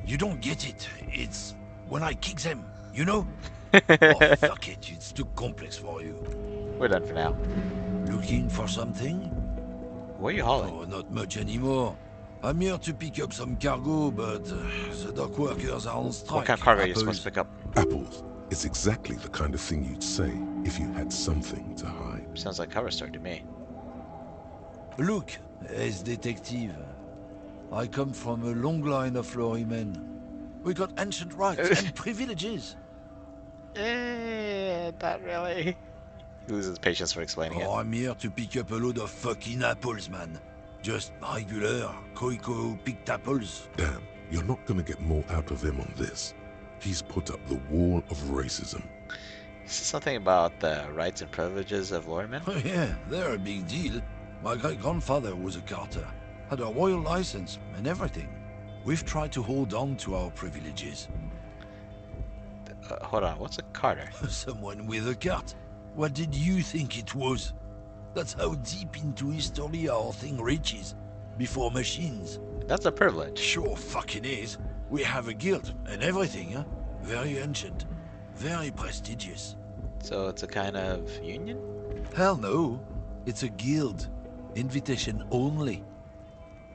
You don't get it. It's when I kick them, you know? Oh, fuck it. It's too complex for you. We're done for now. Looking for something? Where are you hauling? Oh, not much anymore. I'm here to pick up some cargo, but the dock workers are on strike. What kind of cargo are you supposed to pick up? Apples. It's exactly the kind of thing you'd say if you had something to hide. Sounds like cover story to me. Look, as detective, I come from a long line of lorrymen. We got ancient rights and privileges. Not really. He loses patience for explaining it. I'm here to pick up a load of fucking apples, man. Just regular, Koiko-picked apples. Damn, you're not gonna get more out of him on this. He's put up the wall of racism. Something about the rights and privileges of lawmen? Oh, yeah, they're a big deal. My great-grandfather was a carter, had a royal license and everything. We've tried to hold on to our privileges. Hold on, what's a carter? Someone with a cart. What did you think it was? That's how deep into history our thing reaches. Before machines. That's a privilege. Sure fucking is. We have a guild and everything, huh? Very ancient. Very prestigious. So it's a kind of union? Hell no. It's a guild. Invitation only.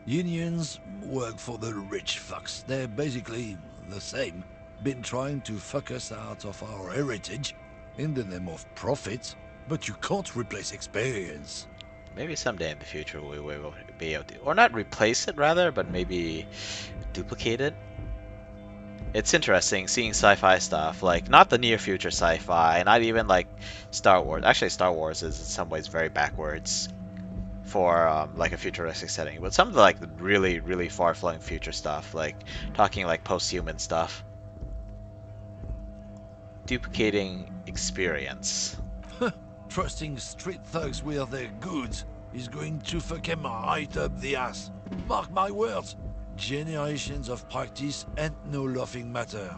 Unions work for the rich fucks. They're basically the same. Been trying to fuck us out of our heritage in the name of profit, but you can't replace experience. Maybe someday in the future we will be able to, or not replace it rather, but maybe duplicate it. It's interesting seeing sci-fi stuff, like not the near future sci-fi, not even like Star Wars. Actually, Star Wars is in some ways very backwards for like a futuristic setting, but some of the like really, really far-flung future stuff, like talking like post-human stuff. Duplicating experience. Trusting street thugs with their goods is going to fuck him right up the ass. Mark my words. Generations of practice and no laughing matter.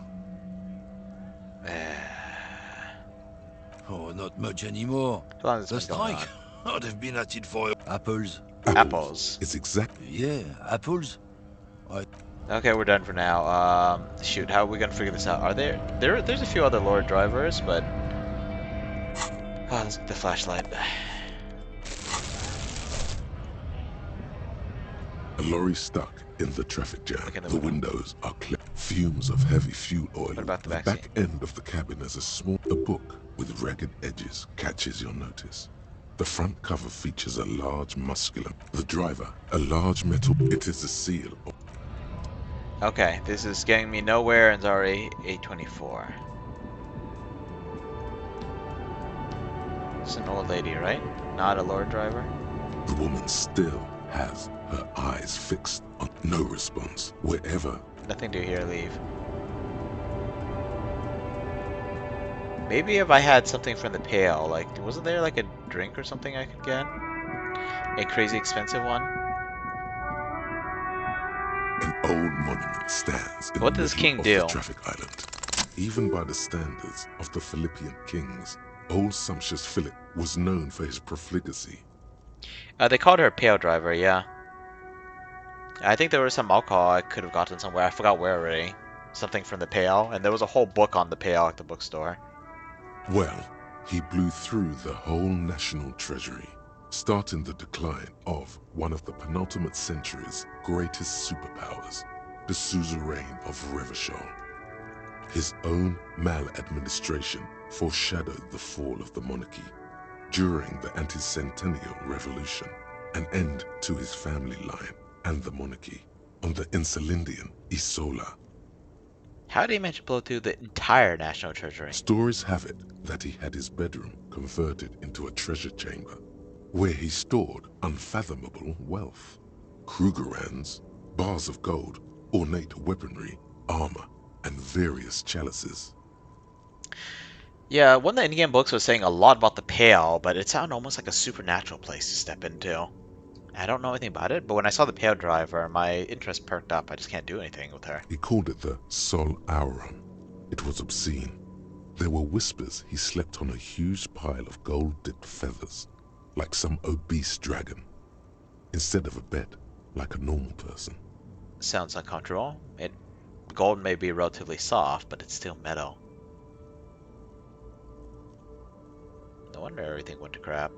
Oh, not much anymore. How long has The this been going strike. I'd have been at it for apples. Apples. It's exactly. Yeah, apples. Okay, we're done for now. Shoot, how are we gonna figure this out? Are there's a few other lord drivers, but let's get the flashlight. A lorry stuck in the traffic jam. The windows are clear. Fumes of heavy fuel oil. What about the back back end of the cabin is a book with ragged edges catches your notice. The front cover features a large muscular. The driver, a large metal. It is a seal. Okay, this is getting me nowhere and it's already 8:24. It's an old lady, right? Not a lord driver? The woman still has her eyes fixed on no response wherever. Nothing to hear, leave. Maybe if I had something from the pail, like, wasn't there like a drink or something I could get? A crazy expensive one? An old monument stands in What the does middle King of do? the traffic island. Even by the standards of the Philippian kings, old sumptuous Philip was known for his profligacy. They called her a pail driver, yeah. I think there was some alcohol I could have gotten somewhere. I forgot where already. Something from the pail, and there was a whole book on the pail at the bookstore. Well, he blew through the whole national treasury, starting the decline of one of the penultimate century's greatest superpowers, the suzerain of Revachol. His own maladministration foreshadowed the fall of the monarchy during the anti-centennial revolution, an end to his family line and the monarchy on the Insulindian Isola. How did he manage to blow through the entire national treasury? Stories have it that he had his bedroom converted into a treasure chamber, where he stored unfathomable wealth. Krugerrands, bars of gold, ornate weaponry, armor, and various chalices. Yeah, one of the in-game books was saying a lot about the Pale, but it sounded almost like a supernatural place to step into. I don't know anything about it, but when I saw the Pale driver, my interest perked up. I just can't do anything with her. He called it the Sol Auron. It was obscene. There were whispers he slept on a huge pile of gold-dipped feathers, like some obese dragon, instead of a bed, like a normal person. Sounds uncomfortable. Gold may be relatively soft, but it's still metal. No wonder everything went to crap.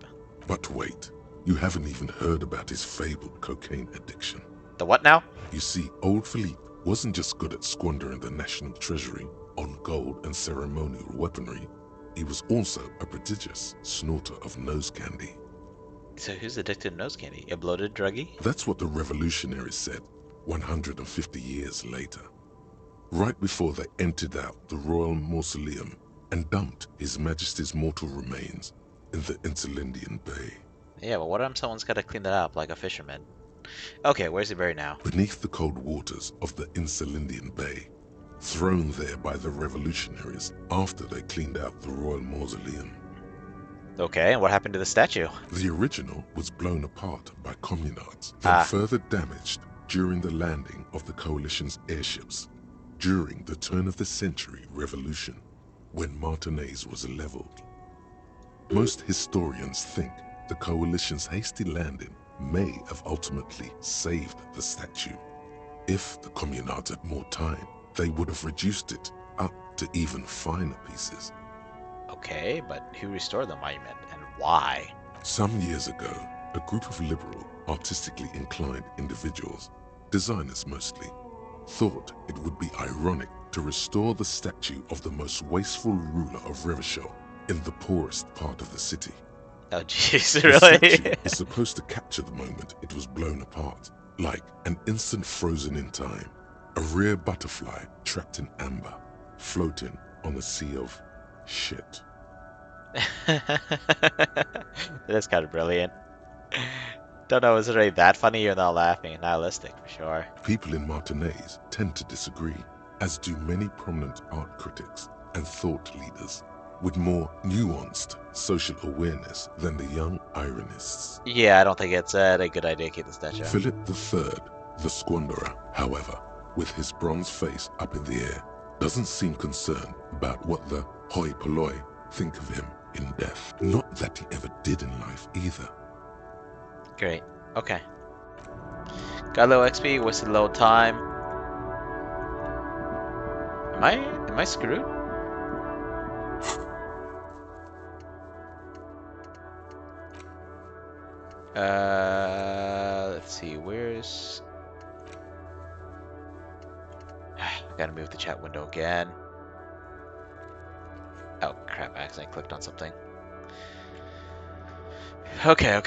But wait, you haven't even heard about his fabled cocaine addiction. The what now? You see, old Philippe wasn't just good at squandering the national treasury on gold and ceremonial weaponry. He was also a prodigious snorter of nose candy. So who's addicted to nose candy? A bloated druggie? That's what the revolutionaries said 150 years later. Right before they emptied out the royal mausoleum and dumped His Majesty's mortal remains in the Insulindian Bay. Yeah, but what if someone's got to clean that up like a fisherman? Okay, where's he buried now? Beneath the cold waters of the Insulindian Bay, thrown there by the revolutionaries after they cleaned out the royal mausoleum. Okay, and what happened to the statue? The original was blown apart by communards, then further damaged during the landing of the coalition's airships during the turn-of-the-century revolution, when Martinez was leveled. Most historians think the coalition's hasty landing may have ultimately saved the statue. If the communards had more time, they would have reduced it up to even finer pieces. Okay, but who restored the monument, and why? Some years ago, a group of liberal, artistically inclined individuals, designers mostly, thought it would be ironic to restore the statue of the most wasteful ruler of Revachol in the poorest part of the city. Oh jeez, The really? statue is supposed to capture the moment it was blown apart, like an instant frozen in time, a rare butterfly trapped in amber, floating on a sea of shit. That's kind of brilliant. Don't know, is it really that funny? You're not laughing. Nihilistic, for sure. People in Martinez tend to disagree, as do many prominent art critics and thought leaders with more nuanced social awareness than the young ironists. Yeah, I don't think it's a good idea to keep the statue. Philip III, the squanderer, however, with his bronze face up in the air, doesn't seem concerned about what the hoi polloi think of him in death. Not that he ever did in life either. Great. Okay. Got a little XP, wasted a little time. Am I screwed? Let's see, where's... I gotta move the chat window again. Oh crap, I accidentally clicked on something. Okay.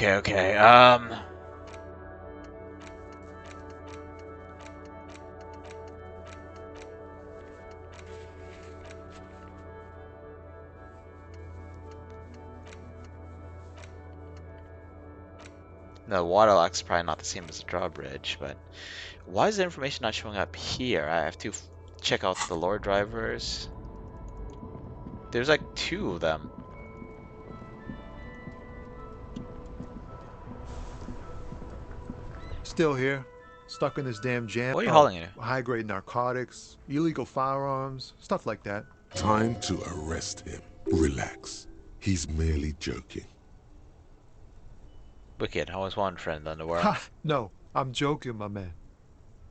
The waterlock is probably not the same as the drawbridge, but why is the information not showing up here? I have to check out the lore drivers. There's like 2 of them. Still here, stuck in this damn jam. What are you hauling in? High-grade narcotics, illegal firearms, stuff like that. Time to arrest him. Relax. He's merely joking. Wicked, always one friend in the world. Ha! No, I'm joking, my man.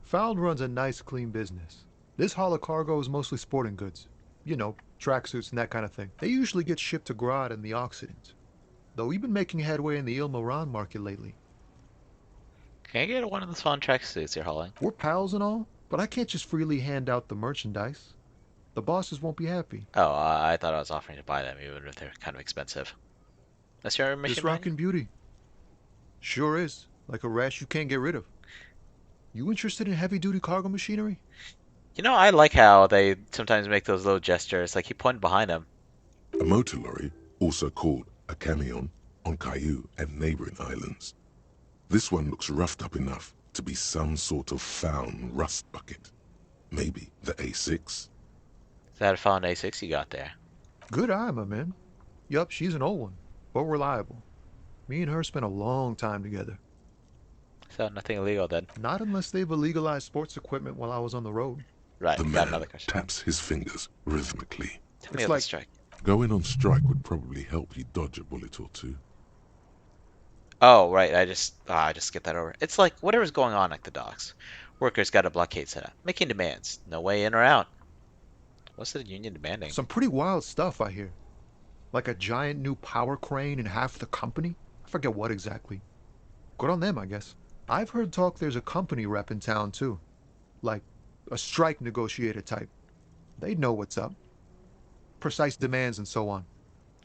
Found runs a nice, clean business. This haul of cargo is mostly sporting goods. You know, tracksuits and that kind of thing. They usually get shipped to Grad and the Occident. Though we've been making headway in the Ilmaran market lately. Can I get one of those fun tracksuits you're hauling? We're pals and all, but I can't just freely hand out the merchandise. The bosses won't be happy. Oh, I thought I was offering to buy them, even if they're kind of expensive. That's your mission, This rockin' beauty. Sure is. Like a rash you can't get rid of. You interested in heavy-duty cargo machinery? You know, I like how they sometimes make those little gestures, like he pointed behind him. A motor lorry, also called a camion, on Caillou and neighboring islands. This one looks roughed up enough to be some sort of found rust bucket. Maybe the A6? Is that a found A6 you got there? Good eye, my man. Yup, she's an old one, but reliable. Me and her spent a long time together. So nothing illegal then? Not unless they've illegalized sports equipment while I was on the road. Right, The got man another question. taps his fingers rhythmically. Tell me about the strike. Going on strike would probably help you dodge a bullet or two. Oh, right, I just skipped that over. It's like whatever's going on at the docks. Workers got a blockade set up, making demands. No way in or out. What's the union demanding? Some pretty wild stuff, I hear. Like a giant new power crane in half the company? I forget what exactly. Good on them, I guess. I've heard talk there's a company rep in town, too. Like, a strike negotiator type. They'd know what's up. Precise demands and so on.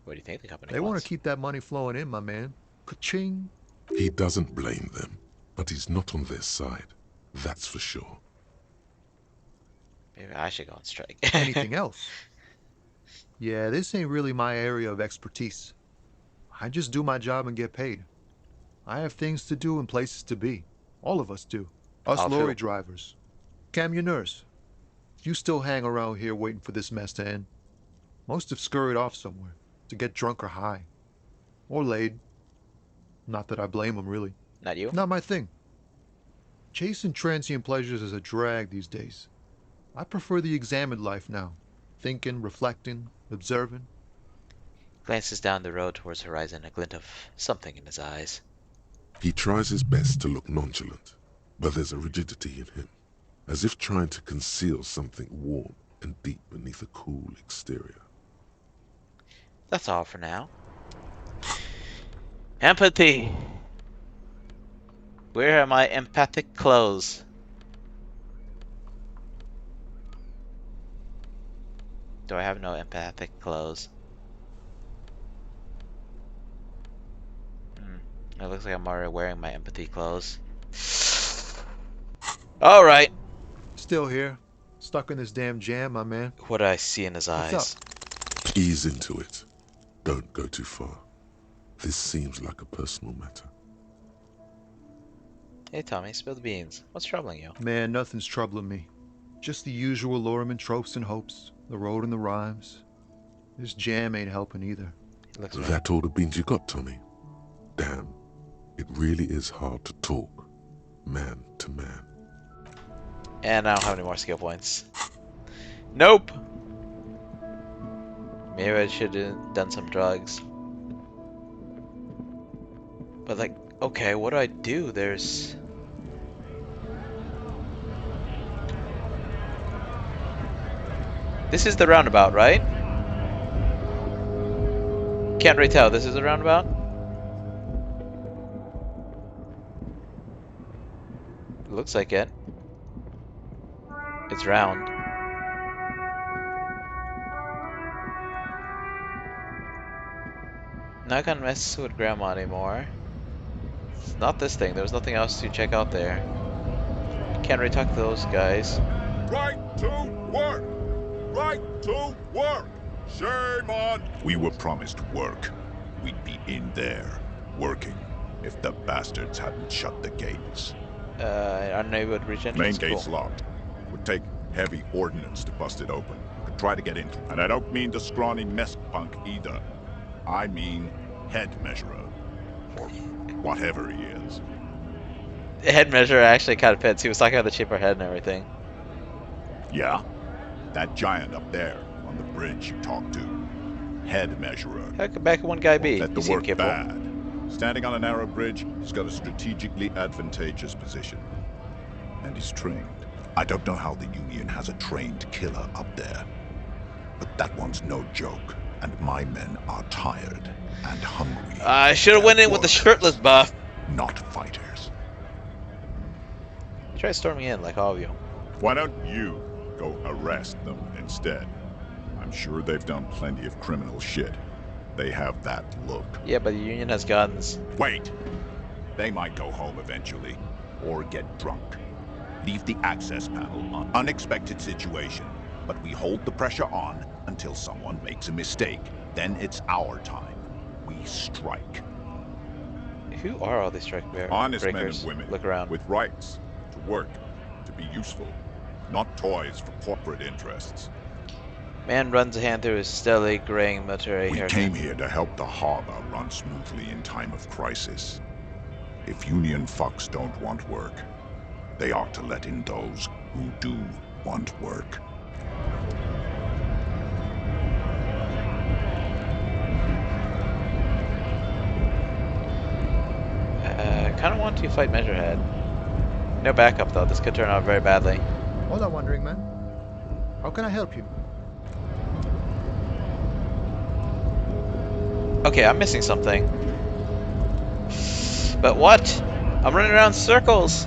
What do you think the company They want wants? to keep that money flowing in, my man. Ka-ching. He doesn't blame them, but he's not on their side. That's for sure. Maybe I should go on strike. Anything else? Yeah, this ain't really my area of expertise. I just do my job and get paid. I have things to do and places to be. All of us do. Us All lorry true. drivers. Camionneurs. Few still hang around here waiting for this mess to end. Most have scurried off somewhere to get drunk or high. Or laid. Not that I blame them, really. Not you? Not my thing. Chasing transient pleasures is a drag these days. I prefer the examined life now. Thinking, reflecting, observing. Glances down the road towards the horizon, a glint of something in his eyes. He tries his best to look nonchalant, but there's a rigidity in him, as if trying to conceal something warm and deep beneath a cool exterior. That's all for now. Empathy! Where are my empathic clothes? Do I have no empathic clothes? It looks like I'm already wearing my empathy clothes. Alright. Still here. Stuck in this damn jam, my man. What do I see in his eyes? What's up? Ease into it. Don't go too far. This seems like a personal matter. Hey Tommy, spill the beans. What's troubling you? Man, nothing's troubling me. Just the usual Lorman tropes and hopes. The road and the rhymes. This jam ain't helping either. That all the beans you got, Tommy? Damn. It really is hard to talk, man to man. And I don't have any more skill points. Nope! Maybe I should have done some drugs. But like, okay, what do I do? There's... This is the roundabout, right? Can't really tell. This is the roundabout? Looks like it. It's round. Not gonna mess with Grandma anymore. It's not this thing. There was nothing else to check out there. Can't really talk to those guys. Right to work! Right to work! Shame on! We were promised work. We'd be in there, working, if the bastards hadn't shut the gates. Our neighborhood reach entrance. Main gate's cool. locked. Would take heavy ordnance to bust it open. Could try to get in. And I don't mean the scrawny mess punk either. I mean head measurer. Or whatever he is. The head measurer actually kind of fits. He was talking about the cheaper head and everything. Yeah? That giant up there, on the bridge you talked to. Head measurer. How could back one guy be? Let the You seem work capable. bad. Standing on a narrow bridge, he's got a strategically advantageous position. And he's trained. I don't know how the Union has a trained killer up there. But that one's no joke. And my men are tired and hungry. I should have went in with the shirtless buff. Not fighters. Try storming in like all of you. Why don't you go arrest them instead? I'm sure they've done plenty of criminal shit. They have that look. Yeah, but the Union has guns. Wait! They might go home eventually. Or get drunk. Leave the access panel on. Unexpected situation. But we hold the pressure on until someone makes a mistake. Then it's our time. We strike. Who are all these strike Honest men breakers? and women. Look around. With rights. To work. To be useful. Not toys for corporate interests. Man runs a hand through his steadily graying military We haircut. came here to help the harbor run smoothly in time of crisis. If Union fucks don't want work, they ought to let in those who do want work. Kind of want to fight Measurehead. No backup though. This could turn out very badly. All I'm wondering, man. How can I help you? Okay, I'm missing something. But what? I'm running around in circles.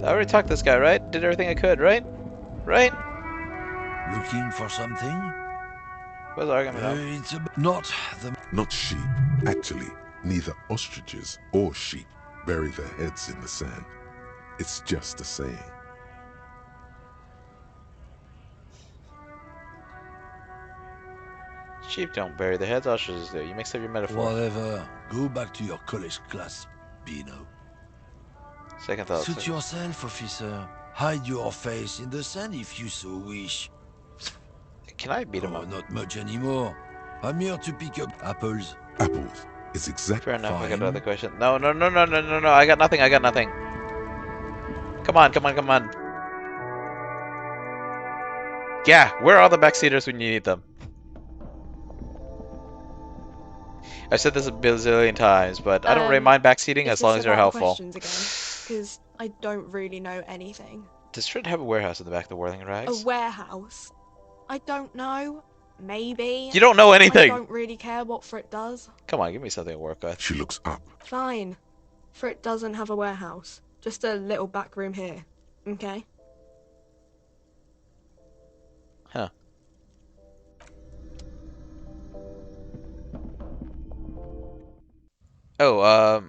I already talked to this guy, right? Did everything I could, right? Right? Looking for something? What's the argument now? It's not the... Not sheep. Actually, neither ostriches or sheep bury their heads in the sand. It's just a saying. Sheep don't bury their heads, ostriches do. You mixed up your metaphor. Whatever. Go back to your college class, Bino. Second thought. Suit yourself, officer. Hide your face in the sand if you so wish. Can I beat him up? Not much anymore. I'm here to pick up apples. Apples is exactly Fair enough. I got fine. another question. No, no, no, no, no, no, no. I got nothing. I got nothing. Come on, come on, come on. Yeah, where are the backseaters when you need them? I've said this a bazillion times, but I don't really mind backseating as long as you're helpful. Questions again, because I don't really know anything. Does Shred have a warehouse in the back of the Whirling A Rags? warehouse? I don't know. Maybe. You don't know anything! I don't really care what Frit does. Come on, give me something to work with. She looks up. Fine. Frit doesn't have a warehouse. Just a little back room here. Okay? Huh. Oh,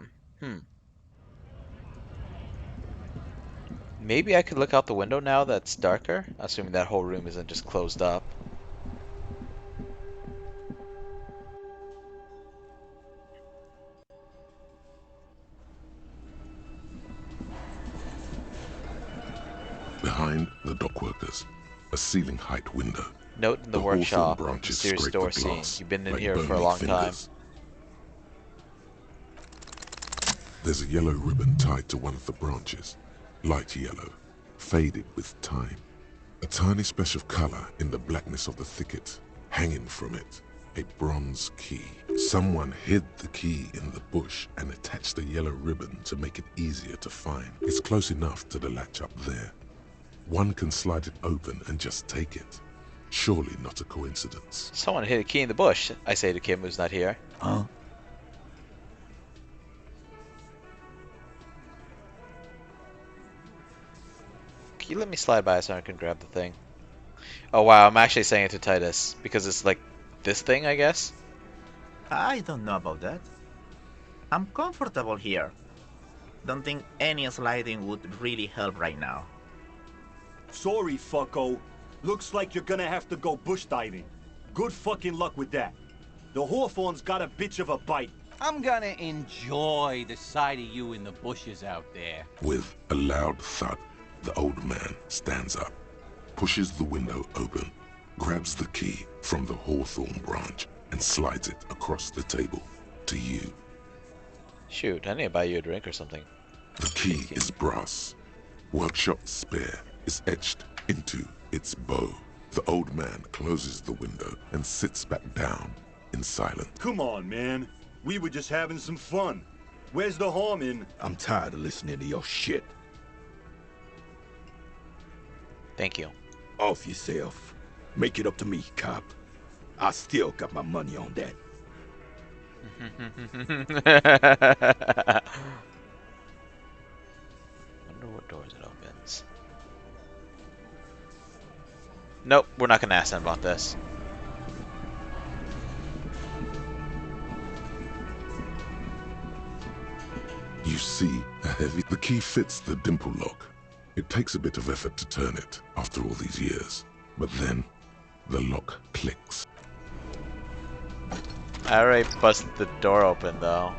Maybe I could look out the window now that's darker, assuming that whole room isn't just closed up. Behind the dockworkers, a ceiling height window. Note in the hawthorn workshop, branches mysterious scrape door the scene. glass You've been in like here for a bony long fingers. time. There's a yellow ribbon tied to one of the branches. Light yellow, faded with time. A tiny splash of color in the blackness of the thicket. Hanging from it, a bronze key. Someone hid the key in the bush and attached a yellow ribbon to make it easier to find. It's close enough to the latch up there. One can slide it open and just take it. Surely not a coincidence. Someone hid a key in the bush, I say to Kim, who's not here. Huh? Can you let me slide by so I can grab the thing? Oh wow, I'm actually saying it to Titus, because it's like this thing, I guess? I don't know about that. I'm comfortable here. Don't think any sliding would really help right now. Sorry, fucko. Looks like you're gonna have to go bush diving. Good fucking luck with that. The Hawthorn's got a bitch of a bite. I'm gonna enjoy the sight of you in the bushes out there. With a loud thud, the old man stands up, pushes the window open, grabs the key from the hawthorn branch, and slides it across the table to you. Shoot, I need to buy you a drink or something. The key is brass. Workshop spare is etched into its bow. The old man closes the window and sits back down in silence. Come on, man. We were just having some fun. Where's the harm in? I'm tired of listening to your shit. Thank you. Off yourself. Make it up to me, cop. I still got my money on that. Wonder what doors it opens. Nope, we're not gonna ask them about this. You see a heavy... The key fits the dimple lock. It takes a bit of effort to turn it after all these years. But then, the lock clicks. I already busted the door open, though.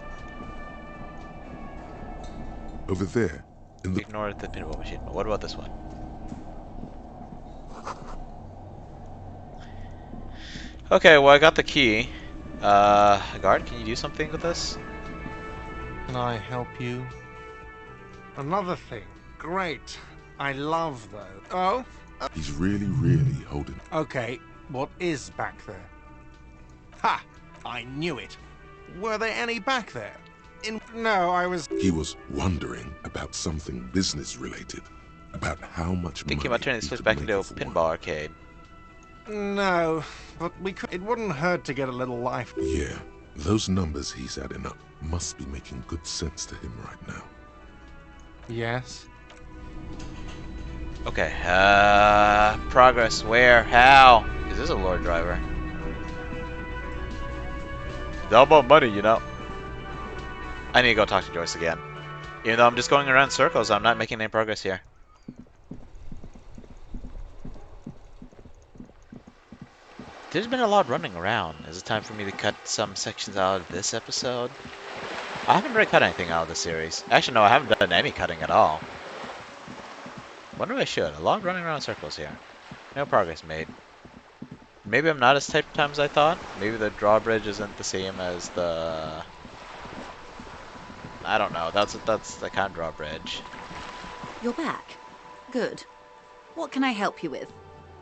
Over there, in the... Ignore the pinball machine. What about this one? Okay, well I got the key. Guard, can you do something with this? Can I help you? Another thing. Great. I love those. Oh? He's really, really holding... Okay, what is back there? Ha! I knew it. Were there any back there? No, I was... He was wondering about something business-related. About how much Thinking money about turning he this place could back make into a off one. pinball arcade. No, but we could... It wouldn't hurt to get a little life. Yeah, those numbers he's adding up must be making good sense to him right now. Yes? Okay, progress, where, how? Is this a lord driver? It's all about money, you know. I need to go talk to Joyce again. Even though I'm just going around in circles, I'm not making any progress here. There's been a lot running around. Is it time for me to cut some sections out of this episode? I haven't really cut anything out of the series. Actually, no, I haven't done any cutting at all. Wonder if I should. A lot of running around in circles here. No progress made. Maybe I'm not as tight for time as I thought. Maybe the drawbridge isn't the same as the... I don't know. That's the kind of drawbridge. You're back. Good. What can I help you with?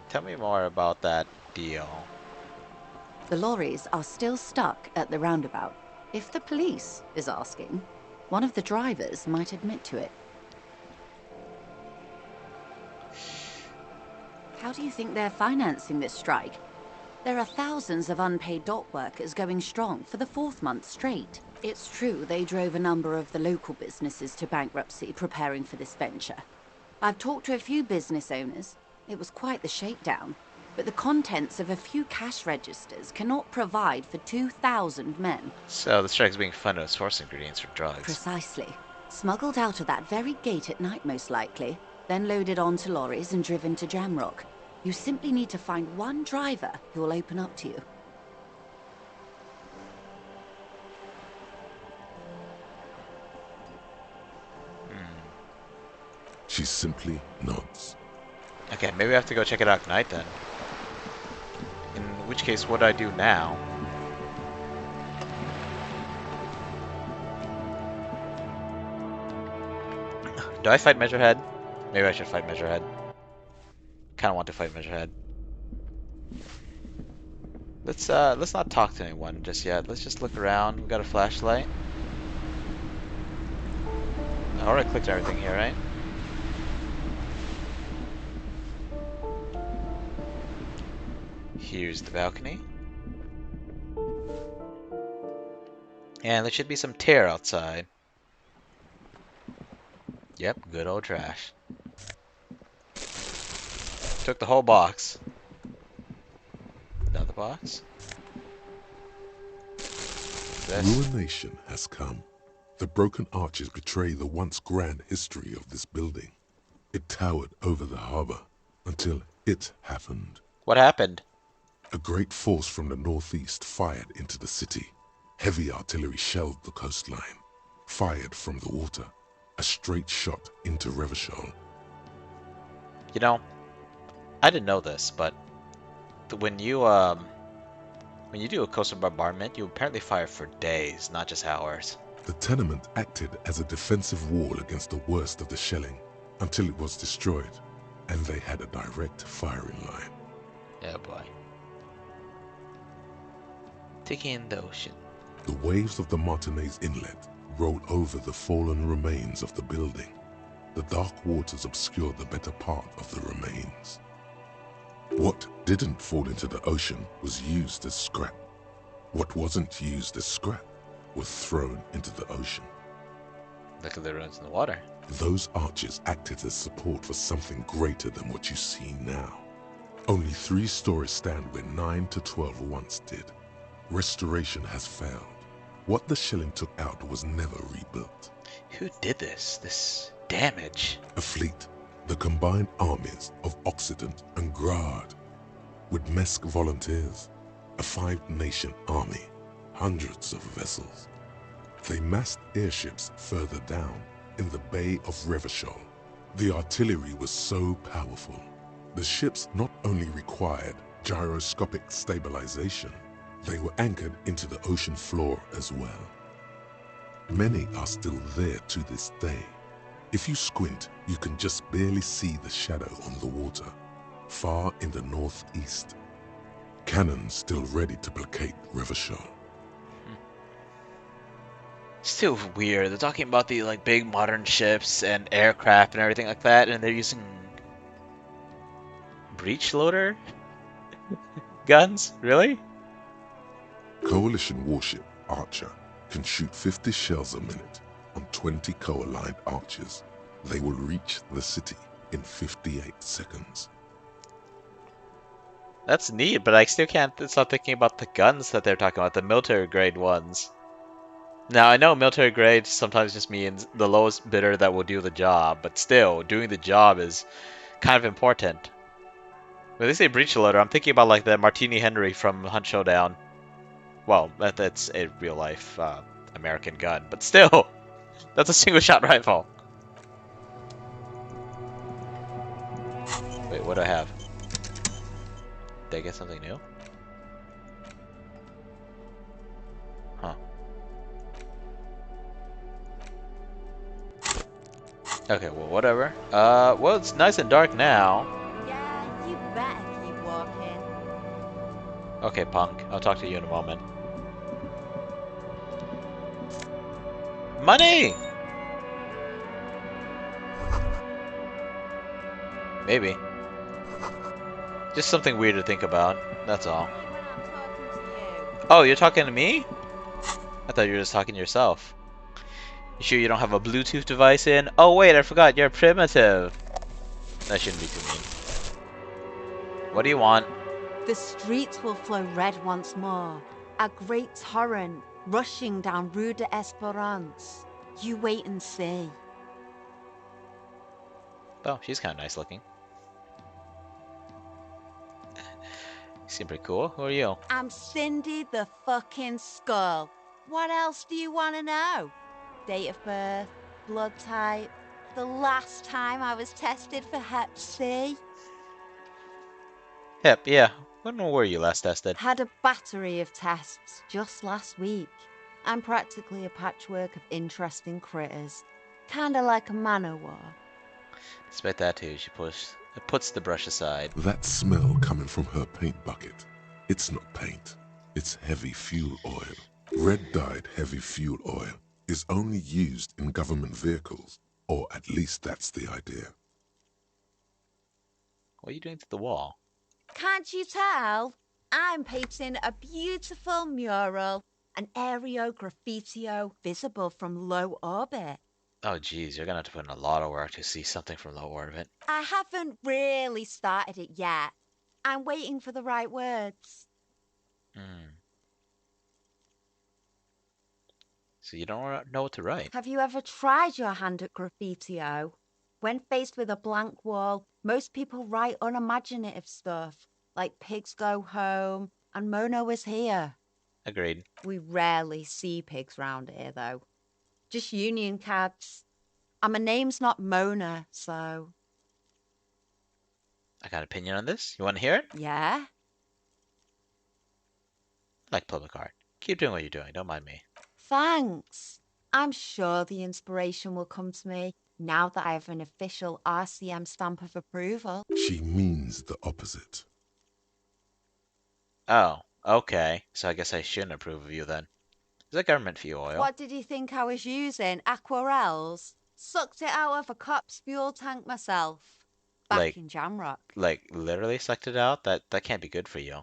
Tell me more about that deal. The lorries are still stuck at the roundabout. If the police is asking, one of the drivers might admit to it. How do you think they're financing this strike? There are thousands of unpaid dock workers going strong for the 4th month straight. It's true they drove a number of the local businesses to bankruptcy preparing for this venture. I've talked to a few business owners. It was quite the shakedown. But the contents of a few cash registers cannot provide for 2,000 men. So the strike's being funded as source ingredients for drugs. Precisely. Smuggled out of that very gate at night, most likely. Then loaded onto lorries and driven to Jamrock. You simply need to find one driver who will open up to you. She simply nods. Okay, maybe I have to go check it out tonight then. In which case, what do I do now? Do I fight Measurehead? Maybe I should fight Measurehead. Kinda want to fight Measurehead. Let's not talk to anyone just yet. Let's just look around. We got a flashlight. I already clicked everything here, right? Here's the balcony. And there should be some tear outside. Yep, good old trash. Took the whole box. Another box. This. Ruination has come. The broken arches betray the once grand history of this building. It towered over the harbor until it happened. What happened? A great force from the northeast fired into the city. Heavy artillery shelled the coastline. Fired from the water. A straight shot into Revachol. You know, I didn't know this, but when you do a coastal bombardment, you apparently fire for days, not just hours. The tenement acted as a defensive wall against the worst of the shelling until it was destroyed, and they had a direct firing line. Oh boy. Taking in the ocean. The waves of the Martinez Inlet roll over the fallen remains of the building. The dark waters obscure the better part of the remains. What didn't fall into the ocean was used as scrap. What wasn't used as scrap was thrown into the ocean. Look at the ruins in the water. Those arches acted as support for something greater than what you see now. Only 3 stories stand where 9 to 12 once did. Restoration has failed. What the shelling took out was never rebuilt. Who did this? This damage? A fleet. The combined armies of Occident and Grad. With Mesk volunteers. A 5-nation army. Hundreds of vessels. They massed airships further down in the Bay of Revachol. The artillery was so powerful. The ships not only required gyroscopic stabilization, they were anchored into the ocean floor as well. Many are still there to this day. If you squint, you can just barely see the shadow on the water, far in the northeast. Cannons still ready to placate Revachol. Still weird. They're talking about the big modern ships and aircraft and everything like that, and they're using breech loader guns? Really? Coalition warship Archer can shoot 50 shells a minute on 20 co-aligned archers. They will reach the city in 58 seconds. That's neat, but I still can't stop thinking about the guns that they're talking about, the military grade ones. Now, I know military grade sometimes just means the lowest bidder that will do the job, but still, doing the job is kind of important. When they say breech loader, I'm thinking about the Martini Henry from Hunt Showdown. Well, that's a real life American gun, but still, that's a single shot rifle. Wait, what do I have? Did I get something new? Huh. Okay, well, whatever. Well, it's nice and dark now. Yeah, you better keep walking. Okay, punk. I'll talk to you in a moment. Money! Maybe. Just something weird to think about. That's all. Oh, you're talking to me? I thought you were just talking to yourself. You sure you don't have a Bluetooth device in? Oh wait, I forgot, you're primitive. That shouldn't be too mean. What do you want? The streets will flow red once more. A great torrent rushing down Rue de Esperance. You wait and see. Oh, she's kind of nice looking. You seem pretty cool. Who are you? I'm Cindy the fucking Skull. What else do you want to know? Date of birth, blood type, the last time I was tested for Hep C. Hep, yeah. When were you last tested? Had a battery of tests just last week. I'm practically a patchwork of interesting critters. Kinda like a man-o'-war. Despite that too, she puts the brush aside. That smell coming from her paint bucket. It's not paint. It's heavy fuel oil. Red-dyed heavy fuel oil is only used in government vehicles, or at least that's the idea. What are you doing to the wall? Can't you tell? I'm painting a beautiful mural, an aereo graffitio visible from low orbit. Oh geez, you're gonna have to put in a lot of work to see something from low orbit. I haven't really started it yet. I'm waiting for the right words. So you don't know what to write? Have you ever tried your hand at graffitio? When faced with a blank wall, most people write unimaginative stuff, like pigs go home and Mona was here. Agreed. We rarely see pigs round here, though. Just union cabs. And my name's not Mona, so... I got an opinion on this. You want to hear it? Yeah? I like public art. Keep doing what you're doing. Don't mind me. Thanks. I'm sure the inspiration will come to me now that I have an official RCM stamp of approval. She means the opposite. Oh, okay. So I guess I shouldn't approve of you then. Is that government fuel oil? What did you think I was using? Aquarels? Sucked it out of a cop's fuel tank myself. Back in Jamrock. Like literally sucked it out? That can't be good for you.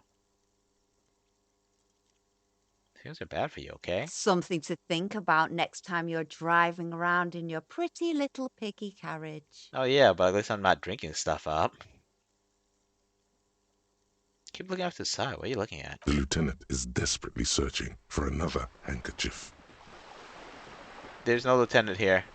Things are bad for you, okay? Something to think about next time you're driving around in your pretty little piggy carriage. Oh yeah, but at least I'm not drinking stuff up. Keep looking off to the side. What are you looking at? The lieutenant is desperately searching for another handkerchief. There's no lieutenant here.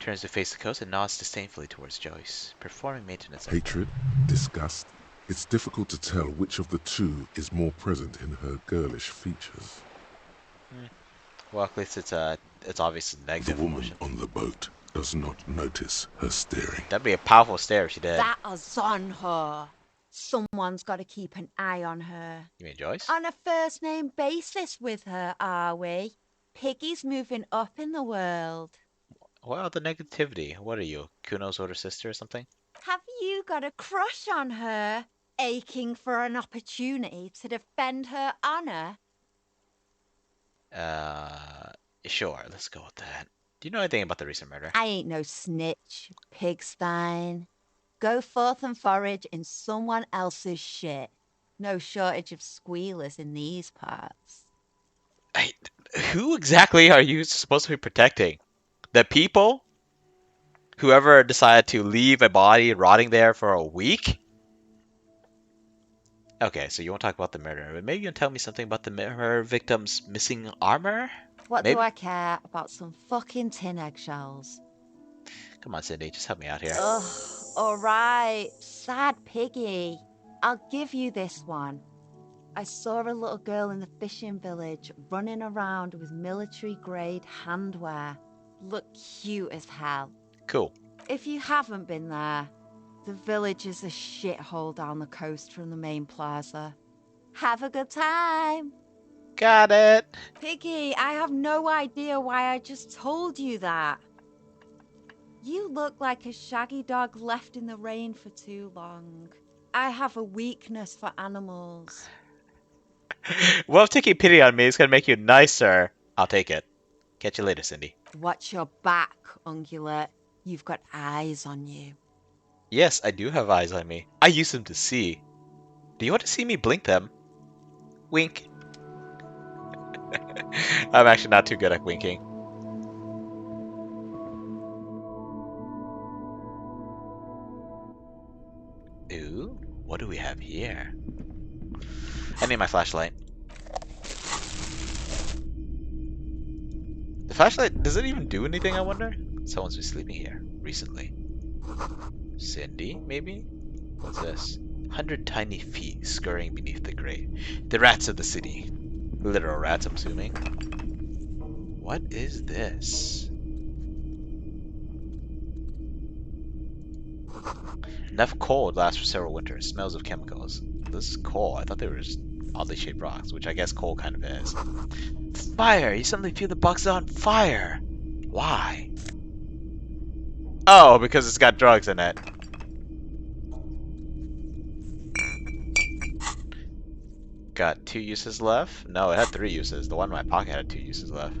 Turns to face the coast and nods disdainfully towards Joyce, performing maintenance. Hatred, disgust. It's difficult to tell which of the two is more present in her girlish features. Well, at least it's obviously negative. The woman on the boat does not notice her staring. That'd be a powerful stare if she did. That is on her. Someone's got to keep an eye on her. You mean Joyce? On a first name basis with her, are we? Piggy's moving up in the world. Well, the negativity. What are you, Kuno's older sister or something? Have you got a crush on her? Aching for an opportunity to defend her honor? Sure, let's go with that. Do you know anything about the recent murder? I ain't no snitch, Pigstein. Go forth and forage in someone else's shit. No shortage of squealers in these parts. Who exactly are you supposed to be protecting? The people? Whoever decided to leave a body rotting there for a week? Okay, so you want to talk about the murder, but maybe you can tell me something about her victim's missing armor? What Maybe? do I care about some fucking tin eggshells? Come on, Cindy, just help me out here. Ugh, alright. Sad piggy. I'll give you this one. I saw a little girl in the fishing village running around with military-grade handwear. Looked cute as hell. Cool. If you haven't been there, the village is a shithole down the coast from the main plaza. Have a good time! Got it! Piggy, I have no idea why I just told you that. You look like a shaggy dog left in the rain for too long. I have a weakness for animals. Well, if taking pity on me is gonna make you nicer, I'll take it. Catch you later, Cindy. Watch your back, Ungulate. You've got eyes on you. Yes, I do have eyes on me. I use them to see. Do you want to see me blink them? Wink. I'm actually not too good at winking. Ooh, what do we have here? I need my flashlight. The flashlight, does it even do anything, I wonder? Someone's been sleeping here recently. Cindy, maybe? What's this? 100 tiny feet scurrying beneath the grate. The rats of the city. Literal rats, I'm assuming. What is this? Enough coal would last for several winters. Smells of chemicals. This is coal. I thought they were just oddly shaped rocks, which I guess coal kind of is. Fire! You suddenly feel the box on fire! Why? Oh, because it's got drugs in it. Got 2 uses left? No, it had 3 uses. The one in my pocket had 2 uses left.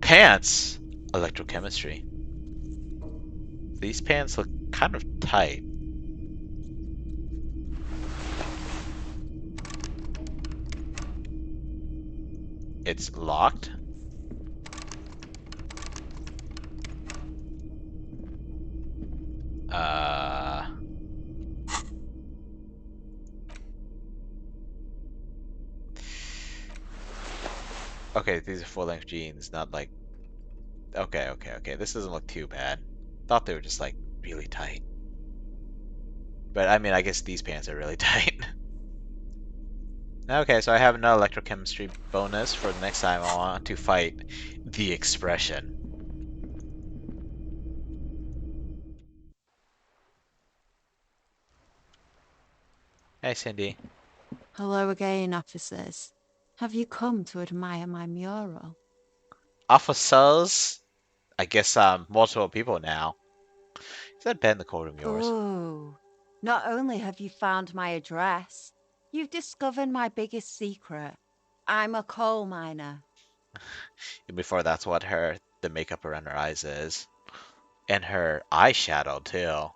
Pants! Electrochemistry. These pants look kind of tight. It's locked. Okay, these are full-length jeans, not like... Okay. This doesn't look too bad. Thought they were just, like, really tight. But, I mean, I guess these pants are really tight. Okay, so I have another electrochemistry bonus for the next time I want to fight the expression. Hey, Cindy. Hello again, officers. Have you come to admire my mural? Officers? I guess multiple people now. Is that bed in the courtroom yours? Oh, not only have you found my address, you've discovered my biggest secret. I'm a coal miner. Before that's what the makeup around her eyes is. And her eyeshadow, too.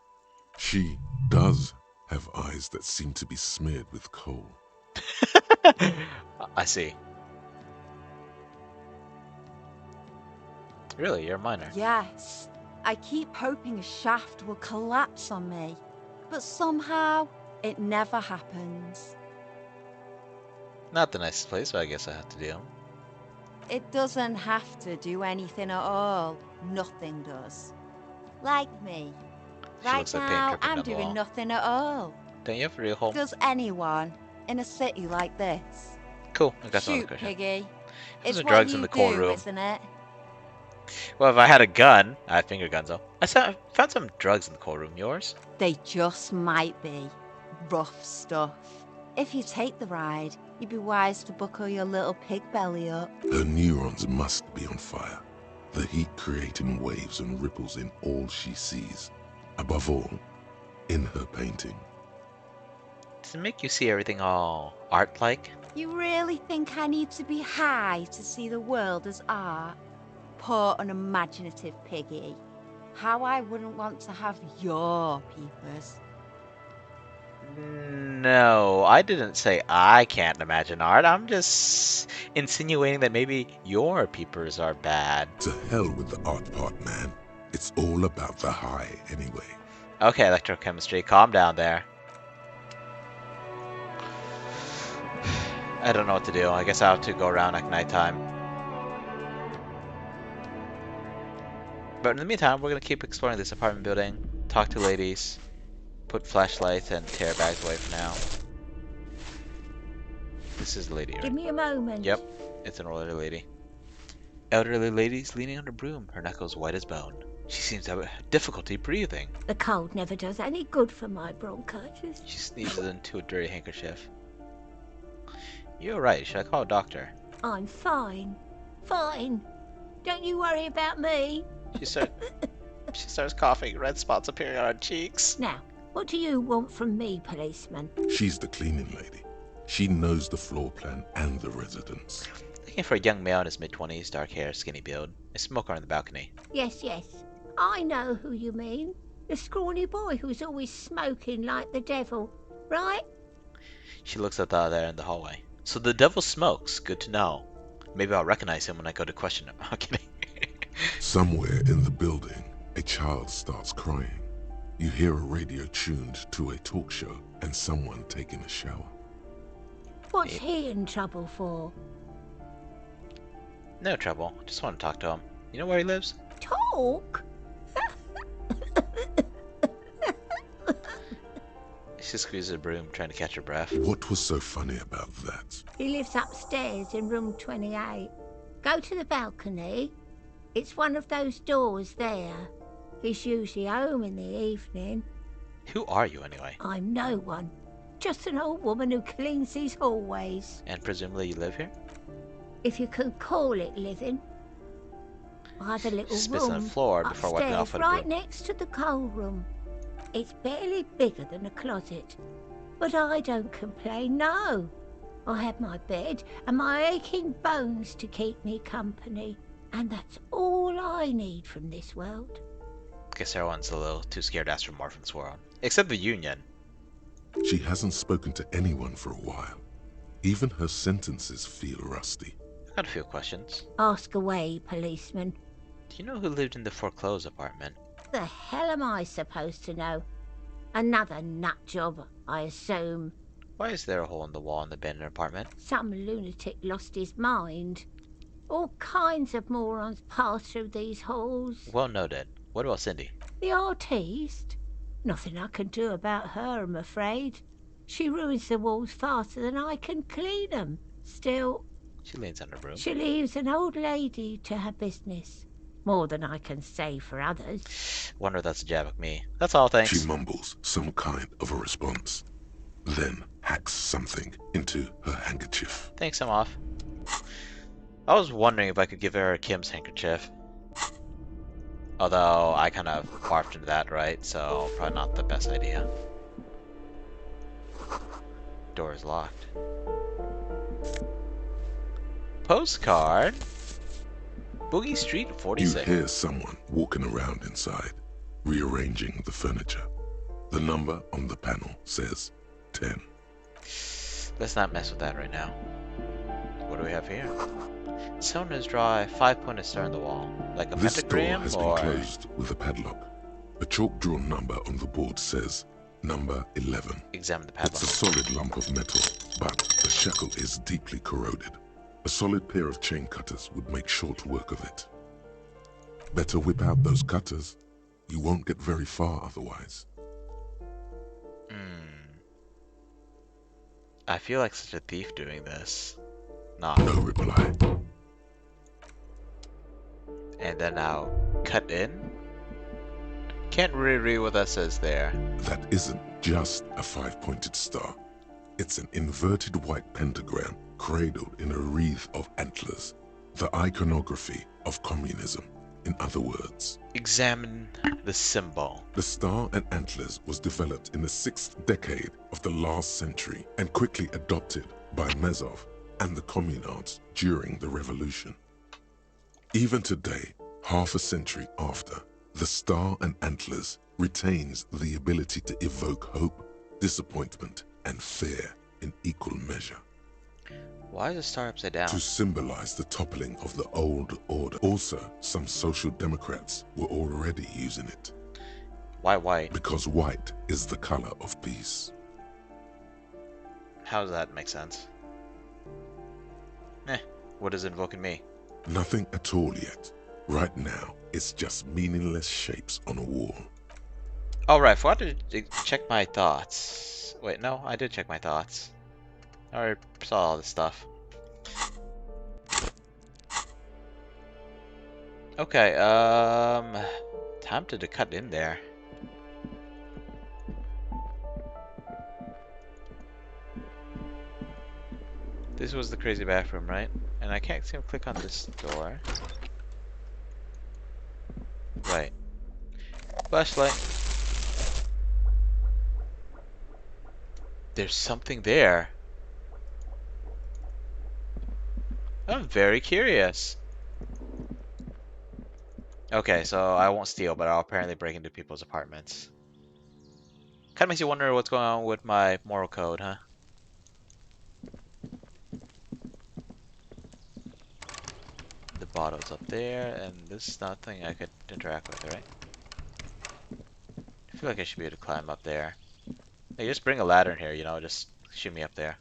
She does have eyes that seem to be smeared with coal. I see. Really, you're a miner? Yes. I keep hoping a shaft will collapse on me, but somehow it never happens. Not the nicest place, but I guess I have to deal. It doesn't have to do anything at all. Nothing does. Like me. Right now, I'm doing nothing at all. Don't you have a real home? Does anyone in a city like this? Cool, I got Shoot, Piggy. It's some what drugs you in the do, courtroom. isn't it? Well, if I had a gun, I have finger guns though. I found some drugs in the courtroom. Yours? They just might be. Rough stuff. If you take the ride, you'd be wise to buckle your little pig belly up. Her neurons must be on fire. The heat creating waves and ripples in all she sees. Above all, in her painting. Does it make you see everything all art-like? You really think I need to be high to see the world as art? Poor unimaginative Piggy. How I wouldn't want to have your peepers. No, I didn't say I can't imagine art. I'm just insinuating that maybe your peepers are bad. To hell with the art part, man. It's all about the high, anyway. Okay, electrochemistry, calm down there. I don't know what to do. I guess I'll have to go around at nighttime. But in the meantime, we're going to keep exploring this apartment building, talk to ladies, Put flashlights and tear bags away for now. This is the lady, right? Give me a moment. Yep, it's an older lady. Elderly lady's leaning on her broom, her knuckles white as bone. She seems to have difficulty breathing. The cold never does any good for my bronchitis. She sneezes into a dirty handkerchief. You're right, should I call a doctor? I'm fine. Fine. Don't you worry about me. She starts coughing, red spots appearing on her cheeks. Now, what do you want from me, policeman? She's the cleaning lady. She knows the floor plan and the residence. Looking for a young male in his mid-20s, dark hair, skinny build. A smoker on the balcony. Yes, yes. I know who you mean. The scrawny boy who's always smoking like the devil, right? She looks at the other in the hallway. So the devil smokes. Good to know. Maybe I'll recognize him when I go to question him. I'm kidding. Somewhere in the building, a child starts crying. You hear a radio tuned to a talk show and someone taking a shower. What's he in trouble for? No trouble. Just want to talk to him. You know where he lives? Talk? She squeezes a broom, trying to catch her breath. What was so funny about that? He lives upstairs in room 28. Go to the balcony. It's one of those doors there. He's usually home in the evening. Who are you, anyway? I'm no one. Just an old woman who cleans these hallways. And presumably you live here? If you can call it living. I have a little Spits on room the floor before wiping upstairs, off with a right broom. next to the coal room. It's barely bigger than a closet. But I don't complain, no. I have my bed and my aching bones to keep me company. And that's all I need from this world. Guess everyone's a little too scared to ask for more from this world. Except the Union. She hasn't spoken to anyone for a while. Even her sentences feel rusty. I got a few questions. Ask away, policeman. Do you know who lived in the foreclosed apartment? The hell am I supposed to know? Another nut job, I assume. Why is there a hole in the wall in the abandoned apartment? Some lunatic lost his mind. All kinds of morons pass through these halls. Well noted. What about Cindy? The artiste? Nothing I can do about her, I'm afraid. She ruins the walls faster than I can clean them. Still, She leans on her broom. she leaves an old lady to her business. More than I can say for others. Wonder if that's a jab at me. That's all, thanks. She mumbles some kind of a response, then hacks something into her handkerchief. Thanks, I'm off. I was wondering if I could give her Kim's handkerchief. Although, I kind of barfed into that, right? So, probably not the best idea. Door is locked. Postcard? Boogie Street 46. You hear someone walking around inside, rearranging the furniture. The number on the panel says 10. Let's not mess with that right now. What do we have here? Someone has drawn a 5-pointed star on the wall. Like a This door pentagram has or... been closed with a padlock. A chalk-drawn number on the board says number 11. Examine the It's a padlock. solid lump of metal, but the shackle is deeply corroded. A solid pair of chain cutters would make short work of it. Better whip out those cutters. You won't get very far otherwise. I feel like such a thief doing this. No reply. And then I'll cut in. Can't really read what that says there. That isn't just a 5-pointed star. It's an inverted white pentagram cradled in a wreath of antlers. The iconography of communism, in other words. Examine the symbol. The star and antlers was developed in the 6th decade of the last century and quickly adopted by Mezov and the communards during the revolution. Even today, half a century after, the star and antlers retains the ability to evoke hope, disappointment, and fear in equal measure. Why is the star upside down? To symbolize the toppling of the old order. Also, some social democrats were already using it. Why white? Because white is the color of peace. How does that make sense? What is invoking me? Nothing at all yet. Right now, it's just meaningless shapes on a wall. Oh, right. I forgot to check my thoughts. Wait, no, I did check my thoughts. I already saw all this stuff. Okay, time to cut in there. This was the crazy bathroom, right? And I can't seem to click on this door. Right. Flashlight. There's something there. I'm very curious. Okay, so I won't steal, but I'll apparently break into people's apartments. Kind of makes you wonder what's going on with my moral code, huh? The bottle's up there, and this is nothing I could interact with, right? I feel like I should be able to climb up there. Hey, just bring a ladder in here, you know, just shoot me up there.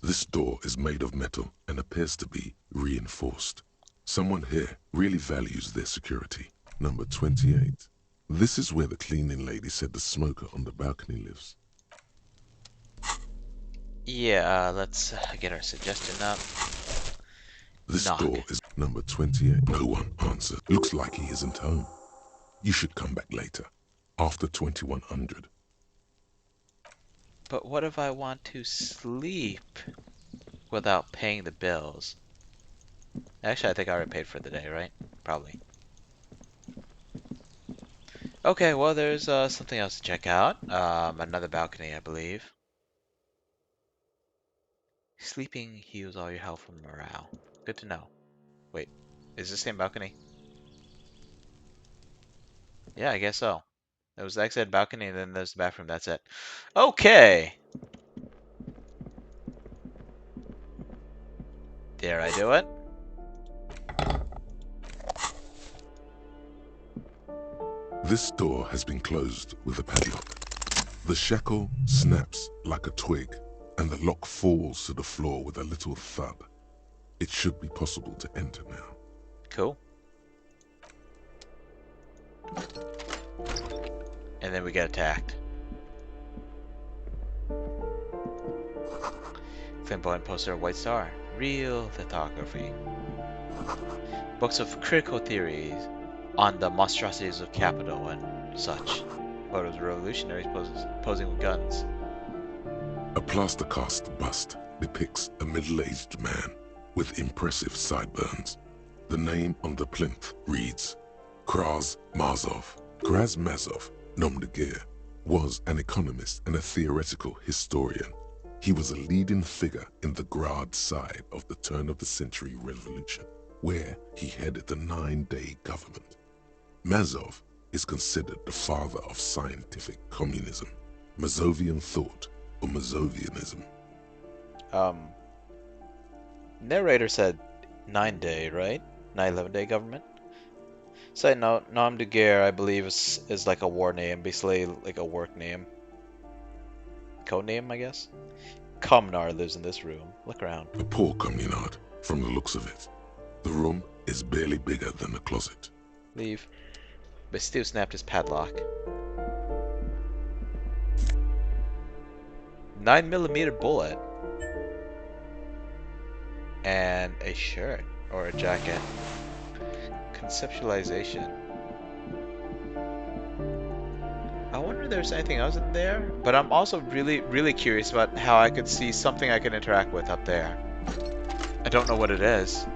This door is made of metal and appears to be reinforced. Someone here really values their security. Number 28. This is where the cleaning lady said the smoker on the balcony lives. Yeah, let's get our suggestion up. This Knock. door is number 28. No one answers. Looks like he isn't home. You should come back later, after 2100. But what if I want to sleep without paying the bills? Actually, I think I already paid for the day, right? Probably. Okay, well, there's something else to check out. Another balcony, I believe. Sleeping heals all your health and morale. Good to know. Wait, is this the same balcony? Yeah, I guess so. There was the exit balcony, and then there's the bathroom. That's it. Okay! Dare I do it? This door has been closed with a padlock. The shackle snaps like a twig, and the lock falls to the floor with a little thud. It should be possible to enter now. Cool. And then we get attacked. Flamboyant poster of White Star. Real lithography. Books of critical theories on the monstrosities of capital and such. Photos of revolutionaries posing with guns. A plaster cast bust depicts a middle-aged man with impressive sideburns. The name on the plinth reads Kraz-Mazov. Kraz-Mazov, nom de guerre, was an economist and a theoretical historian. He was a leading figure in the Grad side of the turn-of-the-century revolution, where he headed the 9-day government. Mazov is considered the father of scientific communism, Mazovian thought, or Mazovianism. Narrator said 9-day, right? 9/11-day government? Side note, nom de guerre, I believe, is like a war name, basically like a work name. Code name, I guess? Communard lives in this room. Look around. A poor communard, from the looks of it. The room is barely bigger than the closet. Leave. But still snapped his padlock. 9mm bullet. And a shirt. Or a jacket. Conceptualization. I wonder if there's anything else in there, but I'm also really curious about how I could see something I can interact with up there. I don't know what it is.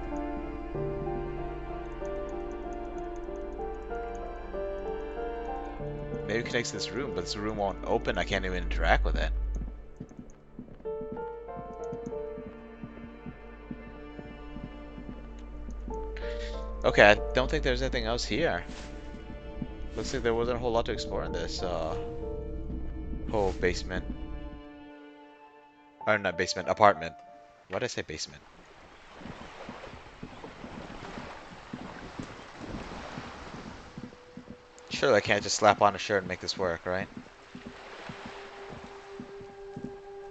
Maybe it connects to this room, but this room won't open. I can't even interact with it. Okay, I don't think there's anything else here. Looks like there wasn't a whole lot to explore in this whole basement. Or not basement, apartment. Why did I say basement? Surely I can't just slap on a shirt and make this work, right?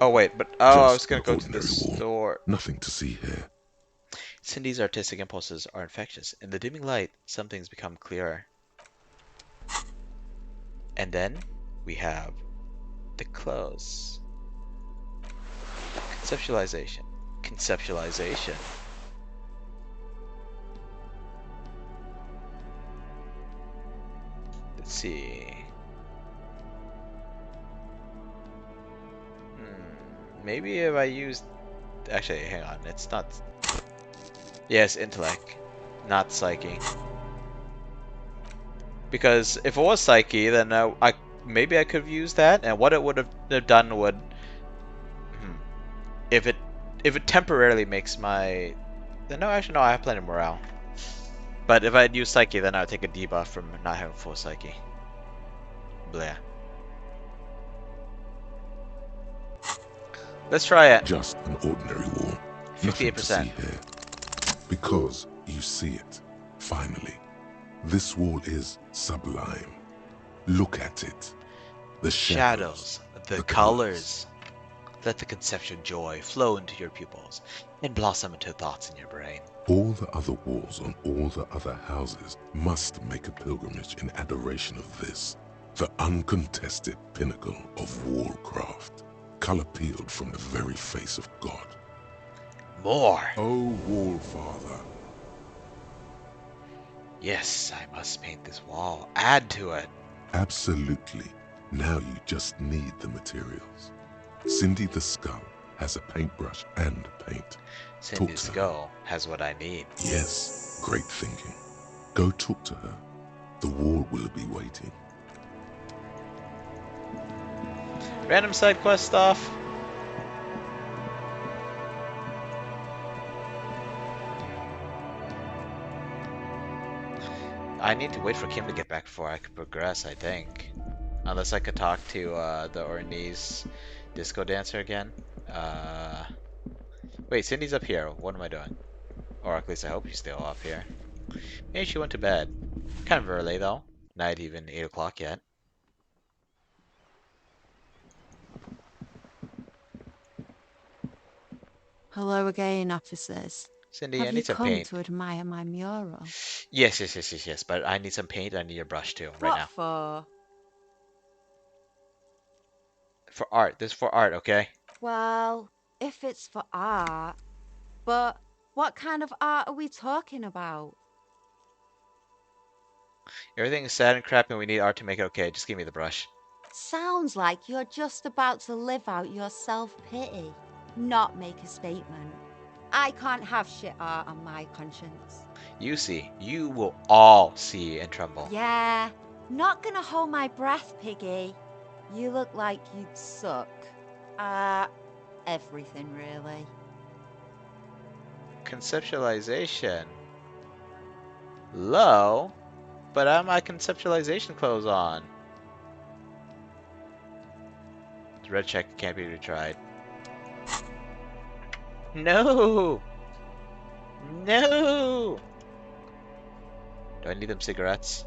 Oh wait, but I was gonna go to the store. Nothing to see here. Cindy's artistic impulses are infectious. In the dimming light, some things become clearer. And then we have the close. Conceptualization. Conceptualization. Let's see. Maybe if I used... Actually, hang on. It's not... Yes, intellect. Not psyche. Because if it was psyche, then maybe I could have used that, and what it would have done would... If it temporarily makes my... Then no, actually no, I have plenty of morale. But if I had used psyche, then I would take a debuff from not having full psyche. Blah. Let's try it. Just an ordinary wall. 58%. Here. Because you see it. Finally. This wall is sublime. Look at it. The shadows. The colors. Let the conceptual joy flow into your pupils and blossom into thoughts in your brain. All the other walls on all the other houses must make a pilgrimage in adoration of this, the uncontested pinnacle of wallcraft, color peeled from the very face of God. More! Oh, Wallfather. Yes, I must paint this wall. Add to it. Absolutely. Now you just need the materials. Cindy the Skull has a paintbrush and paint. Cindy the Skull has what I need. Yes, great thinking. Go talk to her. The wall will be waiting. Random side quest stuff. I need to wait for Kim to get back before I can progress, I think. Unless I could talk to the Ornese disco dancer again. Wait, Cindy's up here. What am I doing? Or at least I hope she's still up here. Maybe she went to bed. Kind of early though. Not even 8 o'clock yet. Hello again, officers. Cindy, Have I you need some come paint. to admire my mural? Yes. But I need some paint. I need your brush too, right now. What for? For art. This is for art, okay? Well, if it's for art. But what kind of art are we talking about? Everything is sad and crap and we need art to make it okay. Just give me the brush. Sounds like you're just about to live out your self-pity, not make a statement. I can't have shit art on my conscience. You see. You will all see and tremble. Yeah, not gonna hold my breath, Piggy. You look like you'd suck. Everything really. Conceptualization. Low? But I have my conceptualization clothes on. The red check can't be retried. No! No! Do I need them cigarettes?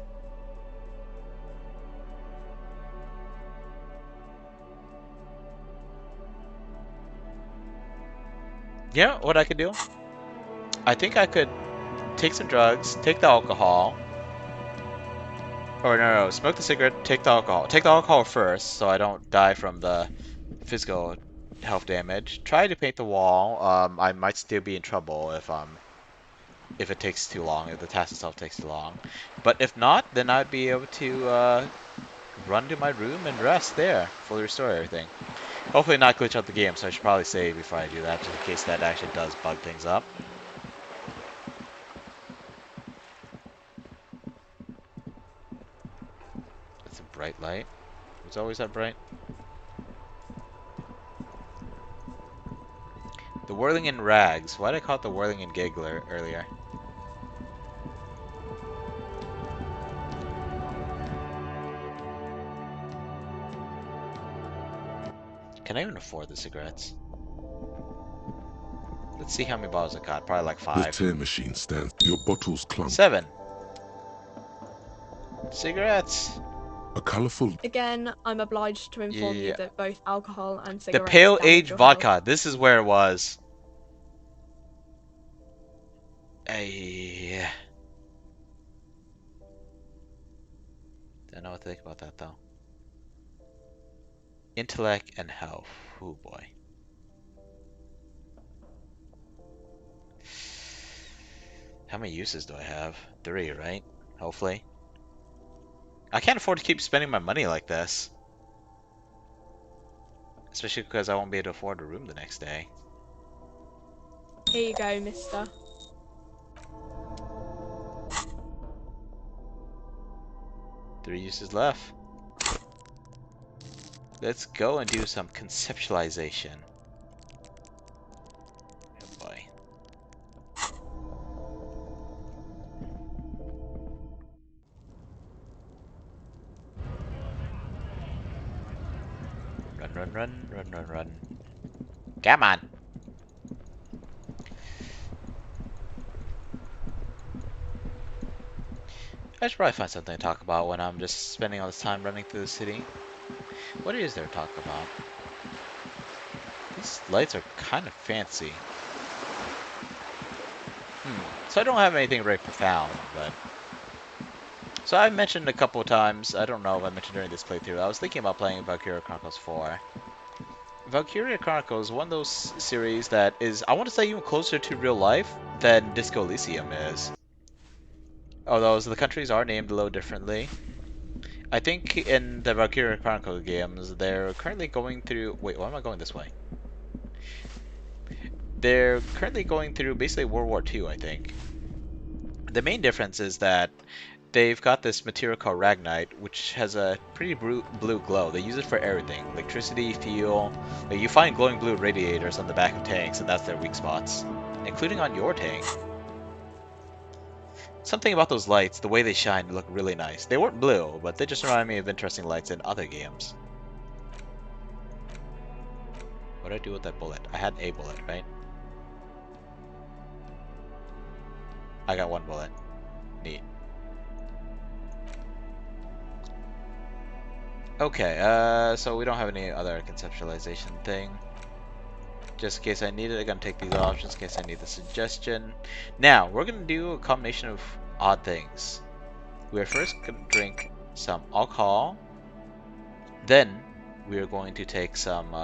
You know what I could do? I think I could take some drugs, take the alcohol. Or no, smoke the cigarette, take the alcohol. Take the alcohol first, so I don't die from the physical health damage. Try to paint the wall. I might still be in trouble if it takes too long, if the task itself takes too long. But if not, then I'd be able to run to my room and rest there, fully restore everything. Hopefully not glitch out the game, so I should probably save before I do that, just in case that actually does bug things up. That's a bright light. It's always that bright. The Whirling in Rags. Why did I call it the Whirling in Giggler earlier? Can I even afford the cigarettes? Let's see how many bottles I got. Probably like 5. The tear machine stands. Your bottles clunk. 7. Cigarettes. A colorful. Again, I'm obliged to inform you that both alcohol and The cigarettes pale damage aged your vodka. health. This is where it was. I don't know what to think about that though. Intellect and health. Oh boy. How many uses do I have? 3, right? Hopefully. I can't afford to keep spending my money like this. Especially because I won't be able to afford a room the next day. Here you go, mister. Three uses left. Let's go and do some conceptualization. Oh boy. Run, run, run, run, run, run. Come on! I should probably find something to talk about when I'm just spending all this time running through the city. What is there to talk about? These lights are kind of fancy. So I don't have anything very profound, but... So I've mentioned a couple of times, I don't know if I mentioned during this playthrough, I was thinking about playing Valkyria Chronicles 4. Valkyria Chronicles is one of those series that is, I want to say, even closer to real life than Disco Elysium is. Although the countries are named a little differently. I think in the Valkyria Chronicles games, they're currently going through... Wait, why am I going this way? They're currently going through basically World War II, I think. The main difference is that they've got this material called Ragnite, which has a pretty blue glow. They use it for everything. Electricity, fuel. Like you find glowing blue radiators on the back of tanks, and that's their weak spots. Including on your tank. Something about those lights, the way they shine, look really nice. They weren't blue, but they just remind me of interesting lights in other games. What did I do with that bullet? I had a bullet, right? I got one bullet. Neat. Okay, so we don't have any other conceptualization thing. Just in case I need it, I'm gonna take these off just in case I need the suggestion. Now, we're gonna do a combination of odd things. We're first gonna drink some alcohol. Then, we are going to take some,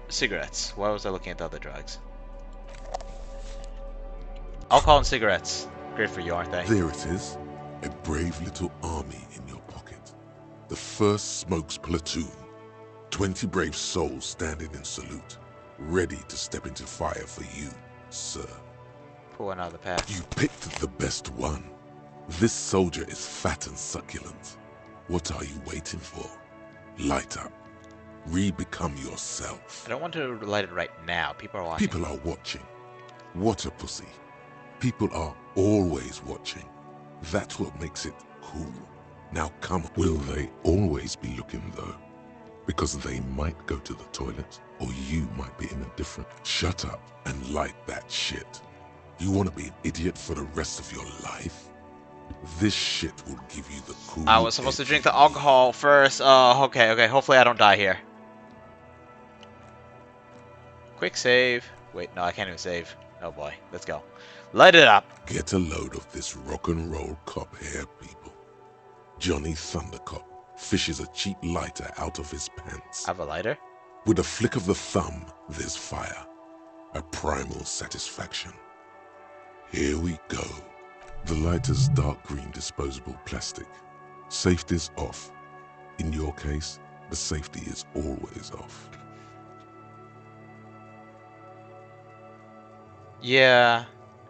cigarettes. Why was I looking at the other drugs? Alcohol and cigarettes. Great for you, aren't they? There it is. A brave little army in your pocket. The 1st Smokes Platoon. 20 brave souls standing in salute. Ready to step into fire for you, sir. Pull one out of the pack. You picked the best one. This soldier is fat and succulent. What are you waiting for? Light up. Re-become yourself. I don't want to light it right now. People are watching. People are watching. What a pussy. People are always watching. That's what makes it cool. Now come on. Will they always be looking though? Because they might go to the toilet, or you might be in a different... Shut up and light that shit. You want to be an idiot for the rest of your life? This shit will give you the cool... I was supposed to drink the alcohol first. Okay. Hopefully I don't die here. Quick save. Wait, no, I can't even save. Oh boy, let's go. Light it up. Get a load of this rock and roll cop here, people. Johnny Thundercop fishes a cheap lighter out of his pants. I have a lighter? With a flick of the thumb, there's fire. A primal satisfaction. Here we go. The lighter's dark green disposable plastic. Safety's off. In your case, the safety is always off. Yeah,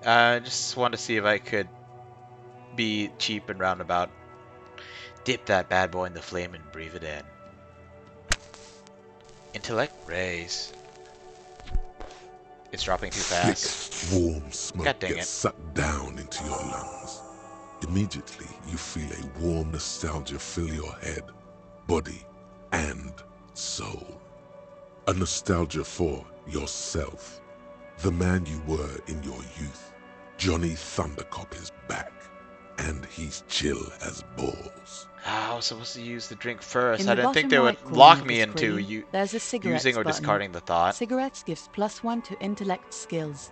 I just want to see if I could be cheap and roundabout. Dip that bad boy in the flame and breathe it in. Intellect raise. It's dropping too fast. Thick, warm smoke God dang gets it. sucked down into your lungs. Immediately, you feel a warm nostalgia fill your head, body, and soul. A nostalgia for yourself. The man you were in your youth. Johnny Thundercop is back. and he's chill as balls. I was supposed to use the drink first. In I the didn't think bottom they would right corner lock of me the into screen, there's a cigarettes using or button. discarding the thought. Cigarettes gives +1 to intellect skills.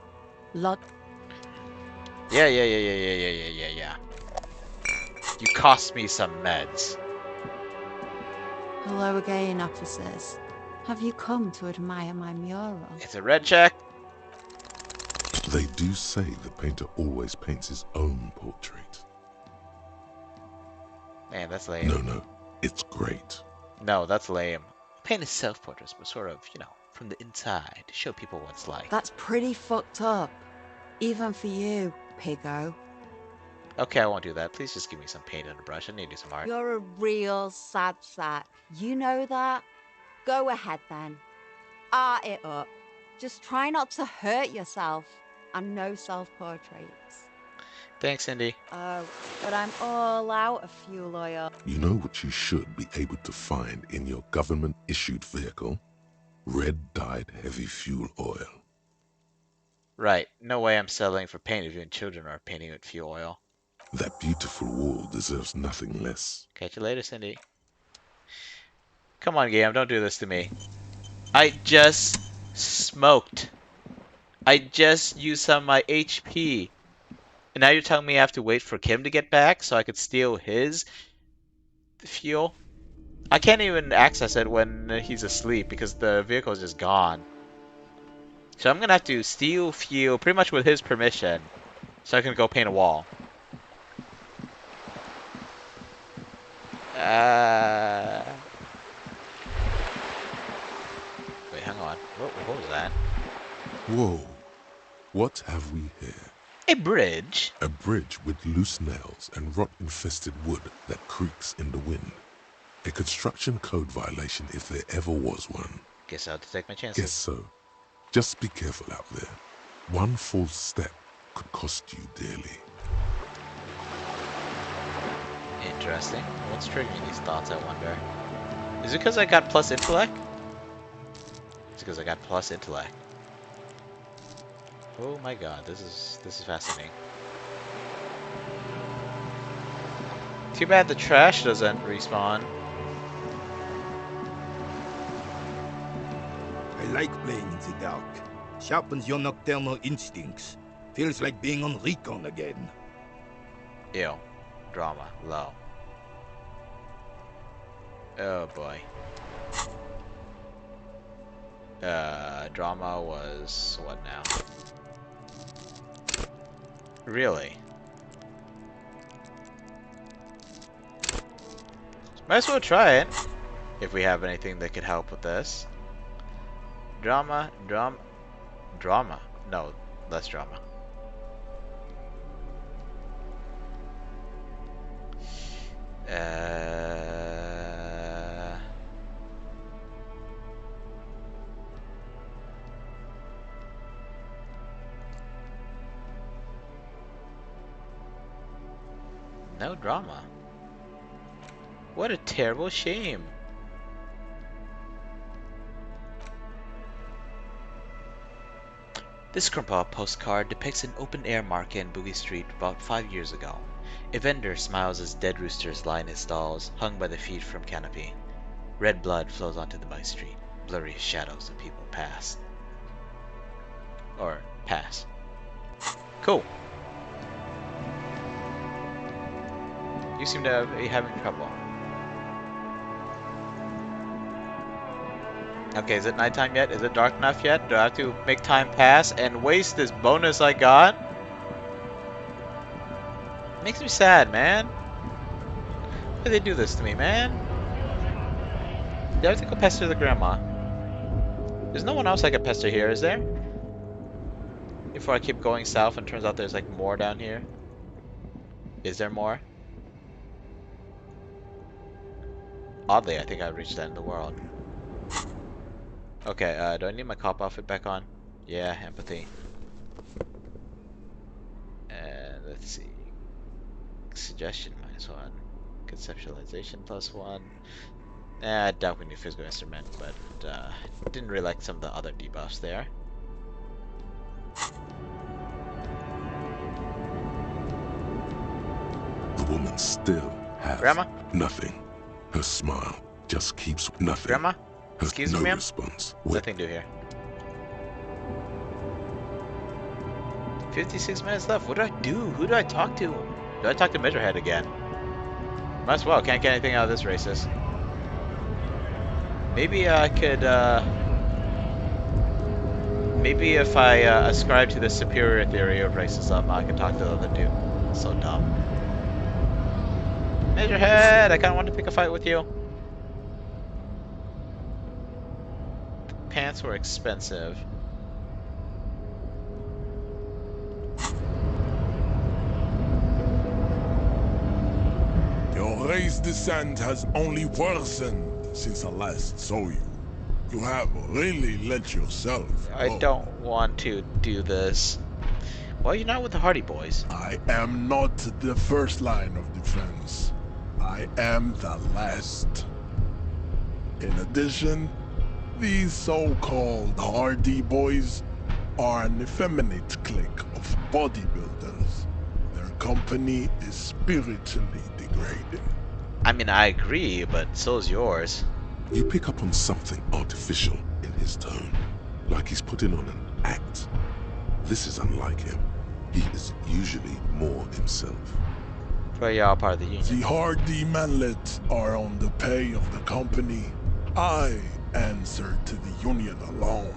Lot. Yeah. You cost me some meds. Hello again, officers. Have you come to admire my mural? It's a red check. They do say the painter always paints his own portrait. Man, that's lame. No, it's great. No, that's lame. Paint his self-portraits, but sort of, from the inside to show people what it's like. That's pretty fucked up. Even for you, piggo. Okay, I won't do that. Please just give me some paint and a brush. I need to do some art. You're a real sad sack. You know that? Go ahead then. Art it up. Just try not to hurt yourself. And no self-portraits. Thanks, Cindy. Oh, but I'm all out of fuel oil. You know what you should be able to find in your government-issued vehicle? Red-dyed heavy fuel oil. Right. No way I'm settling for paint if even children are painting with fuel oil. That beautiful wall deserves nothing less. Catch you later, Cindy. Come on, game. Don't do this to me. I just smoked. I just used some of my HP. And now you're telling me I have to wait for Kim to get back so I could steal his fuel? I can't even access it when he's asleep because the vehicle is just gone. So I'm going to have to steal fuel pretty much with his permission so I can go paint a wall. Wait, hang on. What was that? Whoa. What have we here? A bridge? A bridge with loose nails and rot-infested wood that creaks in the wind. A construction code violation if there ever was one. Guess I'll have to take my chances. Guess so. Just be careful out there. One false step could cost you dearly. Interesting. What's triggering these thoughts, I wonder? Is it because I got plus intellect? It's because I got plus intellect. Oh my god, this is fascinating. Too bad the trash doesn't respawn. I like playing in the dark. Sharpens your nocturnal instincts. Feels like being on recon again. Ew. Drama. Low. Oh boy. Drama was what now? Really? Might as well try it. If we have anything that could help with this. Drama. No, less drama. No drama. What a terrible shame. This crumpled postcard depicts an open-air market in Boogie Street about 5 years ago. A vendor smiles as dead roosters line his stalls, hung by the feet from canopy. Red blood flows onto the by street. Blurry shadows of people pass. Or pass. Cool. You seem to be having trouble. Okay, is it nighttime yet? Is it dark enough yet? Do I have to make time pass and waste this bonus I got? Makes me sad, man. Why do they do this to me, man? Do I have to go pester the grandma? There's no one else I can pester here, is there? Before I keep going south and turns out there's like more down here. Is there more? Oddly, I think I've reached the end of the world. Okay, do I need my cop outfit back on? Yeah, empathy. And let's see. Suggestion -1. Conceptualization +1. I doubt we need physical instrument, but didn't really like some of the other debuffs there. The woman still has Grandma? nothing. Her smile just keeps nothing. Grandma? Her Excuse me, no ma'am? response. Nothing to hear. 56 minutes left. What do I do? Who do I talk to? Do I talk to Measurehead again? Might as well. Can't get anything out of this racist. Maybe I could, maybe if I ascribe to the superior theory of racism, I can talk to the other dude. So dumb. Measurehead! I kinda want to pick a fight with you. The pants were expensive. Your race descent has only worsened since I last saw you. You have really let yourself go. I don't want to do this. Well, you're not with the Hardy Boys. I am not the first line of defense. I am the last. In addition, these so-called Hardy Boys are an effeminate clique of bodybuilders. Their company is spiritually degrading. I mean, I agree, but so is yours. You pick up on something artificial in his tone, like he's putting on an act. This is unlike him. He is usually more himself. But you're all part of the union. The Hardy Manlet are on the pay of the company. I answer to the union alone.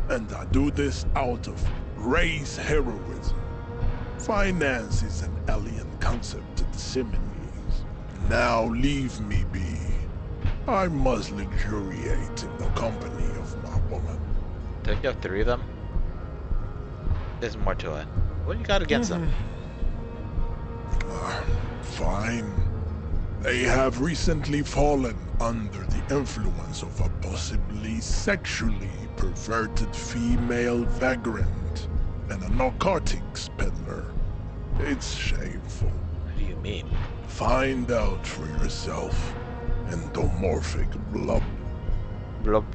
And I do this out of race heroism. Finance is an alien concept to the Simonies. Now leave me be. I must luxuriate in the company of my woman. Don't you have 3 of them? There's more to it. What do you got against them? Fine. They have recently fallen under the influence of a possibly sexually perverted female vagrant and a narcotics peddler. It's shameful. What do you mean? Find out for yourself. Endomorphic blub. Blub.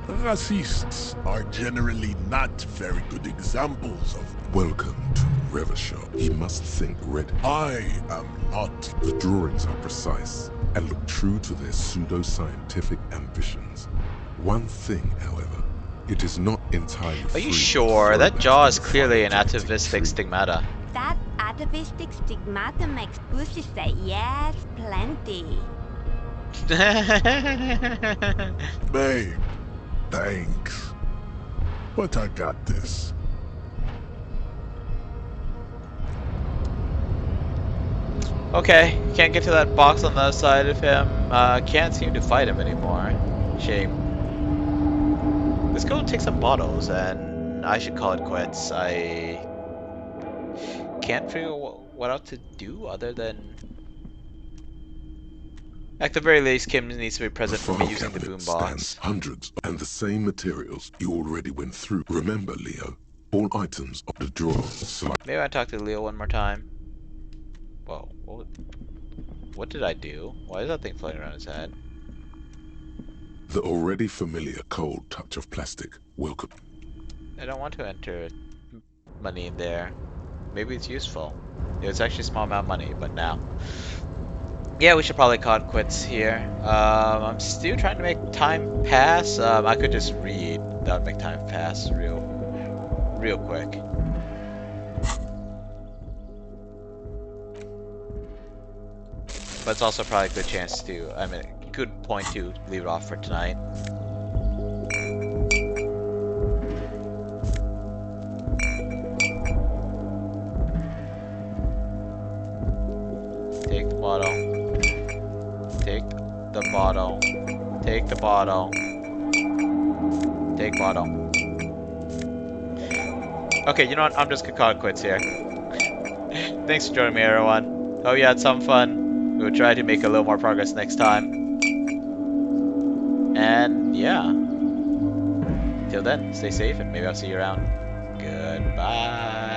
Racists are generally not very good examples of. Welcome to Revachol. He must think red. I am not. The drawings are precise and look true to their pseudo-scientific ambitions. One thing, however, it is not entirely Are you free sure? to That jaw is throw clearly an back into the atavistic stigmata. That atavistic stigmata makes pussy say yes, plenty. Babe, thanks. But I got this. Okay, can't get to that box on the other side of him. Can't seem to fight him anymore. Shame. Let's go take some bottles, and I should call it quits. I can't figure what else to do other than... At the very least, Kim needs to be present for me using the boombox. Hundreds and the same materials you already went through. Remember, Leo, all items of the drawer. Maybe I talk to Leo one more time. Whoa, what did I do? Why is that thing floating around his head? The already familiar cold touch of plastic. Welcome. I don't want to enter money in there. Maybe it's useful. It was actually a small amount of money, but now. Yeah, we should probably call it quits here. I'm still trying to make time pass. I could just read. That would make time pass real quick. But it's also probably a good chance to, I mean, good point to leave it off for tonight. Take the bottle. Take the bottle. Take the bottle. Take bottle. Okay, you know what? I'm just gonna call it quits here. Thanks for joining me, everyone. Hope you had some fun. We'll try to make a little more progress next time. And yeah. Till then, stay safe and maybe I'll see you around. Goodbye.